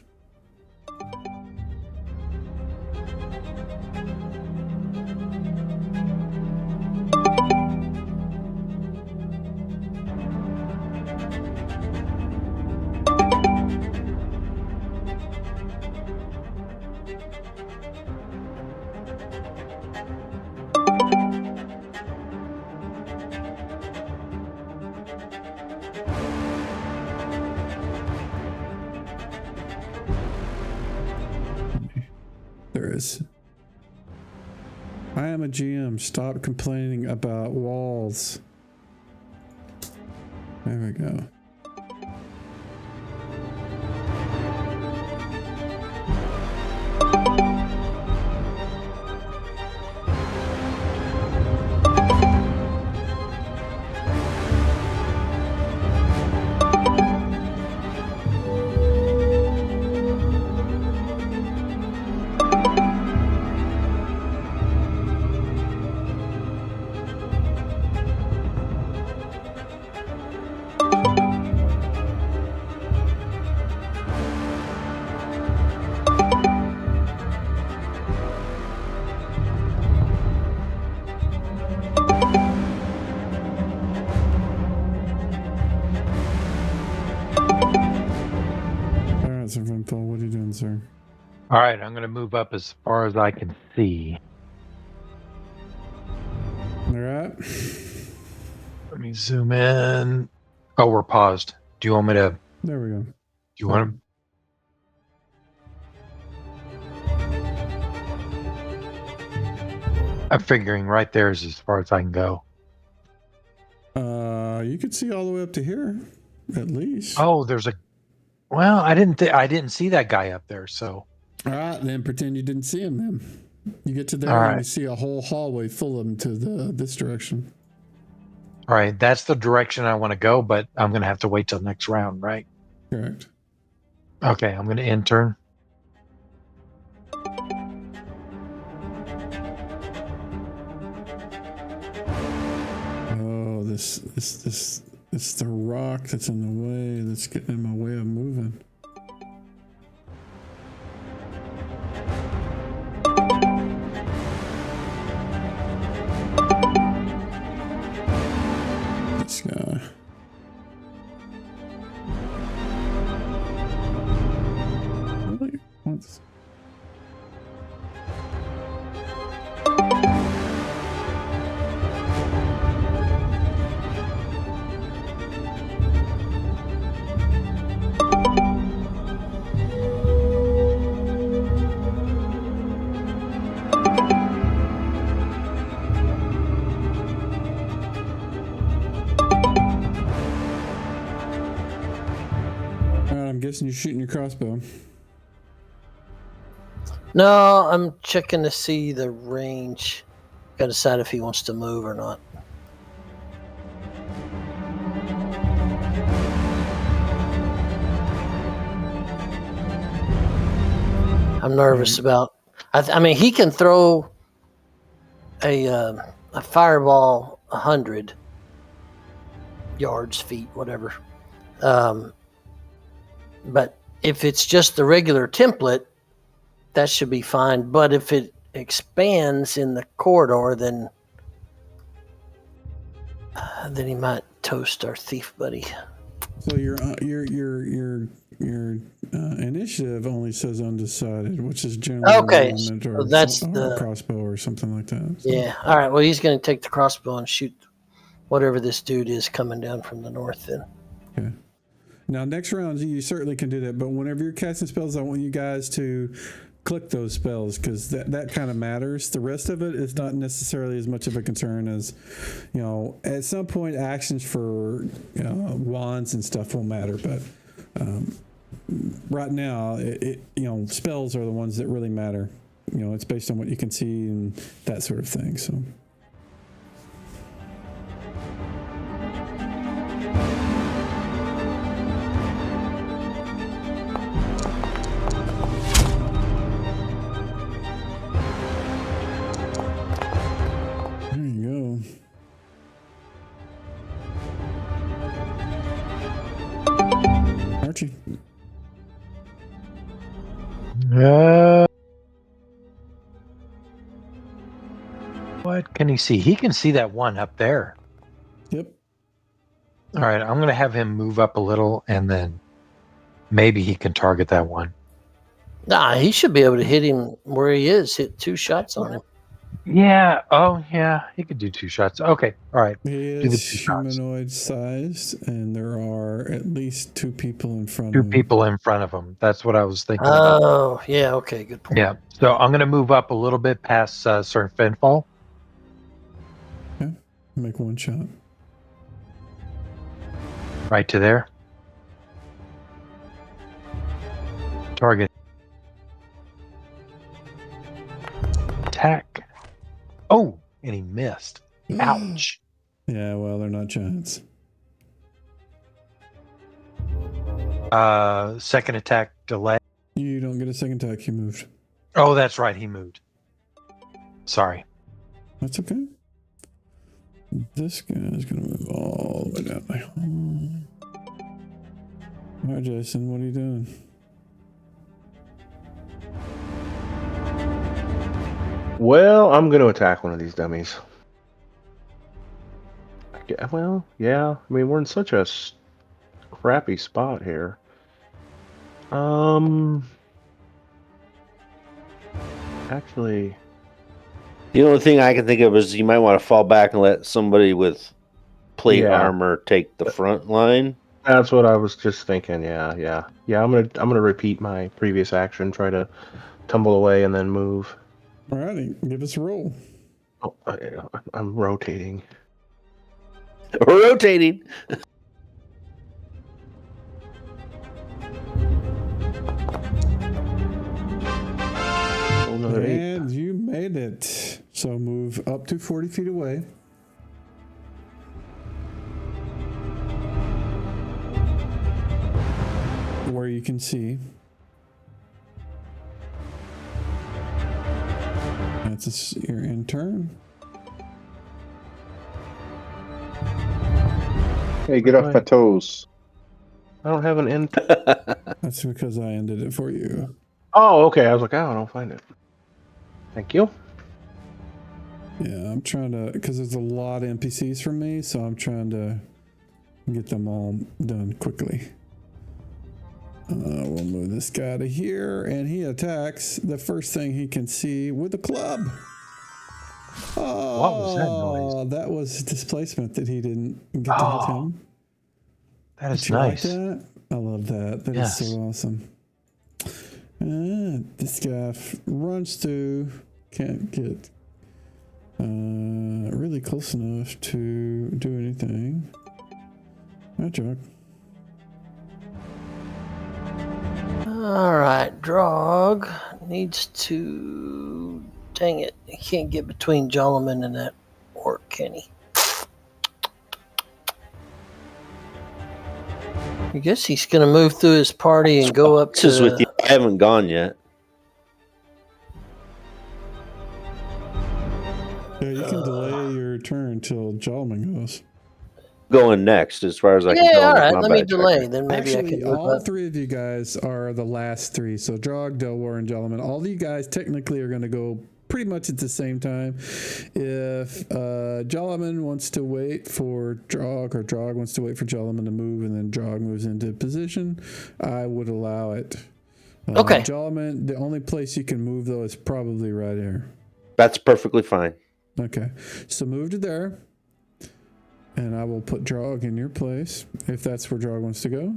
There is. I am a GM. Stop complaining about walls. There we go. What are you doing, sir? All right, I'm going to move up as far as I can see. All right. Let me zoom in. Oh, we're paused. Do you want me to? There we go. Do you want to? I'm figuring right there is as far as I can go. You could see all the way up to here, at least. Oh, there's a. Well, I didn't see that guy up there. So. All right, then pretend you didn't see him. Then you get to there All and right. you see a whole hallway full of them to this direction. All right, that's the direction I want to go, but I'm going to have to wait till next round, right? Correct. Okay, I'm going to end turn. Oh, this it's the rock that's in the way. That's getting in my way of moving. This guy. Really? What's... I'm guessing you're shooting your crossbow. No, I'm checking to see the range. Got to decide if he wants to move or not. I'm nervous about. I mean, he can throw a fireball 100 yards, feet, whatever. But if it's just the regular template, that should be fine. But if it expands in the corridor, then he might toast our thief buddy. So your initiative only says undecided, which is generally Okay, element so or that's or the crossbow or something like that. So. Yeah. All right. Well, he's going to take the crossbow and shoot whatever this dude is coming down from the north. Then. Okay. Now, next round, you certainly can do that, but whenever you're casting spells, I want you guys to click those spells because that kind of matters. The rest of it is not necessarily as much of a concern as, at some point, actions for wands and stuff will matter, but right now, spells are the ones that really matter. It's based on what you can see and that sort of thing. So. Archie. What can he see? He can see that one up there. Yep. All right, I'm going to have him move up a little, and then maybe he can target that one. Nah, he should be able to hit him where he is. Hit 2 shots on him. Yeah. Oh, yeah. He could do 2 shots. Okay. All right. He Do the is 2 shots. humanoid sized, and there are at least 2 people in front 2 of him. people in front of him. That's what I was thinking about. Oh, yeah. Okay, good point. Yeah. So I'm going to move up a little bit past Sir Finfall. Make 1 shot. Right to there. Target. Attack. Oh, and he missed. Ouch. Yeah, well, they're not giants. Second attack delay. You don't get a second attack. He moved. Oh, that's right. He moved. Sorry. That's okay. This guy's gonna move all the way down. All right, Jason, what are you doing? Well, I'm going to attack one of these dummies. Well, yeah. I mean, we're in such a crappy spot here. Actually, The only thing I can think of is you might want to fall back and let somebody with plate Yeah. armor take the front line. that's what I was just thinking. Yeah. I'm gonna repeat my previous action, try to tumble away and then move. All righty, give us a roll. Oh, I'm rotating. We're rotating. Roll another 8. And you made it. So move up to 40 feet away. Where you can see. That's your in turn. Hey, get off my toes. I don't have an end. That's because I ended it for you. Oh, okay. I was like, oh, I don't find it. Thank you. Yeah, I'm trying to, because there's a lot of NPCs from me, so I'm trying to get them all done quickly. We'll move this guy to here, and he attacks the first thing he can see with a club. Oh, What was that noise? That was displacement that he didn't get to hit him. That is Did you like nice. that? I love that. That is Yes. so awesome. This guy runs through, can't get really close enough to do anything. That joke. All right, Drog needs to. Dang it, he can't get between Jolliman and that orc, can he? I guess he's going to move through his party and go up This is with to. you. I haven't gone yet. Yeah, you can delay your turn till Jolman goes. Going next, as far as I can Yeah, tell. all on the right. Let me combat delay. tracker. Then maybe I Actually, can move all up. 3 of you guys are the last 3. So Drog, Delwar, and Jolman. All of you guys technically are going to go pretty much at the same time. If Jolman wants to wait for Drog, or Drog wants to wait for Jolman to move, and then Drog moves into position, I would allow it. Okay. Jolman, the only place you can move, though, is probably right here. That's perfectly fine. Okay. So move to there. And I will put Drog in your place, if that's where Drog wants to go.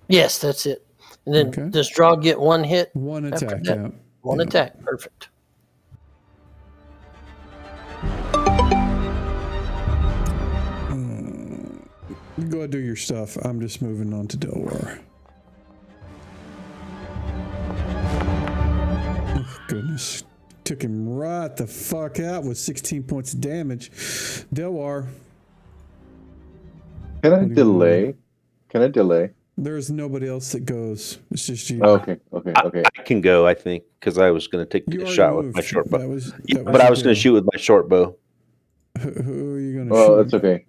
Yes, that's it. And then Okay. does Drog get 1 hit? 1 After attack, that? yeah. 1 Yeah. attack. Perfect. You go ahead and do your stuff. I'm just moving on to Delwar. Oh, goodness. Took him right the fuck out with 16 points of damage. Delwar. Can I What do you delay? Can I delay? There's nobody else that goes. It's just you. Okay. I can go, I think, because I was going to take You a already shot with moved. my short bow. That was But I your was going go. to shoot with my short bow. Who are you going to Well, shoot? that's okay.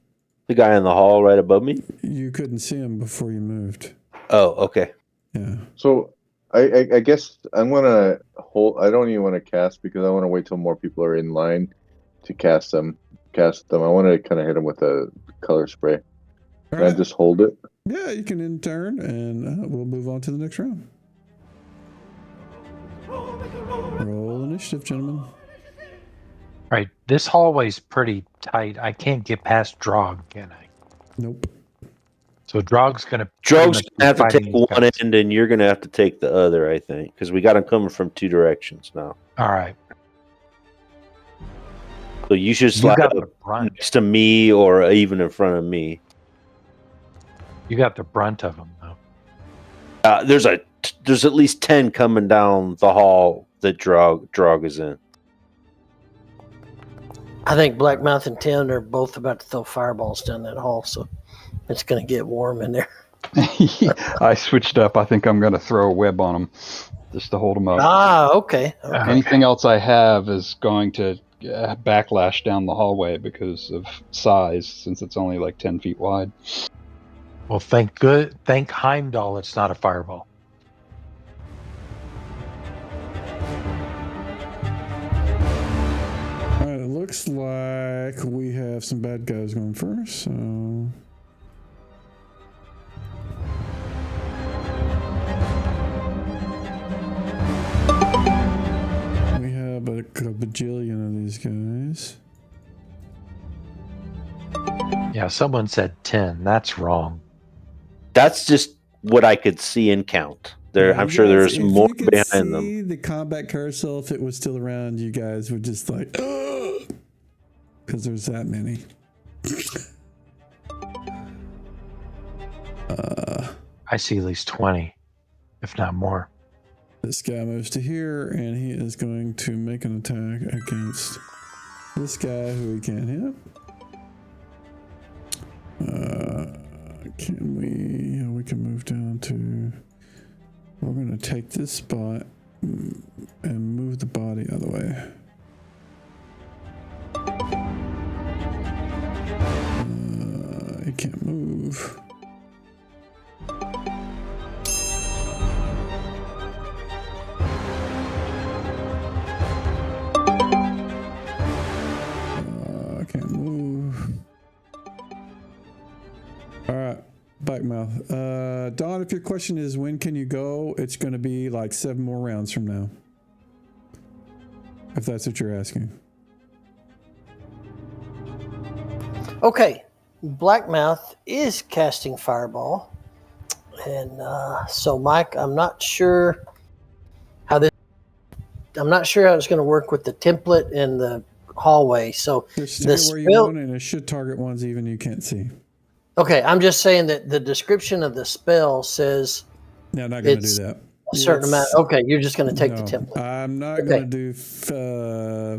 The guy in the hall right above me. You couldn't see him before you moved. Oh, okay. Yeah. So I guess I'm gonna hold. I don't even want to cast because I want to wait till more people are in line to cast them. I want to kind of hit them with a color spray. All Can I right. just hold it? Yeah, you can in turn, and we'll move on to the next round. Roll initiative, gentlemen. Right. This hallway's pretty tight. I can't get past Drog, can I? Nope. So Drog's going to Drogue's gonna have to take one guys. end, and you're gonna have to take the other. I think because we got them coming from two directions now. All right. So you should You slide got up the brunt. next to me, or even in front of me. You got the brunt of them, though. There's at least 10 coming down the hall that Drog is in. I think Blackmouth and Tim are both about to throw fireballs down that hall, so it's going to get warm in there. I switched up. I think I'm going to throw a web on them just to hold them up. Ah, okay. Anything else I have is going to backlash down the hallway because of size, since it's only like 10 feet wide. Well, thank Heimdall it's not a fireball. All right, it looks like we have some bad guys going first, so... We have a bajillion of these guys. Yeah, someone said 10. That's wrong. That's just what I could see and count. I'm sure there's more behind them. If you could see the combat carousel, if it was still around, you guys would just like, because there's that many. I see at least 20, if not more. This guy moves to here, and he is going to make an attack against this guy who he can't hit. Can we? Yeah, we can move down to. We're going to take this spot and move the body out of the way. He can't move. I can't move. All right. Blackmouth. Don, if your question is when can you go, it's going to be like 7 more rounds from now. If that's what you're asking. Okay. Blackmouth is casting Fireball. And so, Mike, I'm not sure how it's going to work with the template and the hallway. So Just the stay where you spell. want, and it should target ones even you can't see. Okay, I'm just saying that the description of the spell says No, not going to do that. a certain amount. Okay, you're just going to take the No, template. I'm not going to do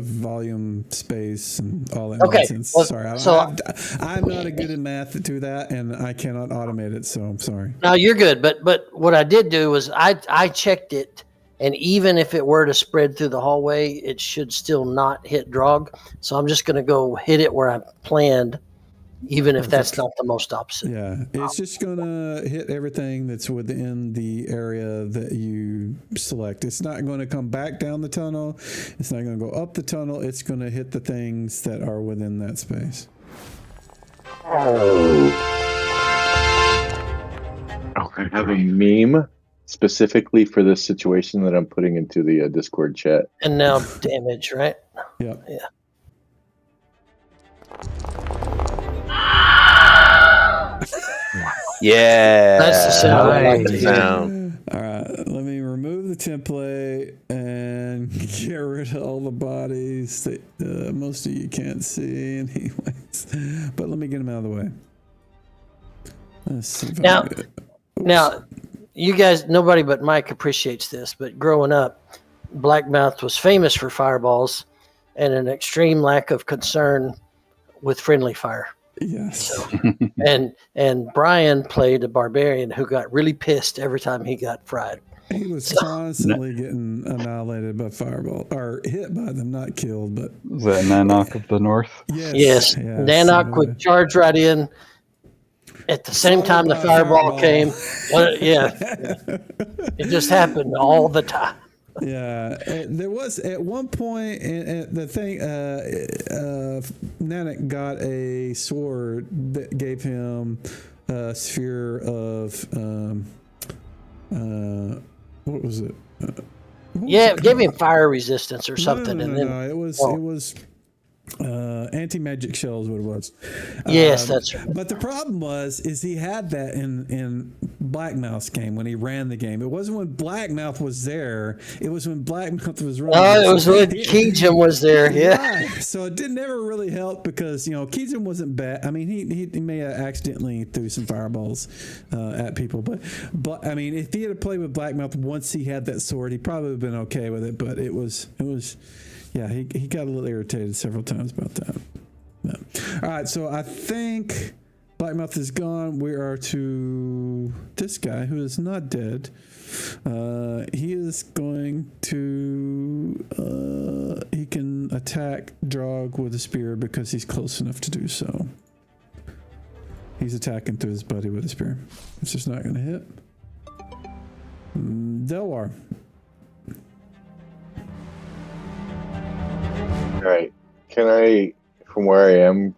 volume, space, and all that Okay, nonsense. well, Sorry, so- I'm not a good at math to do that, and I cannot automate it. So I'm sorry. No, you're good. But what I did do was I checked it, and even if it were to spread through the hallway, it should still not hit Drog. So I'm just going to go hit it where I planned, even if that's not the most opposite. Yeah, it's just going to hit everything that's within the area that you select. It's not going to come back down the tunnel. It's not going to go up the tunnel. It's going to hit the things that are within that space. Okay. I have a meme specifically for this situation that I'm putting into the Discord chat. And now damage, right? Yeah. Yeah. Yeah, That's the sound I like to Nice. hear. sound. All right, let me remove the template and get rid of all the bodies that most of you can't see anyways. But let me get them out of the way. Let's see if Now- I can get it. Now, you guys, nobody but Mike appreciates this, but growing up, Blackmouth was famous for fireballs and an extreme lack of concern with friendly fire. Yes. And Brian played a barbarian who got really pissed every time he got fried. He was constantly getting annihilated by fireball, or hit by them, not killed, but Is that Nanook of the North? Yes, Nanook would charge right in at the same time the fireball came. Yeah, it just happened all the time. Yeah, there was at one point, and the thing, Nanak got a sword that gave him a sphere of, what was it? Yeah, it gave him fire resistance or something. No, and no, then no, it was Anti-magic shell is what it was. Yes, that's right. But the problem is he had that in Blackmouth's game when he ran the game. It wasn't when Blackmouth was there. It was when Blackmouth was running. Oh, it was when Keejum was there. Yeah. Right. So it didn't ever really help because Keejum wasn't bad. I mean, he may have accidentally threw some fireballs at people, but I mean, if he had played with Blackmouth once he had that sword, he probably would have been okay with it. But it was. Yeah, he got a little irritated several times about that. Yeah. All right, so I think Blackmouth is gone. We are to this guy who is not dead. He is going to... he can attack Drog with a spear because he's close enough to do so. He's attacking through his buddy with a spear. It's just not going to hit. Delwar. Alright. Can I, from where I am,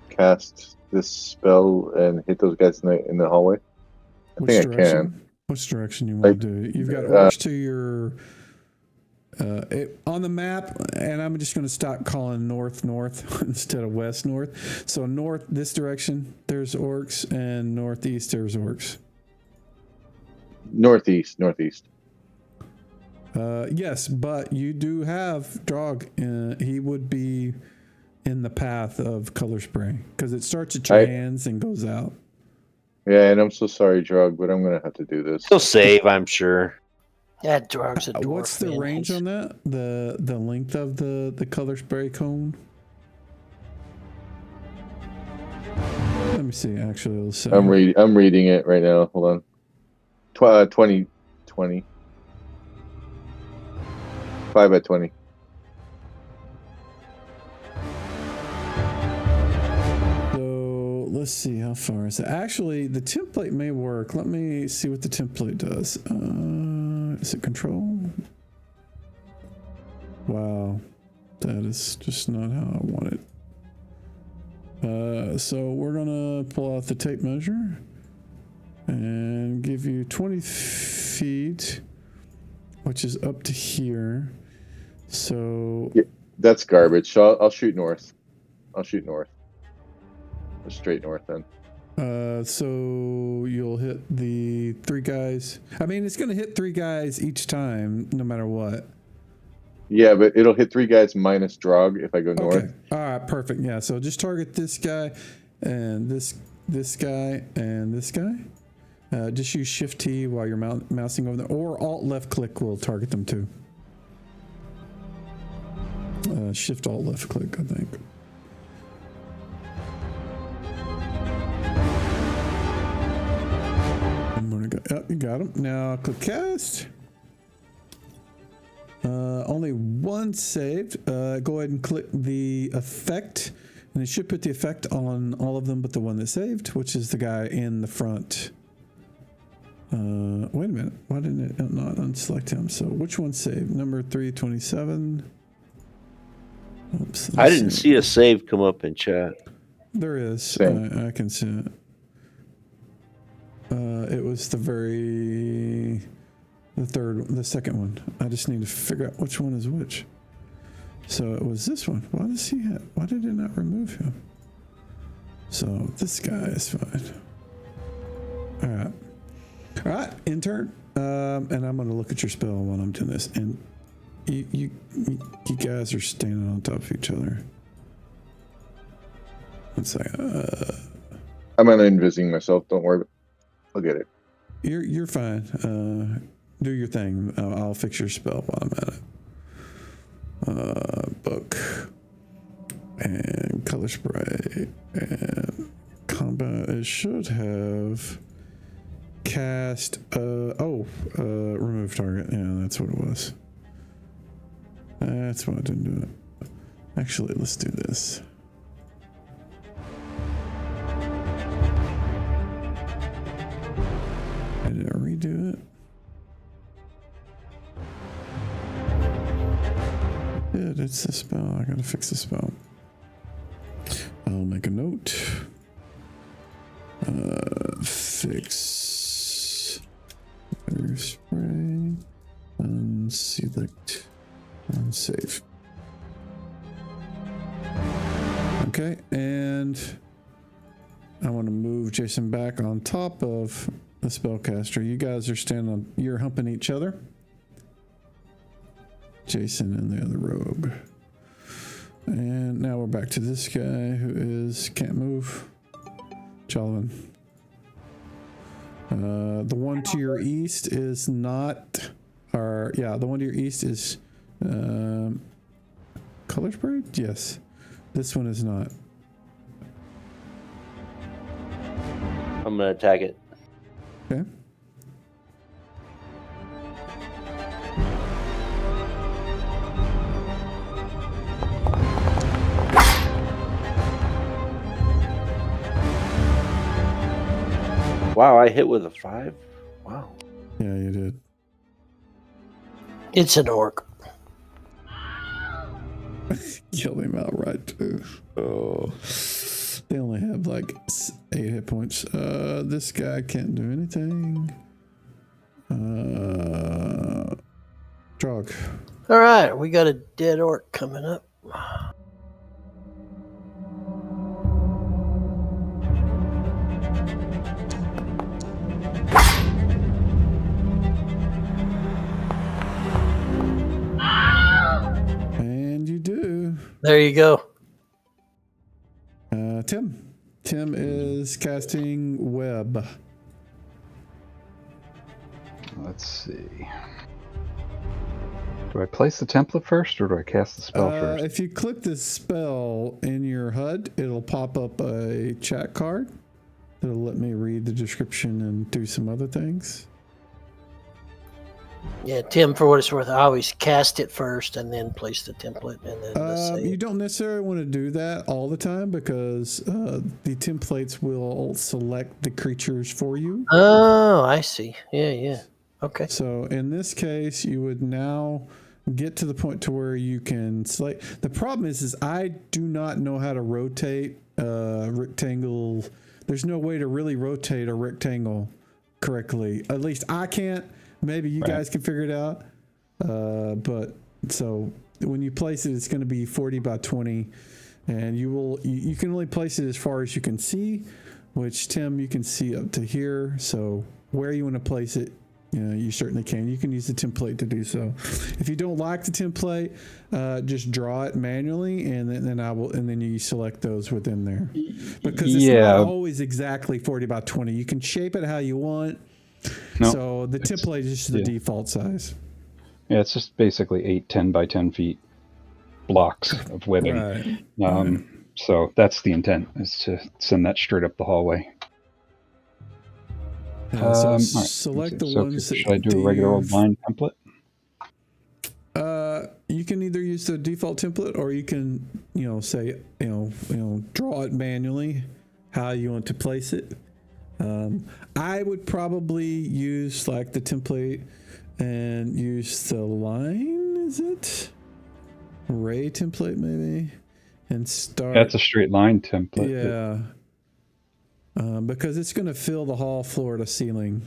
cast this spell and hit those guys in the hallway? I think I can. Which direction you want to do? You've got orcs to your... on the map, and I'm just going to stop calling north instead of west north. So north, this direction, there's orcs, and northeast, there's orcs. Northeast. Yes, but you do have Drog. He would be in the path of color spray because it starts at your hands and goes out. Yeah, and I'm so sorry, Drog, but I'm gonna have to do this. He'll save, I'm sure. Yeah, Drog's a dwarf. What's the range on that? The length of the color spray cone? Let me see. Actually, it'll say. I'm reading it right now. Hold on. 20. 5 by 20. So let's see how far is it. Actually, the template may work. Let me see what the template does. Is it control? Wow, that is just not how I want it. So we're gonna pull out the tape measure and give you 20 feet, which is up to here. So yeah, that's garbage. So I'll shoot north. Just straight north then. So you'll hit the 3 guys. I mean, it's going to hit 3 guys each time, no matter what. Yeah, but it'll hit 3 guys minus Drog if I go north. Okay. All right. Perfect. Yeah. So just target this guy and this guy and this guy. Just use Shift T while you're mousing over there, or Alt left click will target them too. Shift Alt left click, I think. I'm gonna go. Oh, you got him. Now click cast. Only one saved. Go ahead and click the effect, and it should put the effect on all of them but the one that saved, which is the guy in the front. Wait a minute. Why didn't it not unselect him? So which one saved? Number 327. Oops. I didn't see a save come up in chat. There is. I can see it. It was the second one. I just need to figure out which one is which. So it was this one. Why did it not remove him? So this guy is fine. All right, intern. And I'm going to look at your spell while I'm doing this. And you guys are standing on top of each other. One second. I'm uninvising myself. Don't worry. I'll get it. You're fine. Do your thing. I'll fix your spell while I'm at it. Book and color spray and combat. It should have cast. Remove target. Yeah, that's what it was. That's why I didn't do it. Actually, let's do this. Did I redo it? Yeah, it's the spell. I gotta fix the spell. I'll make a note. Fix. Fire spray. Unselect. Unsave. Okay, and I want to move Jason back on top of the spellcaster. You guys are standing on, you're humping each other. Jason and the other rogue. And now we're back to this guy who can't move. Jolvin. The one to your east is not, the one to your east is Color Sprayed? Yes. This one is not. I'm gonna attack it. Okay. Wow, I hit with a 5. Wow. Yeah, you did. It's an orc. Kill him outright too. Oh. They only have like 8 hit points. This guy can't do anything. Drog. All right, we got a dead orc coming up. And you do. There you go. Tim. Tim is casting web. Let's see. Do I place the template first, or do I cast the spell first? If you click the spell in your HUD, it'll pop up a chat card. It'll let me read the description and do some other things. Yeah, Tim, for what it's worth, I always cast it first and then place the template and then You don't necessarily want to do that all the time because the templates will select the creatures for you. Oh, I see. Yeah. Okay. So in this case, you would now get to the point to where you can select. The problem is I do not know how to rotate a rectangle. There's no way to really rotate a rectangle correctly. At least I can't. Maybe you guys can figure it out. But so when you place it, it's going to be 40 by 20, and you can only place it as far as you can see, which Tim, you can see up to here. So where you want to place it, you certainly can. You can use the template to do so. If you don't like the template, just draw it manually, and then you select those within there, because it's not always exactly 40 by 20. You can shape it how you want. No, so the template is just the default size. Yeah, it's just basically 8 10 by 10 feet blocks of webbing. Right. So that's the intent, is to send that straight up the hallway. So select the ones that should I do a regular old line template? You can either use the default template, or you can, say, draw it manually how you want to place it. I would probably use like the template and use the line. Is it Ray template maybe? And start. That's a straight line template. Yeah. Because it's going to fill the hall floor to ceiling,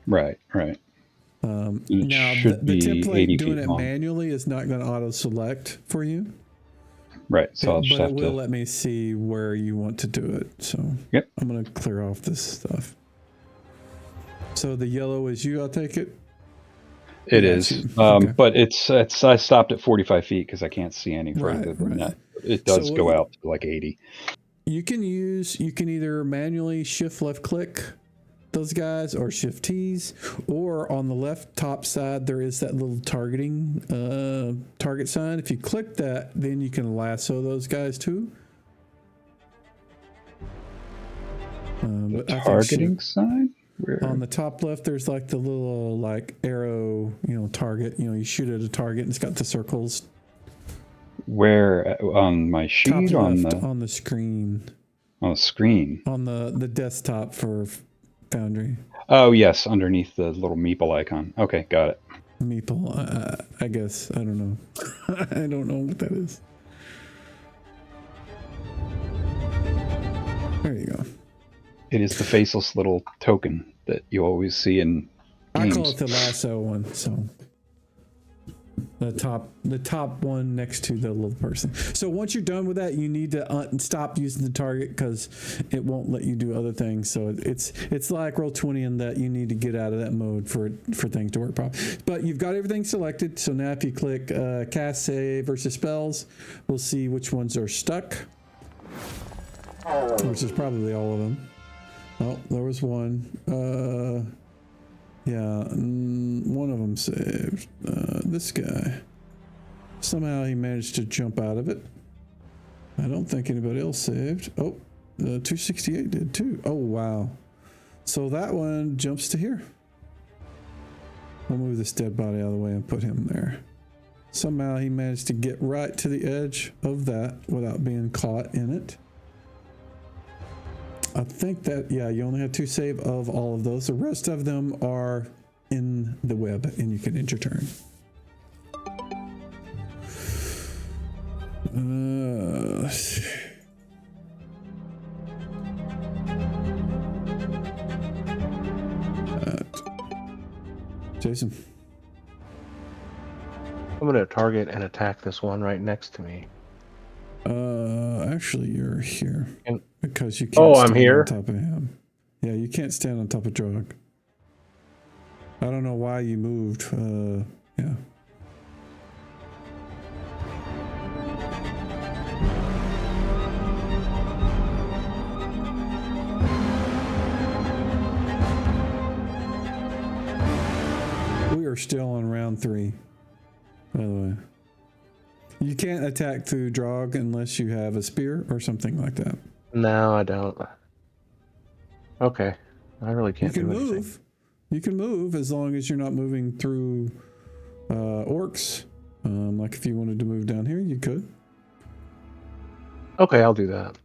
Right. Now, the template doing it manually is not going to auto-select for you. Right, so I'll just have it will let me see where you want to do it. So I'm going to clear off this stuff. So the yellow is you, I'll take it? It is. Okay. But it's I stopped at 45 feet because I can't see any further than that. It does go out to like 80. You can either manually shift left click those guys, or shift T's, or on the left top side there is that little targeting target sign. If you click that, then you can lasso those guys too. Targeting sign? Where? On the top left there's like the little like arrow, target. You shoot at a target and it's got the circles. Where on my sheet? Top left, on the screen. On the screen. On the desktop for Foundry. Oh yes, underneath the little meeple icon. Okay, got it. Meeple, I guess. I don't know. I don't know what that is. There you go. It is the faceless little token that you always see in games. I call it the lasso one. So The top one next to the little person. So once you're done with that, you need to stop using the target because it won't let you do other things. So it's like Roll20 in that you need to get out of that mode for things to work properly. But you've got everything selected. So now if you click cast, save versus spells, we'll see which ones are stuck, which is probably all of them. Oh, there was one. Yeah, one of them saved. This guy. Somehow he managed to jump out of it. I don't think anybody else saved. Oh, 268 did too. Oh, wow. So that one jumps to here. We'll move this dead body out of the way and put him there. Somehow he managed to get right to the edge of that without being caught in it. I think that, yeah, you only have 2 save of all of those. The rest of them are in the web, and you can end your turn. Let's see. Jason. I'm going to target and attack this one right next to me. Actually, you're here. And, because you can't stand I'm here? on top of him. Yeah, you can't stand on top of Drog. I don't know why you moved. Yeah. We are still on round 3, by the way. You can't attack through Drog unless you have a spear or something like that. No, I don't. Okay. I really can't do anything. Move. You can move as long as you're not moving through orcs. Like if you wanted to move down here, you could. Okay, I'll do that.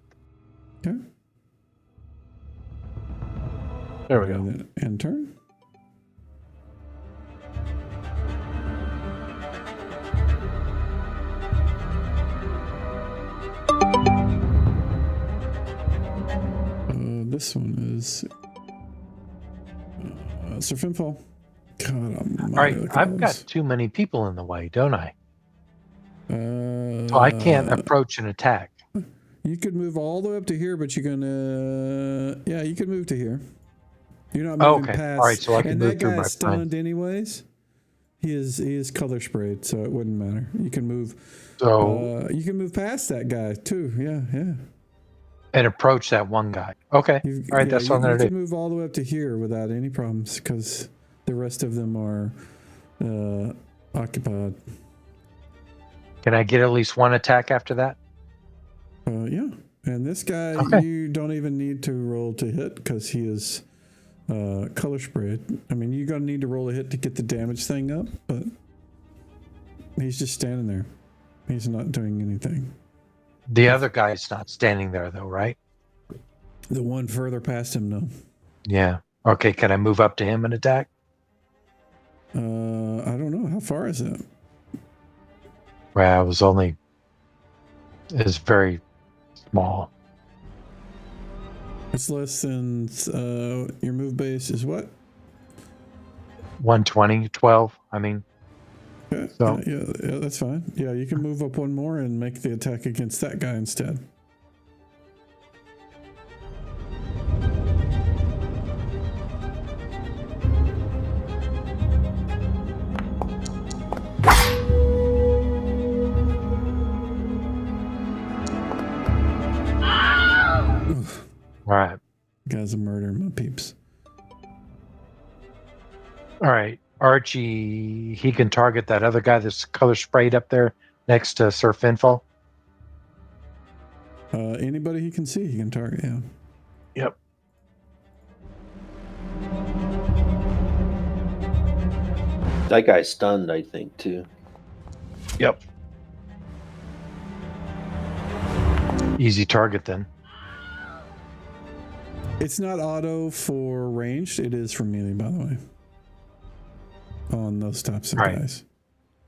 Okay. There we go. End turn. This one is Sir Finfall. God, all right, I've got too many people in the way, don't I? So I can't approach and attack. You could move all the way up to here, but you're gonna, yeah, you could move to here. You're not moving past. All right, so I can and move that through my guy's stunned friends. anyways. He is color sprayed, so it wouldn't matter. You can move. So you can move past that guy too. Yeah. And approach that one guy. Okay. All right, that's what I'm going to do. You can move all the way up to here without any problems because the rest of them are occupied. Can I get at least one attack after that? Yeah. And this guy, you don't even need to roll to hit because he is color sprayed. I mean, you're going to need to roll a hit to get the damage thing up, but he's just standing there. He's not doing anything. The other guy's not standing there, though, right? The one further past him, no. Yeah. Okay, can I move up to him and attack? I don't know. How far is it? Well, it's very small. It's less than your move base is what? 120, 12, I mean. Okay. So. Yeah, that's fine. Yeah, you can move up one more and make the attack against that guy instead. All right. Guy's a murderer, my peeps. All right. Archie, he can target that other guy that's color sprayed up there next to Sir Finfall. Anybody he can see, he can target, yeah. Yep. That guy's stunned, I think, too. Yep. Easy target then. It's not auto for ranged. It is for melee, by the way. On those types of guys.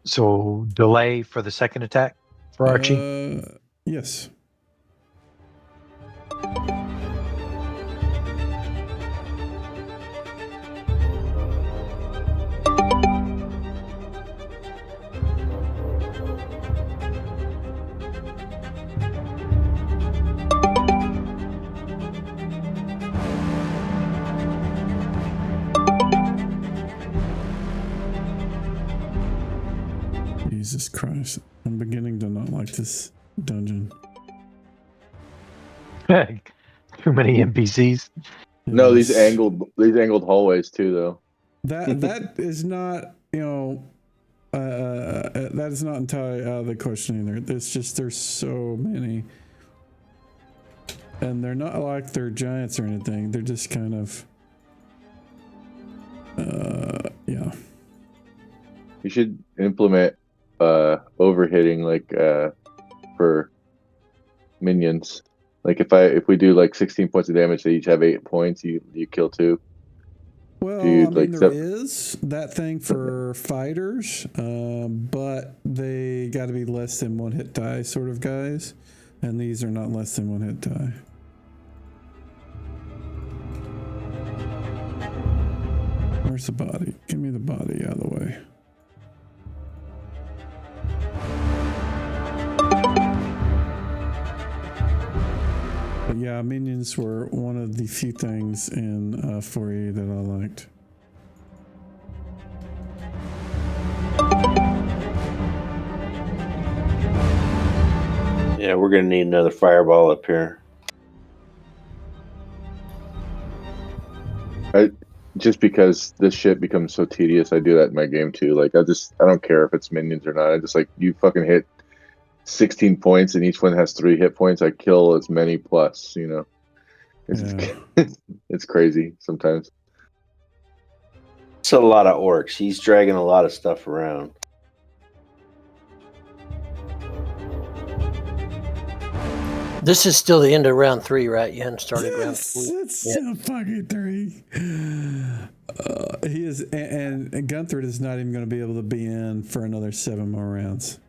So delay for the second attack for Archie? Yes. Jesus Christ. I'm beginning to not like this dungeon. Too many NPCs. No, these Yes. angled hallways too, though. That is not, that is not entirely out of the question either. It's just there's so many, and they're not like they're giants or anything. They're just kind of, yeah. You should implement overhitting for minions. Like if we do like 16 points of damage, they each have 8 points. You kill 2. Well, you, I mean, there is that thing for fighters, but they got to be less than 1 hit die sort of guys, and these are not less than 1 hit die. Where's the body? Give me the body out of the way. But yeah, minions were one of the few things in 4E that I liked. Yeah, we're gonna need another fireball up here. Just because this shit becomes so tedious, I do that in my game too. Like I don't care if it's minions or not. I just like you fucking hit 16 points and each one has 3 hit points. I kill as many plus, It's it's crazy sometimes. It's a lot of orcs. He's dragging a lot of stuff around. This is still the end of round 3, right? You hadn't started round 4. It's still fucking 3. He is, and Gunther is not even going to be able to be in for another 7 more rounds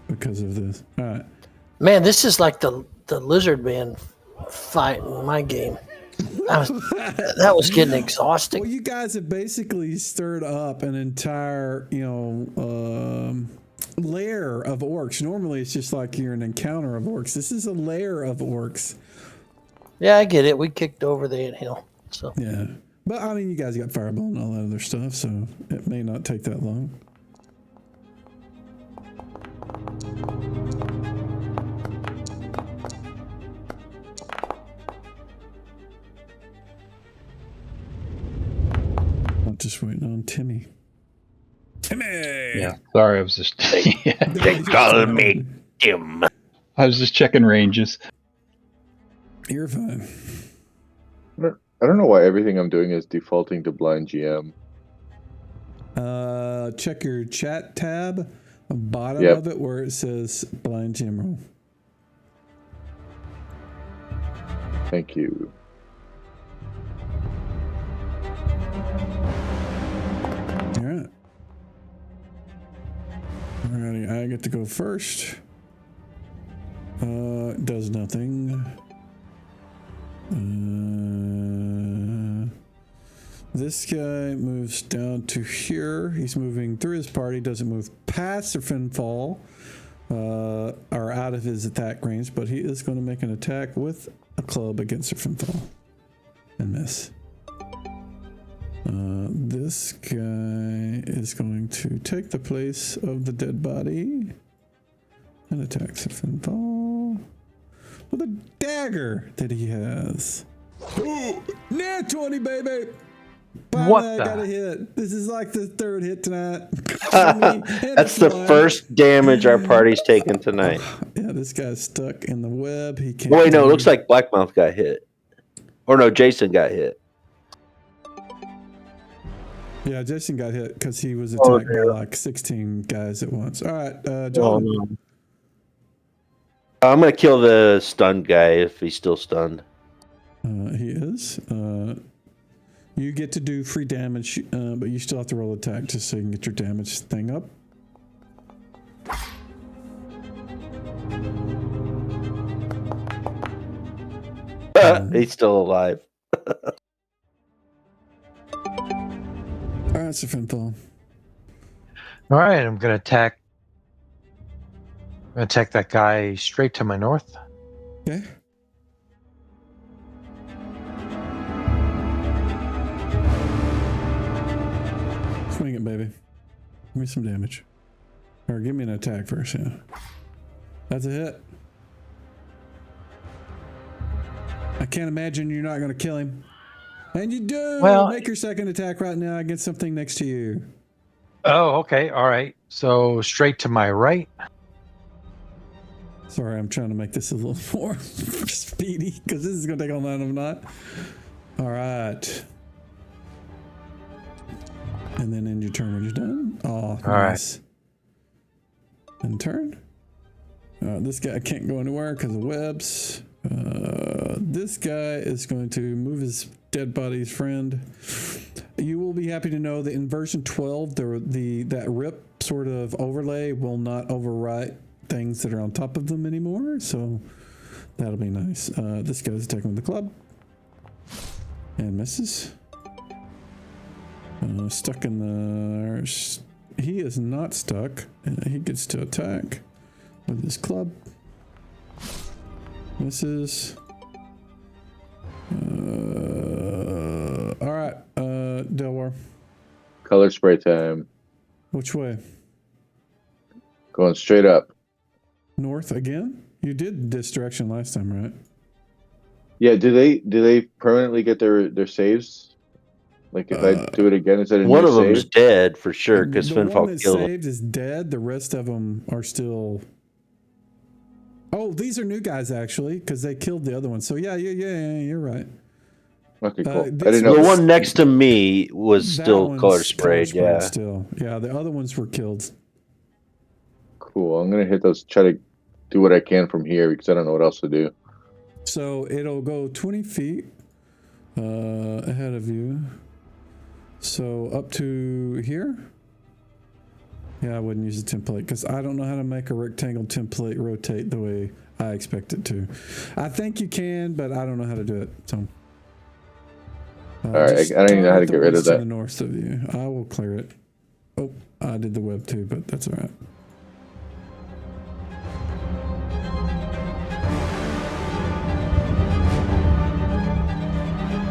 because of this. All right. Man, this is like the lizard man fight in my game. That was getting exhausting. Well, you guys have basically stirred up an entire, layer of orcs. Normally, it's just like you're an encounter of orcs. This is a layer of orcs. Yeah, I get it. We kicked over the anthill. So Yeah. But, I mean, you guys got fireball and all that other stuff, so it may not take that long. I'm just waiting on Timmy. Timmy! Yeah. Sorry, I was just They call me Tim. I was just checking ranges. You're fine. I don't know why everything I'm doing is defaulting to blind GM. Check your chat tab, bottom Yep. of it where it says blind general. Thank you. All right. Alrighty, I get to go first. Does nothing. This guy moves down to here. He's moving through his party, doesn't move past the Finfall, or out of his attack range, but he is going to make an attack with a club against the Finfall and miss. This guy is going to take the place of the dead body and attacks the Finfall with a dagger that he has. Ooh, nat 20, baby! Finally, What I the- got a hit. This is like the 3rd hit tonight. That's the first damage our party's taken tonight. Yeah, this guy's stuck in the web. He can't. Wait, no, it move. looks like Blackmouth got hit. Or no, Jason got hit. Yeah, Jason got hit because he was attacked by like 16 guys at once. All right, John. I'm going to kill the stunned guy if he's still stunned. He is. You get to do free damage, but you still have to roll attack just so you can get your damage thing up. He's still alive. All right, so Finthal. All right, I'm gonna attack. I'm gonna attack that guy straight to my north. Okay. Swing it, baby. Give me some damage. Or give me an attack first, yeah. That's a hit. I can't imagine you're not going to kill him. And you do! Well- Make your second attack right now against something next to you. Oh, okay. All right. So straight to my right. Sorry, I'm trying to make this a little more speedy because this is going to take all night of not. All right. And then end your turn when you're done. Oh, nice. And turn. This guy can't go anywhere because of webs. This guy is going to move his dead body's friend. You will be happy to know that in version 12, that rip sort of overlay will not overwrite things that are on top of them anymore. So that'll be nice. This guy's attacking with the club and misses. Stuck in the. He is not stuck. He gets to attack with his club. Misses. All right, Delwar. Color spray time. Which way? Going straight up. North again? You did this direction last time, right? Yeah. Do they permanently get their saves? Like if I do it again, is that a One new of them's save? dead for sure because The one Finfall that's killed him. saved is dead. The rest of them are still. Oh, these are new guys actually because they killed the other one. So yeah, you're right. Okay, cool. I this didn't know. The was- one next to me was That still one's color sprayed. Yeah. Still, yeah. The other ones were killed. Cool. I'm gonna hit those. Try to do what I can from here because I don't know what else to do. So it'll go 20 feet ahead of you. So up to here. Yeah, I wouldn't use a template because I don't know how to make a rectangle template rotate the way I expect it to. I think you can, but I don't know how to do it. So. All right, I don't even know how to get rid of To that. the north of you. I will clear it. Oh, I did the web too, but that's all right.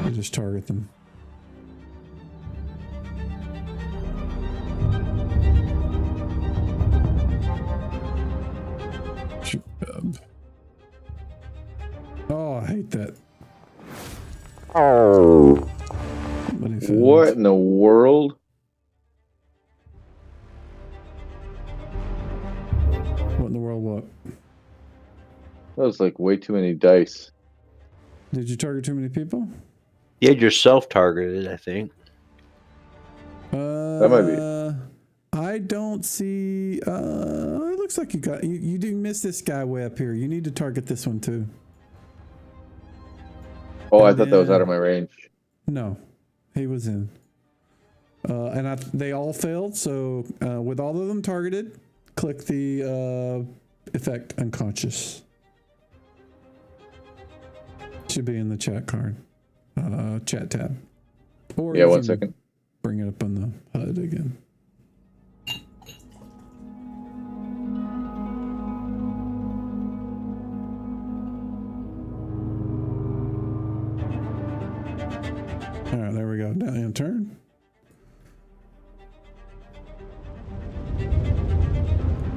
You just target them. Oh, I hate that. Oh. What in the world? What in the world? What? That was like way too many dice. Did you target too many people? You had yourself targeted, I think. That might be. I don't see. It looks like you do miss this guy way up here. You need to target this one too. Oh, I And thought that was then- out of my range. No, he was in. And they all failed. So with all of them targeted, click the effect unconscious. Should be in the chat card, chat tab. Or Yeah, you 1 can second. bring it up on the HUD again. All right, there we go. Down and turn.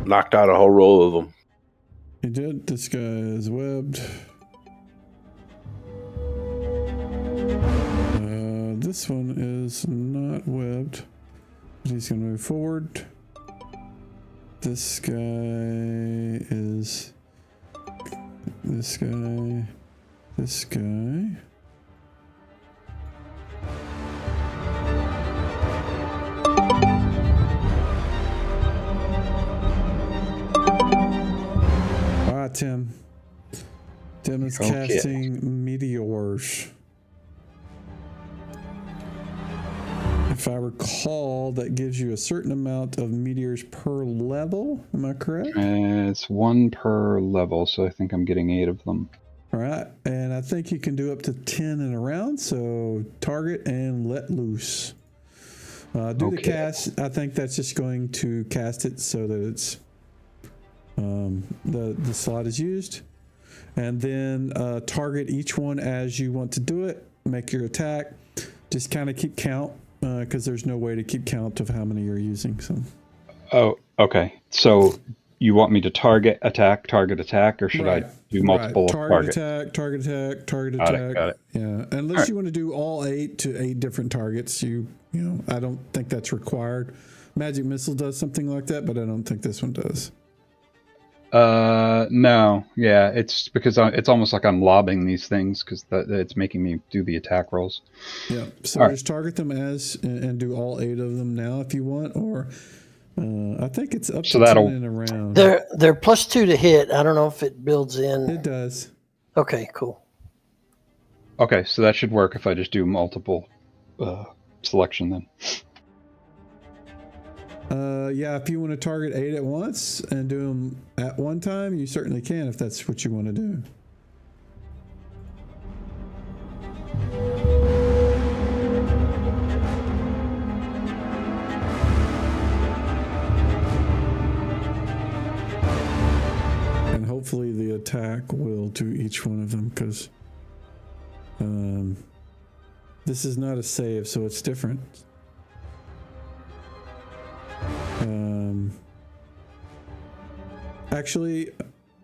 Knocked out a whole row of them. He did. This guy is webbed. This one is not webbed. He's going to move forward. This guy is. This guy. This guy. All right, Tim. Tim is Okay. casting meteors. If I recall, that gives you a certain amount of meteors per level. Am I correct? It's 1 per level, so I think I'm getting 8 of them. All right. And I think you can do up to 10 in a round. So target and let loose. Do the Okay. cast. I think that's just going to cast it so that it's the slot is used. And then target each one as you want to do it. Make your attack. Just kind of keep count because there's no way to keep count of how many you're using. So. Oh, Okay, so you want me to target, attack, or should I do multiple Target targets? attack, target attack, target Got attack. it, got it. Yeah, unless Alright. you want to do all 8 to 8 different targets, you know, I don't think that's required. Magic Missile does something like that, but I don't think this one does. No, yeah, it's because it's almost like I'm lobbing these things because it's making me do the attack rolls. Yeah, so All right. just target them and do all 8 of them now if you want, or I think it's up So to 10 that'll- in a round. They're +2 to hit. I don't know if it builds in. It does. Okay, cool. Okay, so that should work if I just do multiple selection then. Yeah, if you want to target 8 at once and do them at one time, you certainly can if that's what you want to do. And hopefully the attack will do each one of them, because this is not a save, so it's different. Actually,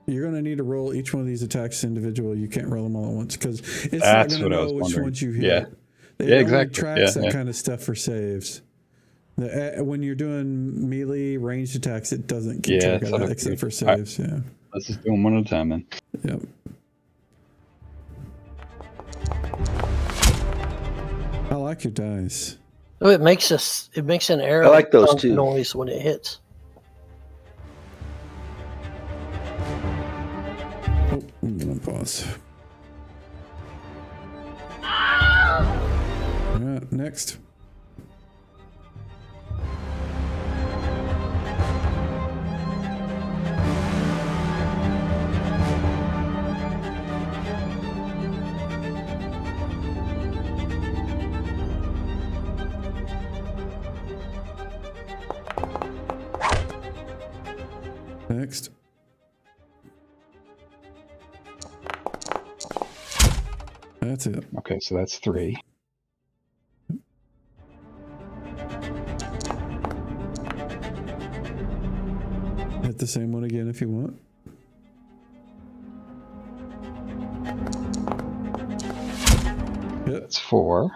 you're going to need to roll each one of these attacks individually. You can't roll them all at once because it's not going to know which ones you hit. Yeah. It Yeah, only exactly. tracks Yeah, that yeah. kind of stuff for saves. When you're doing melee ranged attacks, it doesn't keep Yeah, track of it's not that a except for good- all right. saves. Yeah. Let's just do them one at a time then. Yep. I like your dice. Oh, it makes an arrow I like those thunk too. noise when it hits. Oh, I'm gonna pause. All right, next. Next. That's it. Okay, so that's 3. Hit the same one again if you want. Hit. That's 4.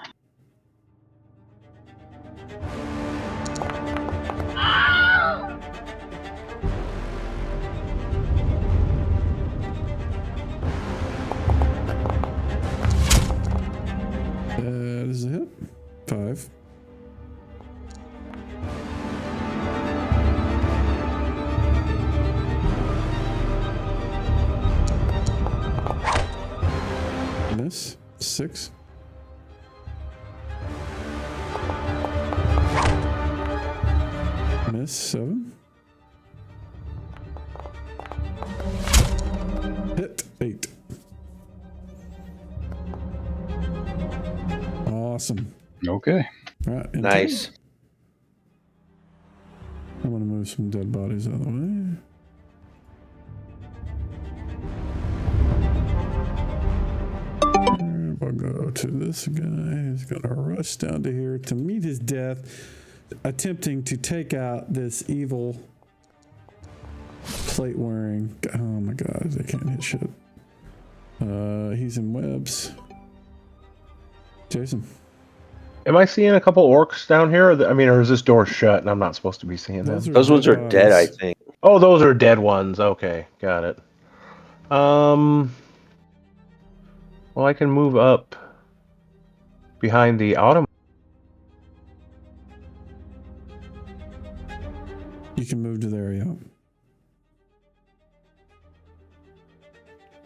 That is a hit. 5. Miss. 6. Miss. 7. Hit. 8. Awesome. Okay. All right. and Nice. I'm going to move some dead bodies out of the way. We'll go to this guy. He's going to rush down to here to meet his death, attempting to take out this evil plate wearing. Oh my god, they can't hit shit. He's in webs. Jason. Am I seeing a couple orcs down here? Or is this door shut and I'm not supposed to be seeing them? Those ones are dead, I think. Oh, those are dead ones. Okay, got it. Well, I can move up behind the autumn. You can move to there, yeah.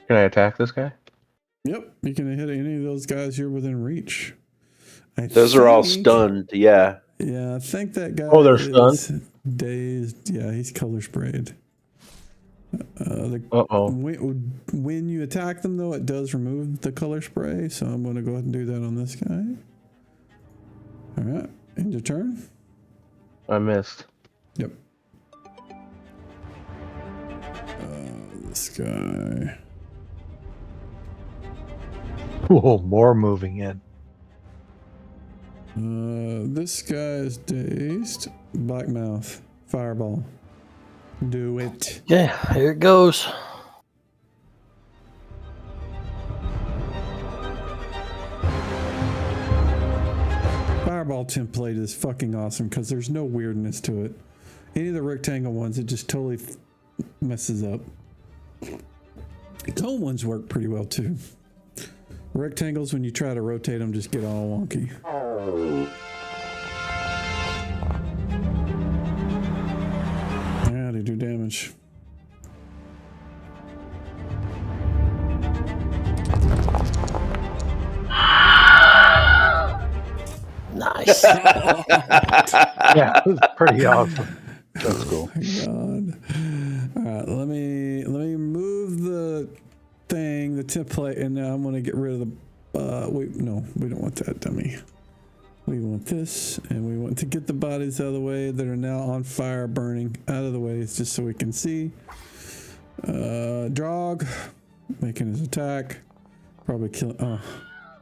Can I attack this guy? Yep, you can hit any of those guys you're within reach. Those are all stunned. Yeah. Yeah, I think that guy. Oh, they're is stunned? Dazed. Yeah, he's color sprayed. Uh-oh. When you attack them, though, it does remove the color spray. So I'm going to go ahead and do that on this guy. All right, end your turn. I missed. Yep. This guy. Oh, more moving in. This guy is dazed. Black mouth. Fireball. Do it. Yeah, here it goes. Fireball template is fucking awesome because there's no weirdness to it. Any of the rectangle ones, it just totally messes up. Cone ones work pretty well too. Rectangles, when you try to rotate them, just get all wonky. Yeah, they do damage. Nice. Yeah, it was pretty awesome. That's cool. God. All right, let me move the thing, the template, and now I'm gonna get rid of the. No, we don't want that, dummy. We want this, and we want to get the bodies out of the way that are now on fire, burning out of the way, just so we can see. Drog making his attack, probably killing.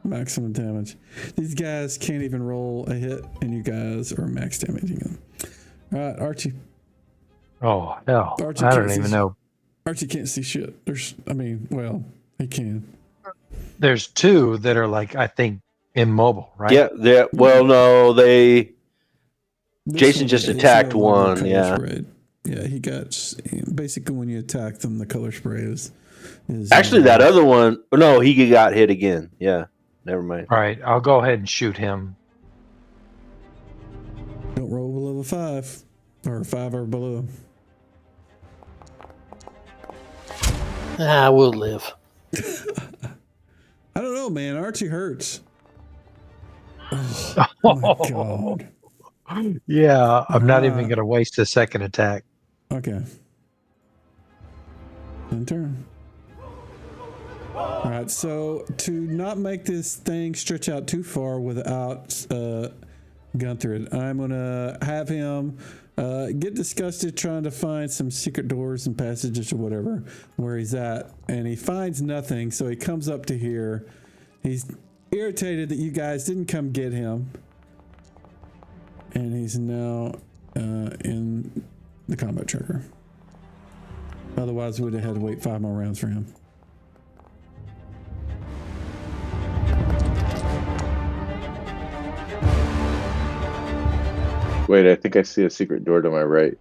Maximum damage. These guys can't even roll a hit, and you guys are max damaging them. All right, Archie. Oh, hell. Archie I can't don't even see- know. Archie can't see shit. He can. There's two that are like, I think, immobile, right? Yeah. Well, no, they. This Jason one, just he's attacked no longer one, color yeah. sprayed. Yeah, he got basically when you attack them, the color spray is Actually, that other one. No, he got hit again. Yeah. Never mind. All right, I'll go ahead and shoot him. Don't roll below a 5 or 5 or below. We'll live. I don't know, man. Archie hurts. Oh my god. Yeah, I'm not even going to waste a second attack. Okay. End turn. All right, so to not make this thing stretch out too far without Gunther, I'm going to have him get disgusted trying to find some secret doors and passages or whatever where he's at, and he finds nothing, so he comes up to here. He's irritated that you guys didn't come get him, and he's now in the combat tracker. Otherwise, we would have had to wait 5 more rounds for him. Wait, I think I see a secret door to my right.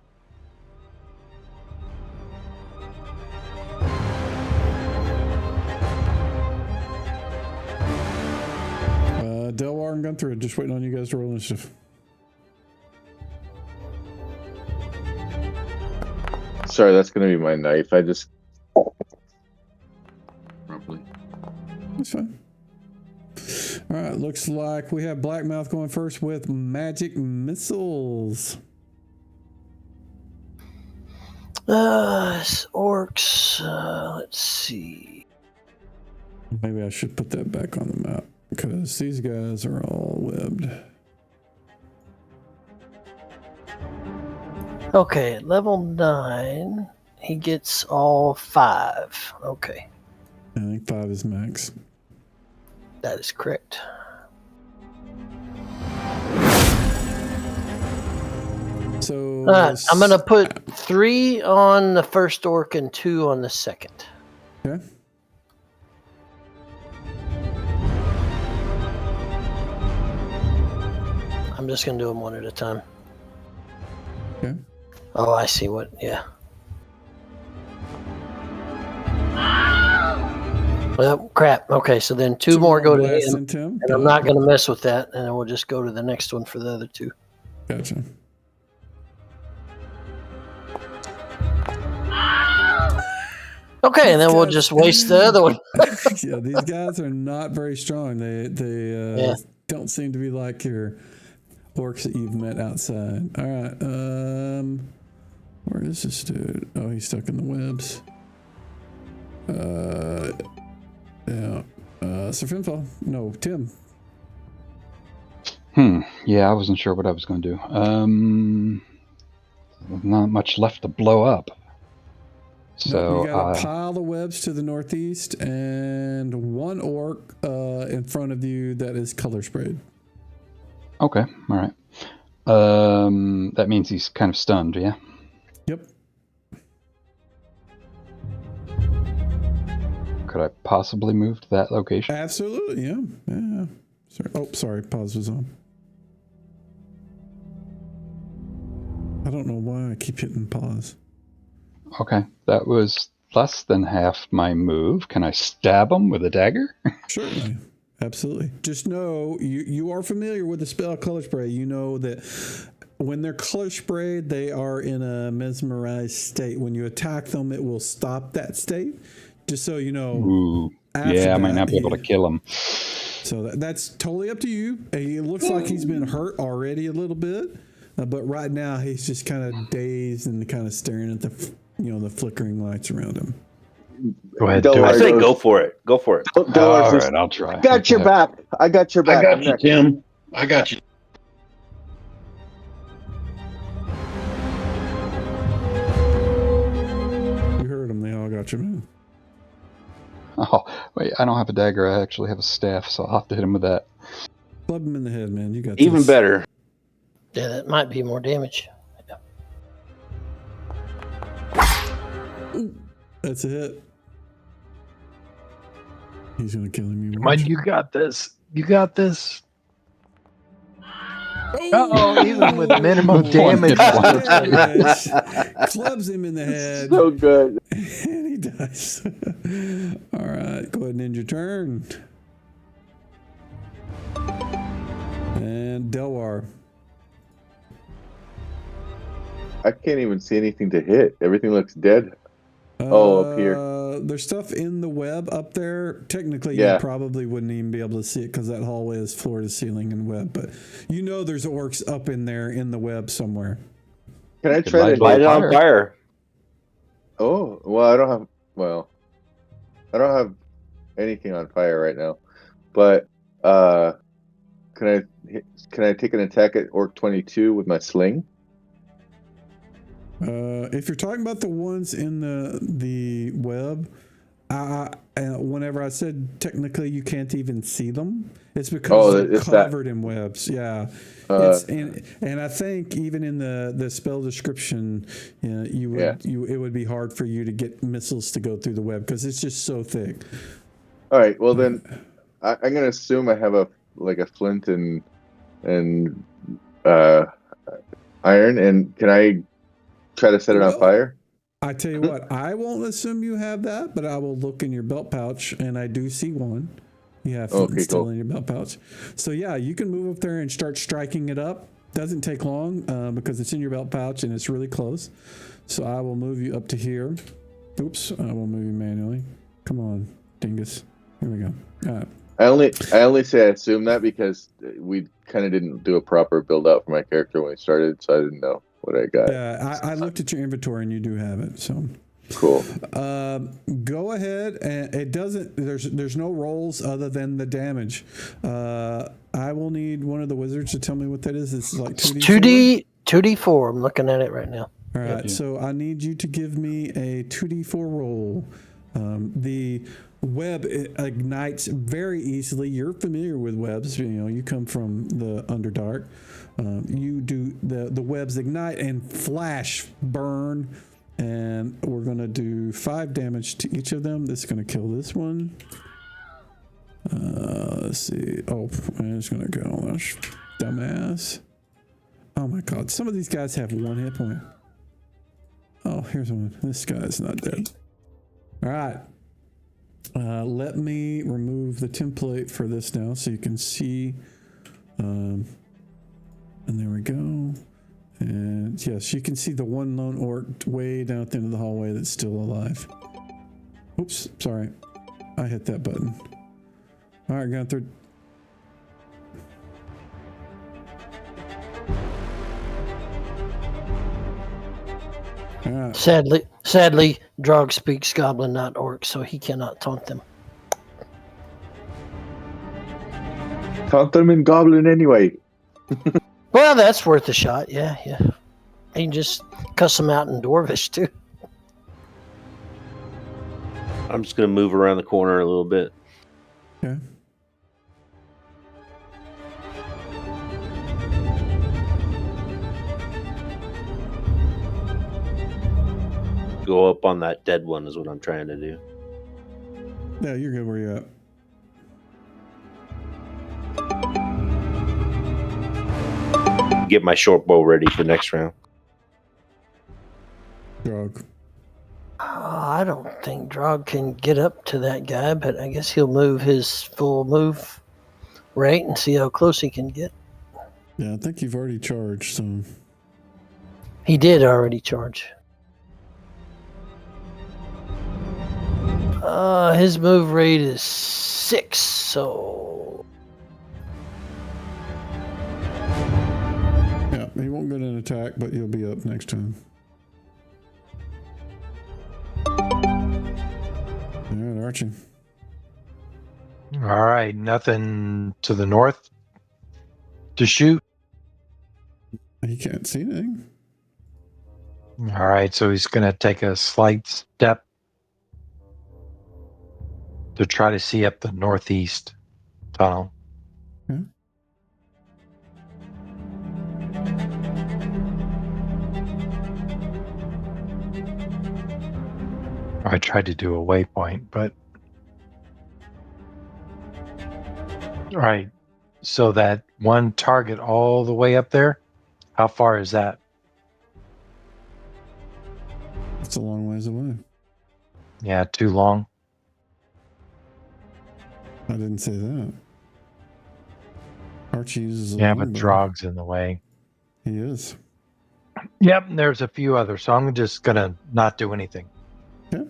Delwar and Gunther, just waiting on you guys to roll initiative. Sorry, that's gonna be my knife. I just probably. That's fine. All right, looks like we have Blackmouth going first with magic missiles. Orcs. Let's see. Maybe I should put that back on the map because these guys are all webbed. Okay, at level 9, he gets all 5. Okay, I think 5 is max. that is correct. So I'm going to put 3 on the first orc and 2 on the second. Okay. I'm just going to do them one at a time. Okay. Oh, I see what, yeah. Well, crap. Okay, so then 2 more go to blasts him, into him. and I'm not going to mess with that, and then we'll just go to the next one for the other 2. Gotcha. Okay, and then we'll just waste the other one. Yeah, these guys are not very strong. They don't seem to be like your orcs that you've met outside. All right. Where is this dude? Oh, he's stuck in the webs. Yeah. Sir Finfall. No, Tim. Yeah, I wasn't sure what I was going to do. Not much left to blow up. So you got a pile of webs to the northeast and 1 orc in front of you that is color sprayed. Okay, all right. That means he's kind of stunned, yeah? Yep. Could I possibly move to that location? Absolutely, yeah. Yeah. Sorry. Oh, sorry. Pause was on. I don't know why I keep hitting pause. Okay, that was less than half my move. Can I stab him with a dagger? Certainly. Absolutely. Just know you are familiar with the spell color spray. You know that when they're color sprayed, they are in a mesmerized state. When you attack them, it will stop that state. Just so you know. Ooh, yeah, I might not be able to kill him. So that's totally up to you. He looks like he's been hurt already a little bit, but right now he's just kind of dazed and kind of staring at the flickering lights around him. Go ahead. Delaware I say goes- go for it. Go for it. Delaware All says, right, I'll try. I got your back. I got your back. I I'm got you, next. Tim. I got you. You heard him. They all got your man. Oh, wait, I don't have a dagger. I actually have a staff, so I'll have to hit him with that. Club him in the head, man. You got Even this. better. Yeah, that might be more damage. Ooh, that's a hit. He's gonna kill him. You Mine, watch. you got this. You got this. Oh, even with minimum One damage. hit point. Yes. Clubs him in the head. So good. And he dies. All right, go ahead and end your turn. And Delwar. I can't even see anything to hit. Everything looks dead. Up here. There's stuff in the web up there. Technically, Yeah. you probably wouldn't even be able to see it because that hallway is floor to ceiling and web. But you know there's orcs up in there in the web somewhere. Can I Could try to Light hit? it on fire. Oh, well, I don't have. Well, I don't have anything on fire right now. But can I take an attack at Orc 22 with my sling? If you're talking about the ones in the web, whenever I said technically you can't even see them, it's because they're it's that. covered in webs. Yeah, and I think even in the spell description, it would be hard for you to get missiles to go through the web because it's just so thick. All right. Well, then I'm gonna assume I have a flint and iron, and can I try to set it on fire? I tell you what, I won't assume you have that, but I will look in your belt pouch, and I do see one. You have flint still in your belt pouch. So yeah, you can move up there and start striking it up. Doesn't take long because it's in your belt pouch and it's really close. So I will move you up to here. Oops, I will move you manually. Come on, dingus. Here we go. All right. I only say I assume that because we kind of didn't do a proper build out for my character when we started, so I didn't know what I got. Yeah, I looked at your inventory and you do have it. So cool. Go ahead, and it doesn't. There's no rolls other than the damage. I will need one of the wizards to tell me what that is. It's like 2d4. 2d4. I'm looking at it right now. All right, so I need you to give me a 2d4 roll. The web ignites very easily. You're familiar with webs. You come from the Underdark. You do the webs ignite and flash, burn, and we're going to do 5 damage to each of them. This is going to kill this one. Let's see. Oh, I'm just going to go. That's dumbass. Oh my God. Some of these guys have 1 hit point. Oh, here's one. This guy's not dead. All right. Let me remove the template for this now so you can see. And there we go. And yes, you can see the one lone orc way down at the end of the hallway that's still alive. Oops, sorry. I hit that button. All right, Gunther. All right. Sadly, Drog speaks Goblin, not Orc, so he cannot taunt them. Taunt them in Goblin anyway. Well, that's worth a shot. Yeah. You can just cuss them out in Dwarvish, too. I'm just going to move around the corner a little bit. Okay. Go up on that dead one is what I'm trying to do. Yeah, you're good where you're at. Get my short bow ready for next round. Drog. I don't think Drog can get up to that guy, but I guess he'll move his full move rate and see how close he can get. Yeah, I think you've already charged, so. He did already charge. His move rate is 6, so Yeah, he won't get an attack, but you'll be up next time. All right, Archie. All right, nothing to the north to shoot. He can't see anything. All right, so he's going to take a slight step to try to see up the northeast tunnel. Okay. I tried to do a waypoint, but all right. So that one target all the way up there, how far is that? It's a long ways away. Yeah, too long. I didn't say that. Archie uses a Yeah, but longbow. Drog's in the way. He is. Yep, there's a few others, so I'm just gonna not do anything. Okay.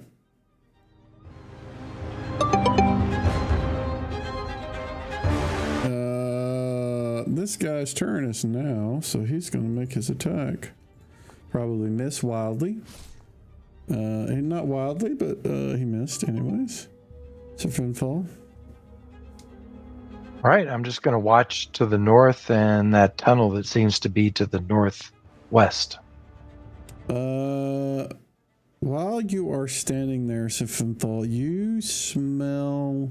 This guy's turn is now, so he's going to make his attack. Probably miss wildly. And not wildly, but he missed anyways. So Finfall. All right, I'm just gonna watch to the north and that tunnel that seems to be to the northwest. While you are standing there, Siphenthal, you smell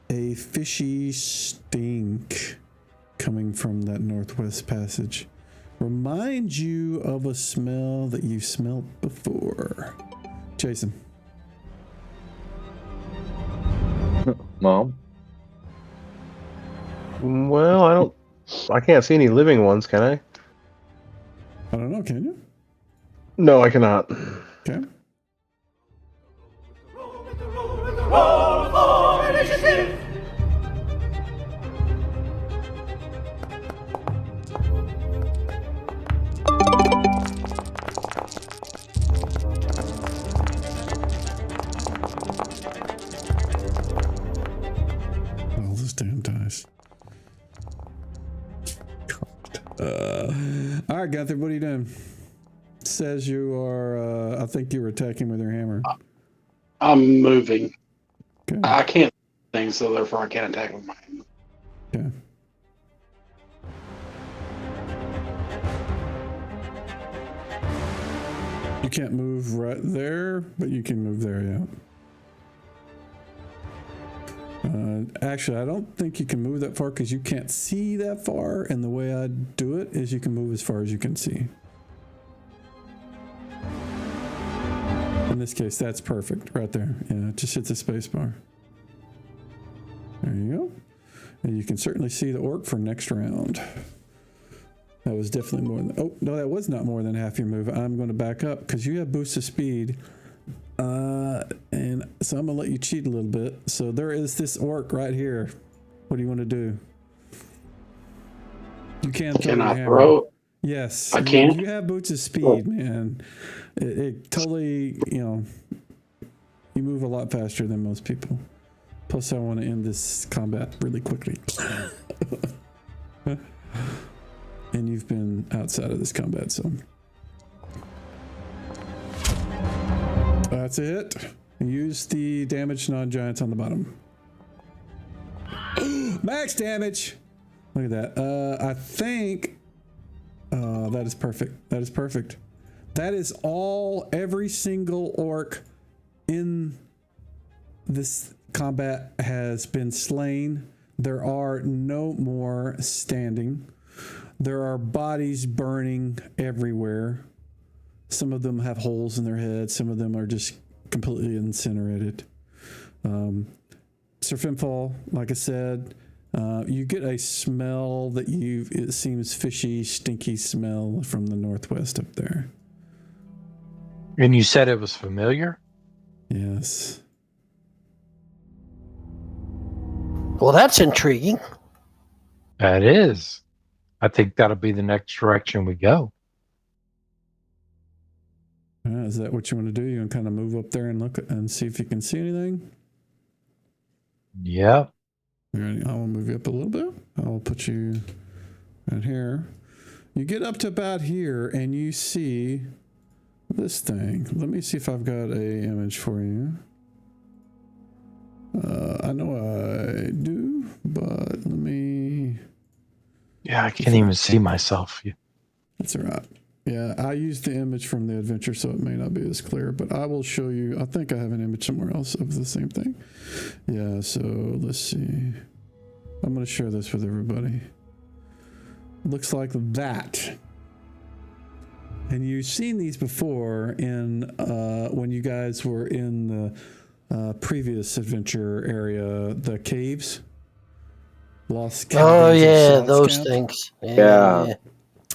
a fishy stink coming from that northwest passage. Reminds you of a smell that you smelt before. Jason. Mom? Well, I can't see any living ones, can I? I don't know, can you? No, I cannot. Okay. All those damn dice. All right, Gunther, what are you doing? Says you are, I think you were attacking with your hammer. I'm moving. Okay. I can't do things, so therefore I can't attack with my hammer. Okay. You can't move right there, but you can move there, yeah. Actually, I don't think you can move that far because you can't see that far, and the way I do it is you can move as far as you can see. In this case, that's perfect right there. Yeah, just hit the space bar. There you go. And you can certainly see the orc for next round. That was definitely more than... Oh, no, that was not more than half your move. I'm going to back up because you have boost of speed. And so I'm going to let you cheat a little bit. So there is this orc right here. What do you want to do? You can throw Can your I hammer. throw? Yes. I can? You have boots of speed, man. It totally, you know, you move a lot faster than most people. Plus, I want to end this combat really quickly. And you've been outside of this combat zone. That's a hit. Use the damage non-giants on the bottom. Max damage! Look at that. I think... that is perfect. That is perfect. That is every single orc in this combat has been slain. There are no more standing. There are bodies burning everywhere. Some of them have holes in their heads. Some of them are just completely incinerated. Sir Finfall, like I said, you get a smell that it seems fishy, stinky smell from the northwest up there. And you said it was familiar? Yes. Well, that's intriguing. That is. I think that'll be the next direction we go. Is that what you want to do? You want to kind of move up there and look and see if you can see anything? Yeah. I will move you up a little bit. I'll put you right here. You get up to about here and you see this thing. Let me see if I've got a image for you. I know I do, but let me... Yeah, I can't even see myself. That's all right. Yeah, I used the image from the adventure, so it may not be as clear, but I will show you. I think I have an image somewhere else of the same thing. Yeah, so let's see. I'm going to share this with everybody. Looks like that. And you've seen these before in when you guys were in the previous adventure area, the caves. Lost Caverns. Oh of yeah, Sloth's those Camp. things. Yeah.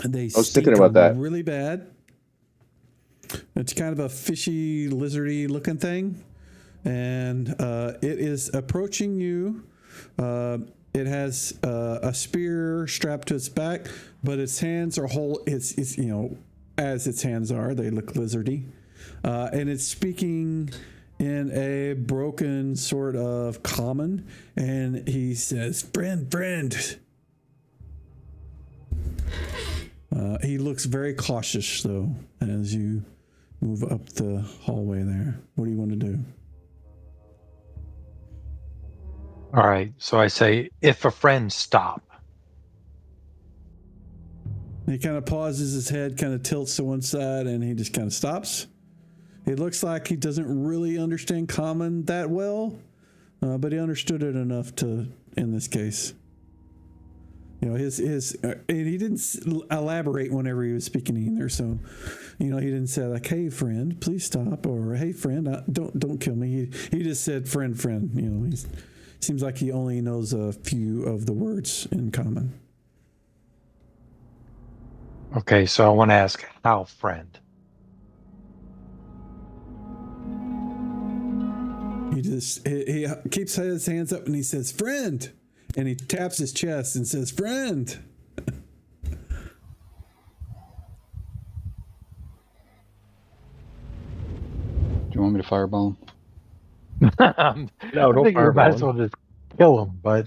And they I was thinking about that. really bad. It's kind of a fishy, lizardy looking thing. And it is approaching you. It has a spear strapped to its back, but its hands are it's as its hands are, they look lizardy. And it's speaking in a broken sort of common, and he says, friend. He looks very cautious, though, as you move up the hallway there. What do you want to do? All right. So I say, if a friend, stop. He kind of pauses, his head kind of tilts to one side, and he just kind of stops. It looks like he doesn't really understand common that well, but he understood it enough to, in this case. You know, and he didn't elaborate whenever he was speaking either. So, he didn't say like, "Hey, friend, please stop," or "Hey, friend, don't kill me." He just said, "Friend." He seems like he only knows a few of the words in common. Okay, so I want to ask, how friend? He keeps his hands up and he says, "Friend," and he taps his chest and says, "Friend." Do you want me to fireball him? No, I don't think we might fireball as him. well just kill him, but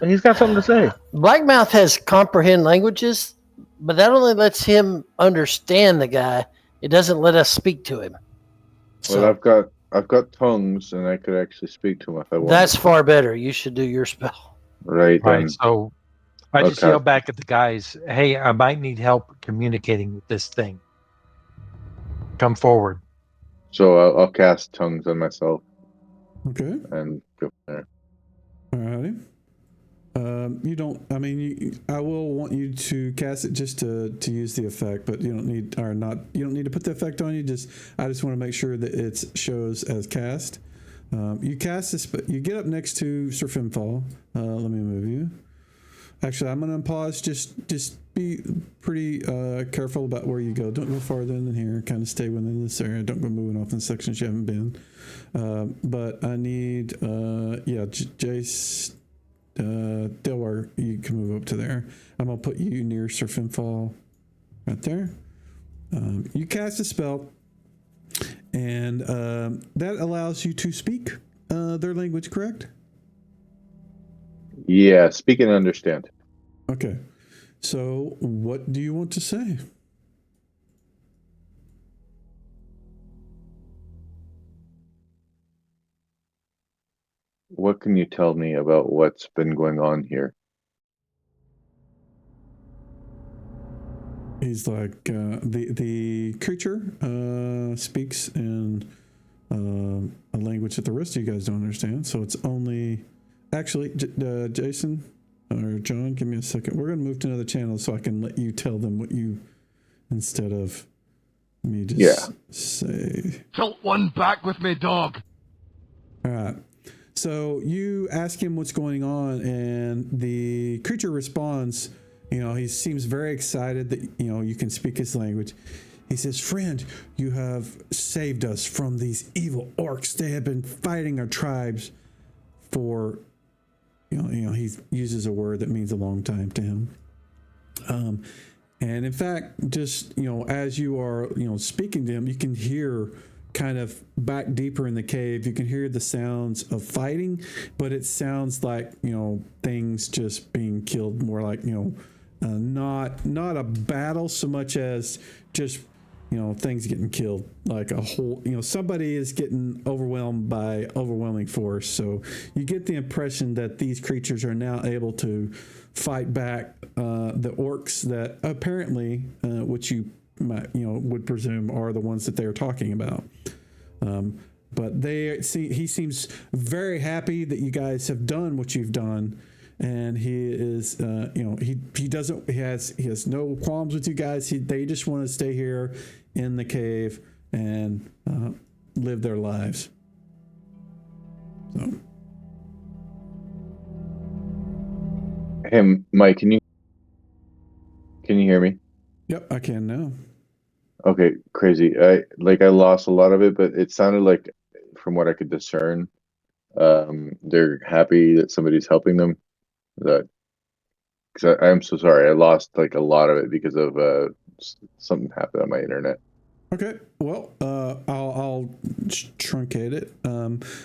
He's got something to say. Blackmouth has comprehend languages, but that only lets him understand the guy. It doesn't let us speak to him. Well, I've got tongues, and I could actually speak to him if I wanted. That's far better. You should do your spell. Right. right. So I just okay. yell back at the guys, hey, I might need help communicating with this thing. Come forward. So I'll cast tongues on myself. Okay. And go from there. Alrighty. You don't. I mean, I will want you to cast it just to use the effect, but you don't need You don't need to put the effect on. I just want to make sure that it shows as cast. You cast this, but you get up next to Sir Finfall. Let me move you. Actually, I'm going to pause. Just be pretty careful about where you go. Don't go farther than here. Kind of stay within this area. Don't go moving off in sections you haven't been. But I need, Jace, Delwar, you can move up to there. I'm going to put you near Sir Finfall right there. You cast a spell, and that allows you to speak their language, correct? Yeah, speak and understand. Okay. So, what do you want to say? What can you tell me about what's been going on here? He's like, the creature speaks in a language that the rest of you guys don't understand. So it's only, actually, Jason or John, give me a second. We're going to move to another channel so I can let you tell them what you, instead of me just say. Tilt one back with me, dog. All right. So you ask him what's going on, and the creature responds. He seems very excited that you can speak his language. He says, "Friend, you have saved us from these evil orcs. They have been fighting our tribes for." He uses a word that means a long time to him. And in fact, just, as you are, speaking to him, you can hear kind of back deeper in the cave, you can hear the sounds of fighting, but it sounds like, things just being killed, more like, not a battle so much as just, things getting killed, like a whole, somebody is getting overwhelmed by overwhelming force. So you get the impression that these creatures are now able to fight back the orcs that apparently, which you might, would presume are the ones that they're talking about. But he seems very happy that you guys have done what you've done. And he is, he has no qualms with you guys. They just want to stay here in the cave and live their lives. So, Hey, Mike, can you hear me? yep, I can now. Okay, crazy. I lost a lot of it, but it sounded like, from what I could discern, they're happy that somebody's helping them. That because I'm so sorry, I lost like a lot of it because of something happened on my internet. Okay, well, I'll truncate it.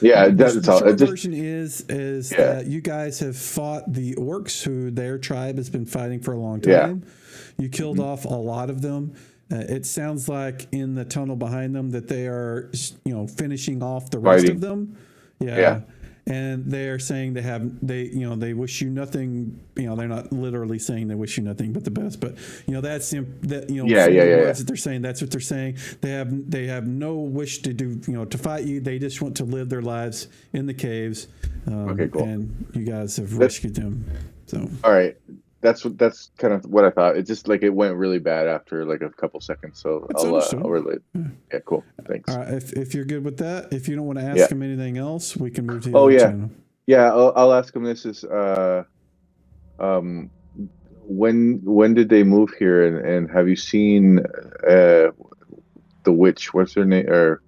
Yeah, the that's all. short version is Yeah. that you guys have fought the orcs, who their tribe has been fighting for a long Yeah. time. You killed off a lot of them. It sounds like in the tunnel behind them that they are, finishing off the rest Fighting. of them. Yeah. And they're saying they wish you nothing. They're not literally saying they wish you nothing but the best, but that's the words that they're saying. That's what they're saying. They have no wish to do to fight you. They just want to live their lives in the caves. Okay, cool. And you guys have rescued them. So All right, that's kind of what I thought. It just it went really bad after like a couple seconds. So That's I'll understood. relate. Yeah, cool. Thanks. all right, if you're good with that, if you don't want to ask him anything else, we can move to the Oh other yeah, channel. yeah. I'll ask him. This is when did they move here, and have you seen the witch? What's her name? Or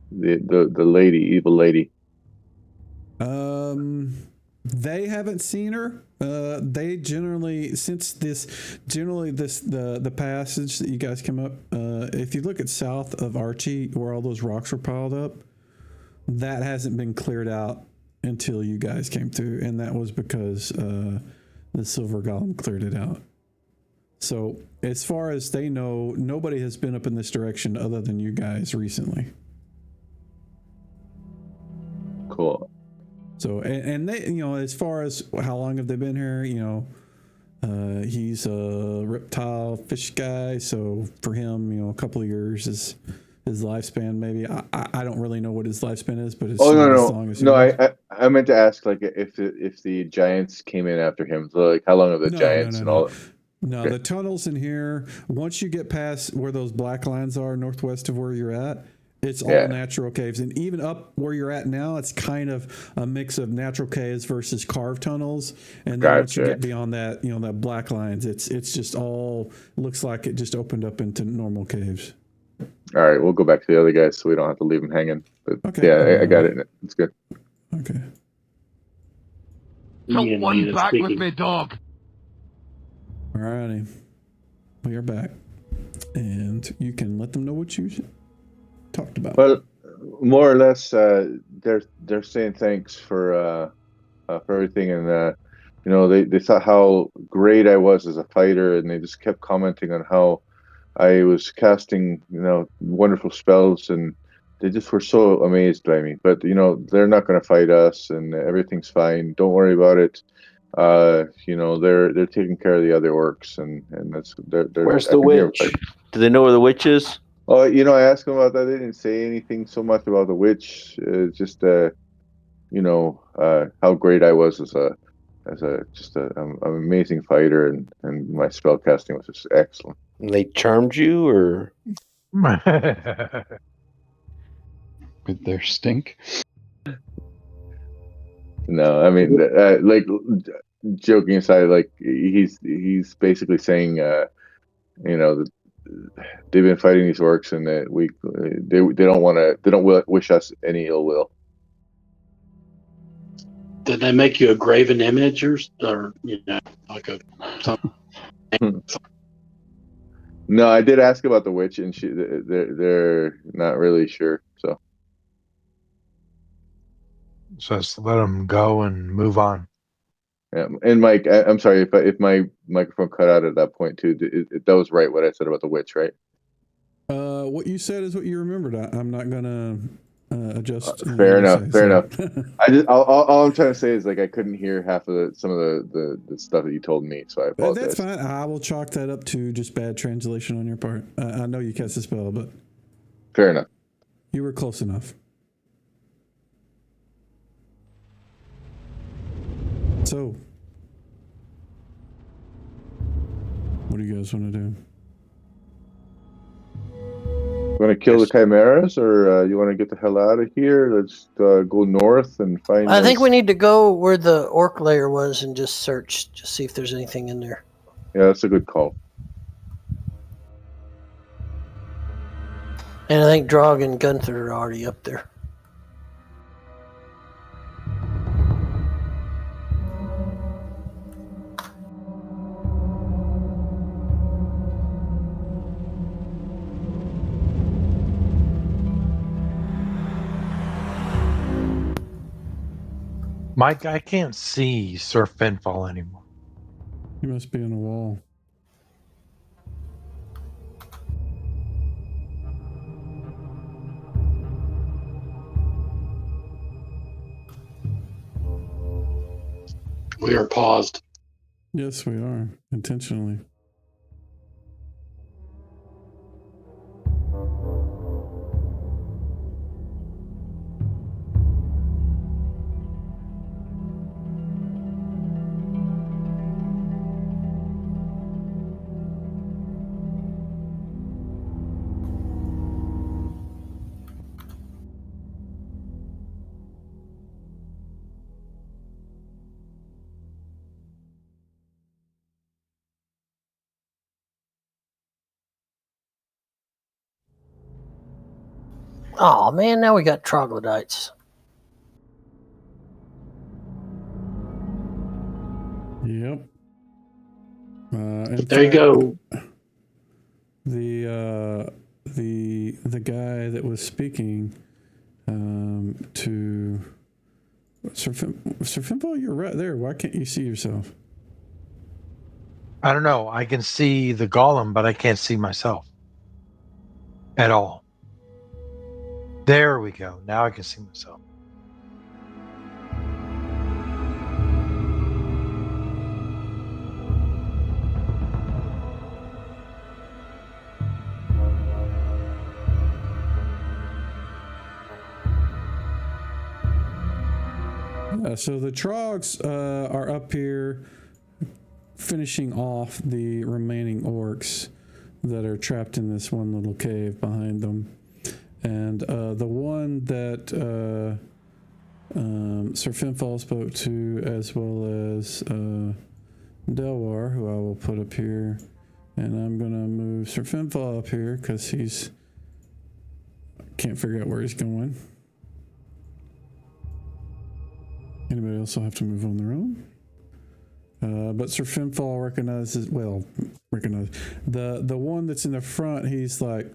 the lady, evil lady? They haven't seen her. They generally, the passage that you guys come up, if you look at south of Archie, where all those rocks were piled up, that hasn't been cleared out until you guys came through, and that was because the silver golem cleared it out. So as far as they know, nobody has been up in this direction other than you guys recently. Cool. So, and they, as far as how long have they been here, he's a reptile fish guy. So for him, a couple of years is his lifespan. Maybe I don't really know what his lifespan is, but it's Oh not no, as long as no. yours. I meant to ask if the giants came in after him. So how long have the giants and all? No, Okay. the tunnels in here, once you get past where those black lines are northwest of where you're at, it's all natural caves. And even up where you're at now, it's kind of a mix of natural caves versus carved tunnels. And then once you get beyond that, that black lines, it's just all looks like it just opened up into normal caves. All right, we'll go back to the other guys so we don't have to leave them hanging. But okay. I got it. It's good. Okay. Someone back with me, dog. All righty. We are back. And you can let them know what you talked about. Well, more or less, they're saying thanks for everything, and they thought how great I was as a fighter, and they just kept commenting on how I was casting wonderful spells, and they just were so amazed by me. But they're not going to fight us, and everything's fine. Don't worry about it. They're taking care of the other orcs, and that's they're. Where's the witch? Do they know where the witch is? Oh, I asked them about that. They didn't say anything so much about the witch. Just how great I was as an amazing fighter, and my spell casting was just excellent. And they charmed you, or With their stink. No, I mean, like joking aside, like he's basically saying, you know, they've been fighting these orcs, and that they don't want to, they don't wish us any ill will. Did they make you a graven image or like a something? No, I did ask about the witch, and they're not really sure. So just let them go and move on. yeah. And Mike, I'm sorry if my microphone cut out at that point too. That was right what I said about the witch, right? What you said is what you remembered. I'm not gonna adjust. Fair enough. Say, Fair enough. so. I just all I'm trying to say is like I couldn't hear half of some of the stuff that you told me, so I apologize. That's fine. I will chalk that up to just bad translation on your part. I know you cast the spell, but fair enough. You were close enough. So, what do you guys want to do? Want to kill the chimeras, or you want to get the hell out of here? Let's go north and find. I think we need to go where the orc lair was and just search, just see if there's anything in there. Yeah, that's a good call. And I think Drog and Gunther are already up there. Mike, I can't see Sir Finfall anymore. He must be on a wall. We are paused. Yes, we are. Intentionally. Oh man, now we got troglodytes. Yep. There you go. The guy that was speaking to Sir Fimple, you're right there. Why can't you see yourself? I don't know. I can see the golem, but I can't see myself at all. There we go. Now I can see myself. So the trogs are up here finishing off the remaining orcs that are trapped in this one little cave behind them. And the one that Sir Finfall spoke to, as well as Delwar, who I will put up here. And I'm going to move Sir Finfall up here because he's can't figure out where he's going. Anybody else will have to move on their own. But Sir Finfall recognizes the one that's in the front. He's like,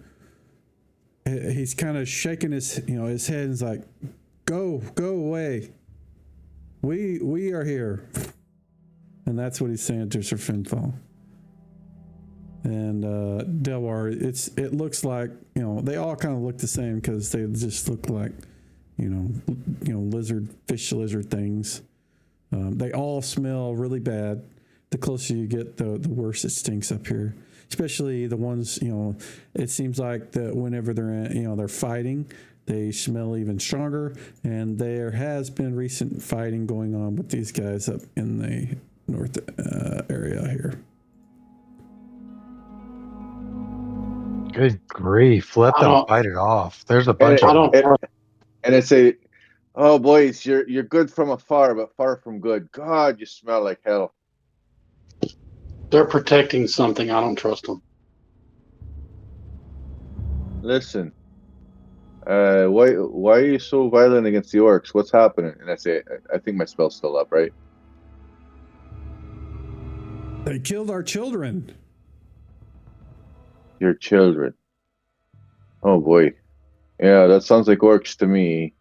he's kind of shaking his his head and he's like, go away. We are here. And that's what he's saying to Sir Finfall. And Delwar, it looks like, they all kind of look the same because they just look like, fish lizard things. They all smell really bad. The closer you get, the worse it stinks up here. Especially the ones, it seems like that whenever they're fighting, they smell even stronger. And there has been recent fighting going on with these guys up in the north area here. Good grief. Let them fight it off. There's a bunch of them. And I say, Oh, boys, you're good from afar, but far from good. God, you smell like hell. They're protecting something. I don't trust them. Listen, why are you so violent against the orcs? What's happening? And I say, I think my spell's still up, right? They killed our children. Your children. Oh boy. Yeah, that sounds like orcs to me.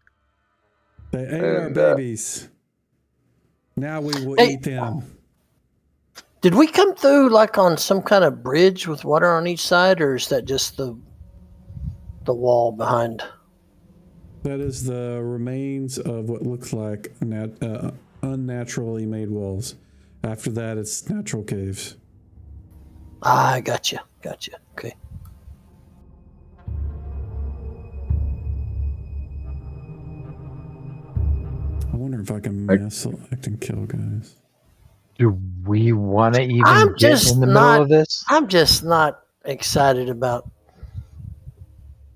They ate our And babies. Now we will Hey. eat them. Did we come through like on some kind of bridge with water on each side, or is that just the wall behind? That is the remains of what looks like unnaturally made walls. After that, it's natural caves. Ah, gotcha. Okay. I wonder if I can mass select and kill guys. Do we want to even I'm get just in the middle not. of this? I'm just not excited about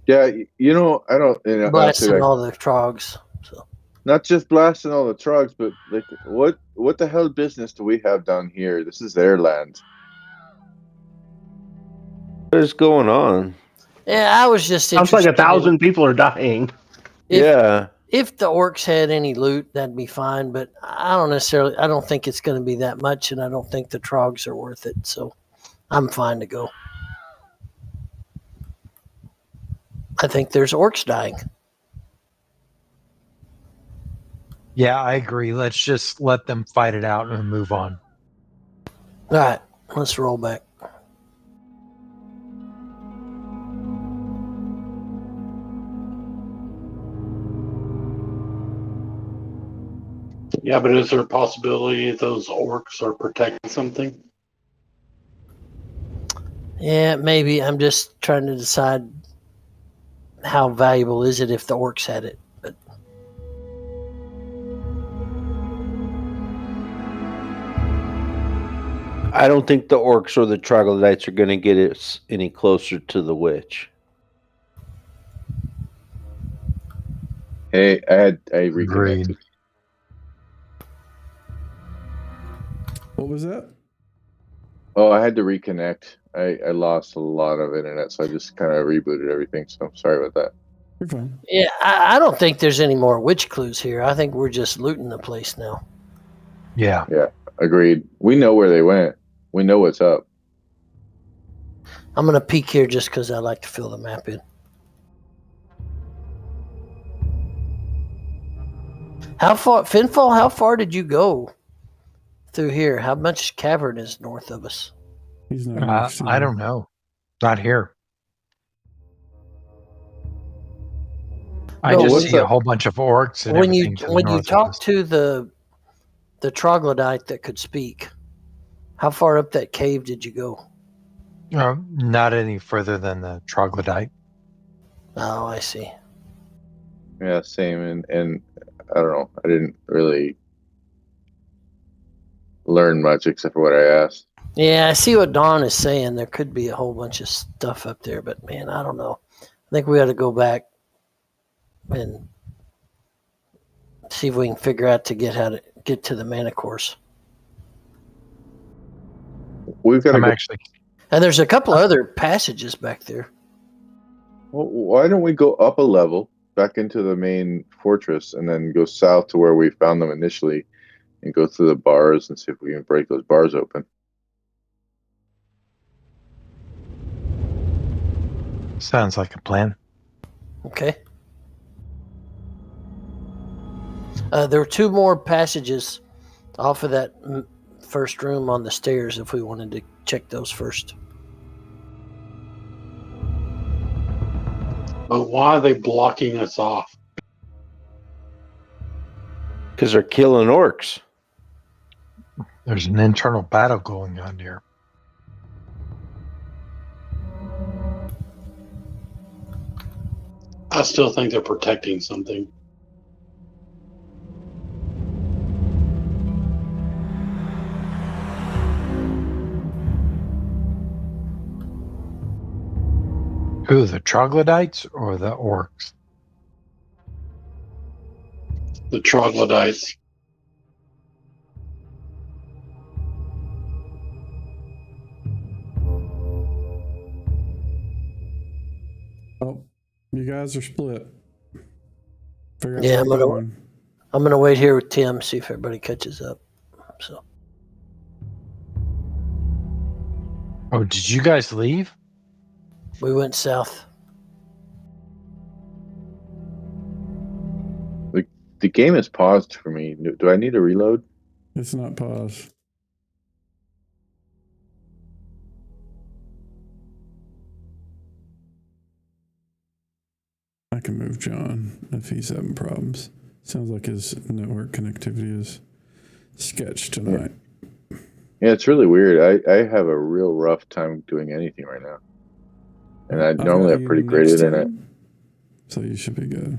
yeah, you know, I don't. I'll say blasting that. all the trogs. So Not just blasting all the trucks, but like, what the hell business do we have down here? This is their land. What is going on? yeah, I was just Sounds like interested 1,000 people are dying. Yeah. If the orcs had any loot, that'd be fine. But I don't think it's going to be that much, and I don't think the trogs are worth it. So I'm fine to go. I think there's orcs dying. Yeah, I agree. Let's just let them fight it out and move on. All right, let's roll back. Yeah, but is there a possibility those orcs are protecting something? Yeah, maybe. I'm just trying to decide how valuable is it if the orcs had it. But I don't think the orcs or the troglodytes are going to get us any closer to the witch. Hey, I Agreed. reconnected. What was that? Oh, I had to reconnect. I lost a lot of internet, so I just kind of rebooted everything. So I'm sorry about that. You're fine. yeah, I don't think there's any more witch clues here. I think we're just looting the place now. Yeah. Yeah, agreed. We know where they went. We know what's up. I'm going to peek here just because I like to fill the map in. How far, Finfall, how far did you go through here? How much cavern is north of us? He's not. I don't know. Not here. I No, just what's see a that? whole bunch of orcs and when you everything to the when you north of talk us. to the troglodyte that could speak, how far up that cave did you go? Not any further than the troglodyte. Oh, I see. Yeah, same. And I don't know. I didn't really learn much except for what I asked. Yeah, I see what Don is saying. There could be a whole bunch of stuff up there, but man, I don't know. I think we ought to go back and see if we can figure out how to get to the mana course. We've got to I'm go. actually And there's a couple other passages back there. Well, why don't we go up a level back into the main fortress and then go south to where we found them initially and go through the bars and see if we can break those bars open? sounds like a plan. Okay. There were two more passages off of that first room on the stairs if we wanted to check those first. But why are they blocking us off? Because they're killing orcs. There's an internal battle going on here. I still think they're protecting something. Who, the troglodytes or the orcs? The troglodytes. Oh, you guys are split. Figure out Yeah, where you're going. I'm gonna wait here with Tim, see if everybody catches up. So Oh, did you guys leave? we went south. The game is paused for me. Do I need to reload? It's not paused. I can move John if he's having problems. Sounds like his network connectivity is sketched tonight. Yeah, it's really weird. I have a real rough time doing anything right now. And I I've normally got have you pretty great next to internet. him, so you should be good.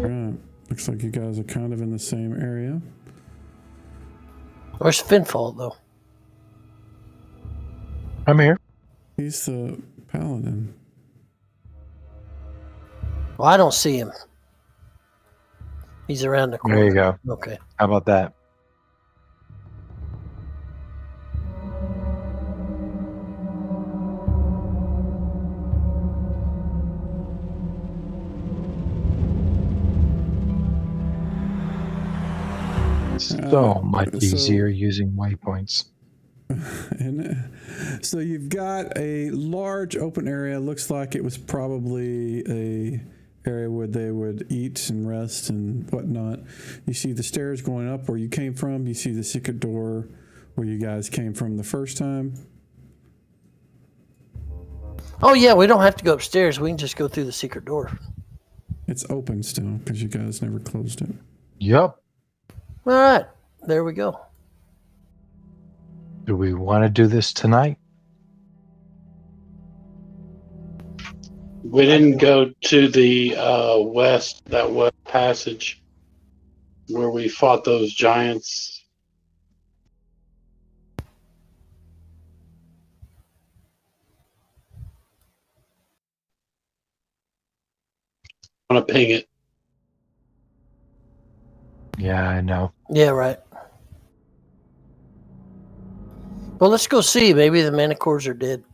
Right. Looks like you guys are kind of in the same area. Where's Finfall though? I'm here. He's the paladin. Well, I don't see him. He's around the corner. There you go. Okay. How about that? So much easier using waypoints. So you've got a large open area. Looks like it was probably a area where they would eat and rest and whatnot. You see the stairs going up where you came from. You see the secret door where you guys came from the first time. Oh yeah, we don't have to go upstairs. We can just go through the secret door. It's open still because you guys never closed it. Yep. All right, there we go. Do we want to do this tonight? We didn't go to the west passage where we fought those giants. I want to ping it. Yeah, I know. Yeah, right. Well, let's go see. Maybe the manticores are dead.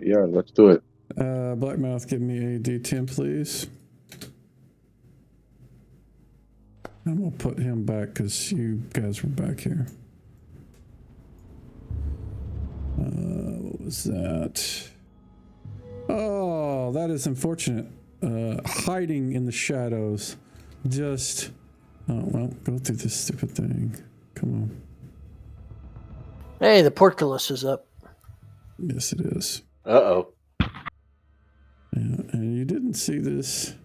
Yeah, let's do it. Blackmouth, give me a D10, please. And we'll put him back because you guys were back here. What was that? Oh, that is unfortunate. Hiding in the shadows. Just... Oh, well, go through this stupid thing. Come on. Hey, the portcullis is up. Yes, it is. Uh-oh. Yeah, and you didn't see this.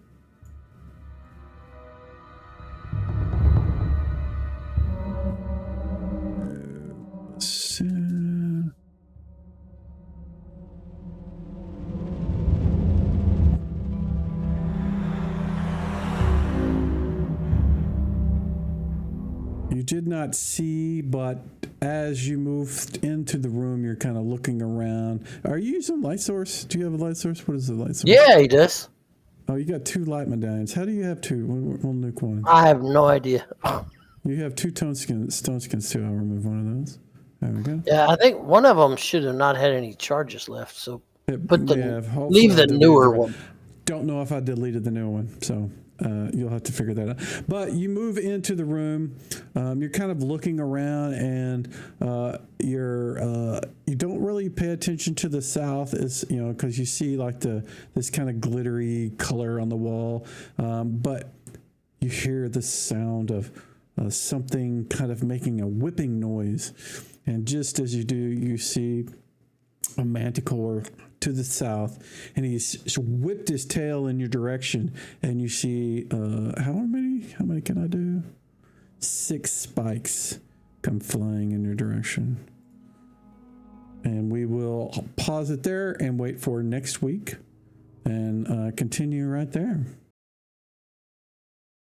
You did not see, but as you moved into the room, you're kind of looking around. Are you using light source? Do you have a light source? What is the light source? Yeah, he does. Oh, you got 2 light medallions. How do you have 2? We'll nuke one. I have no idea. You have 2 stone skins too. I'll remove one of those. There we go. Yeah, I think one of them should have not had any charges left. So put leave the newer one. Don't know if I deleted the new one, so you'll have to figure that out. But you move into the room. You're kind of looking around, and you don't really pay attention to the south, because you see like this kind of glittery color on the wall. But you hear the sound of something kind of making a whipping noise, and just as you do, you see a manticore to the south, and he's whipped his tail in your direction, and you see how many can I do? 6 spikes come flying in your direction. And we will pause it there and wait for next week and continue right there.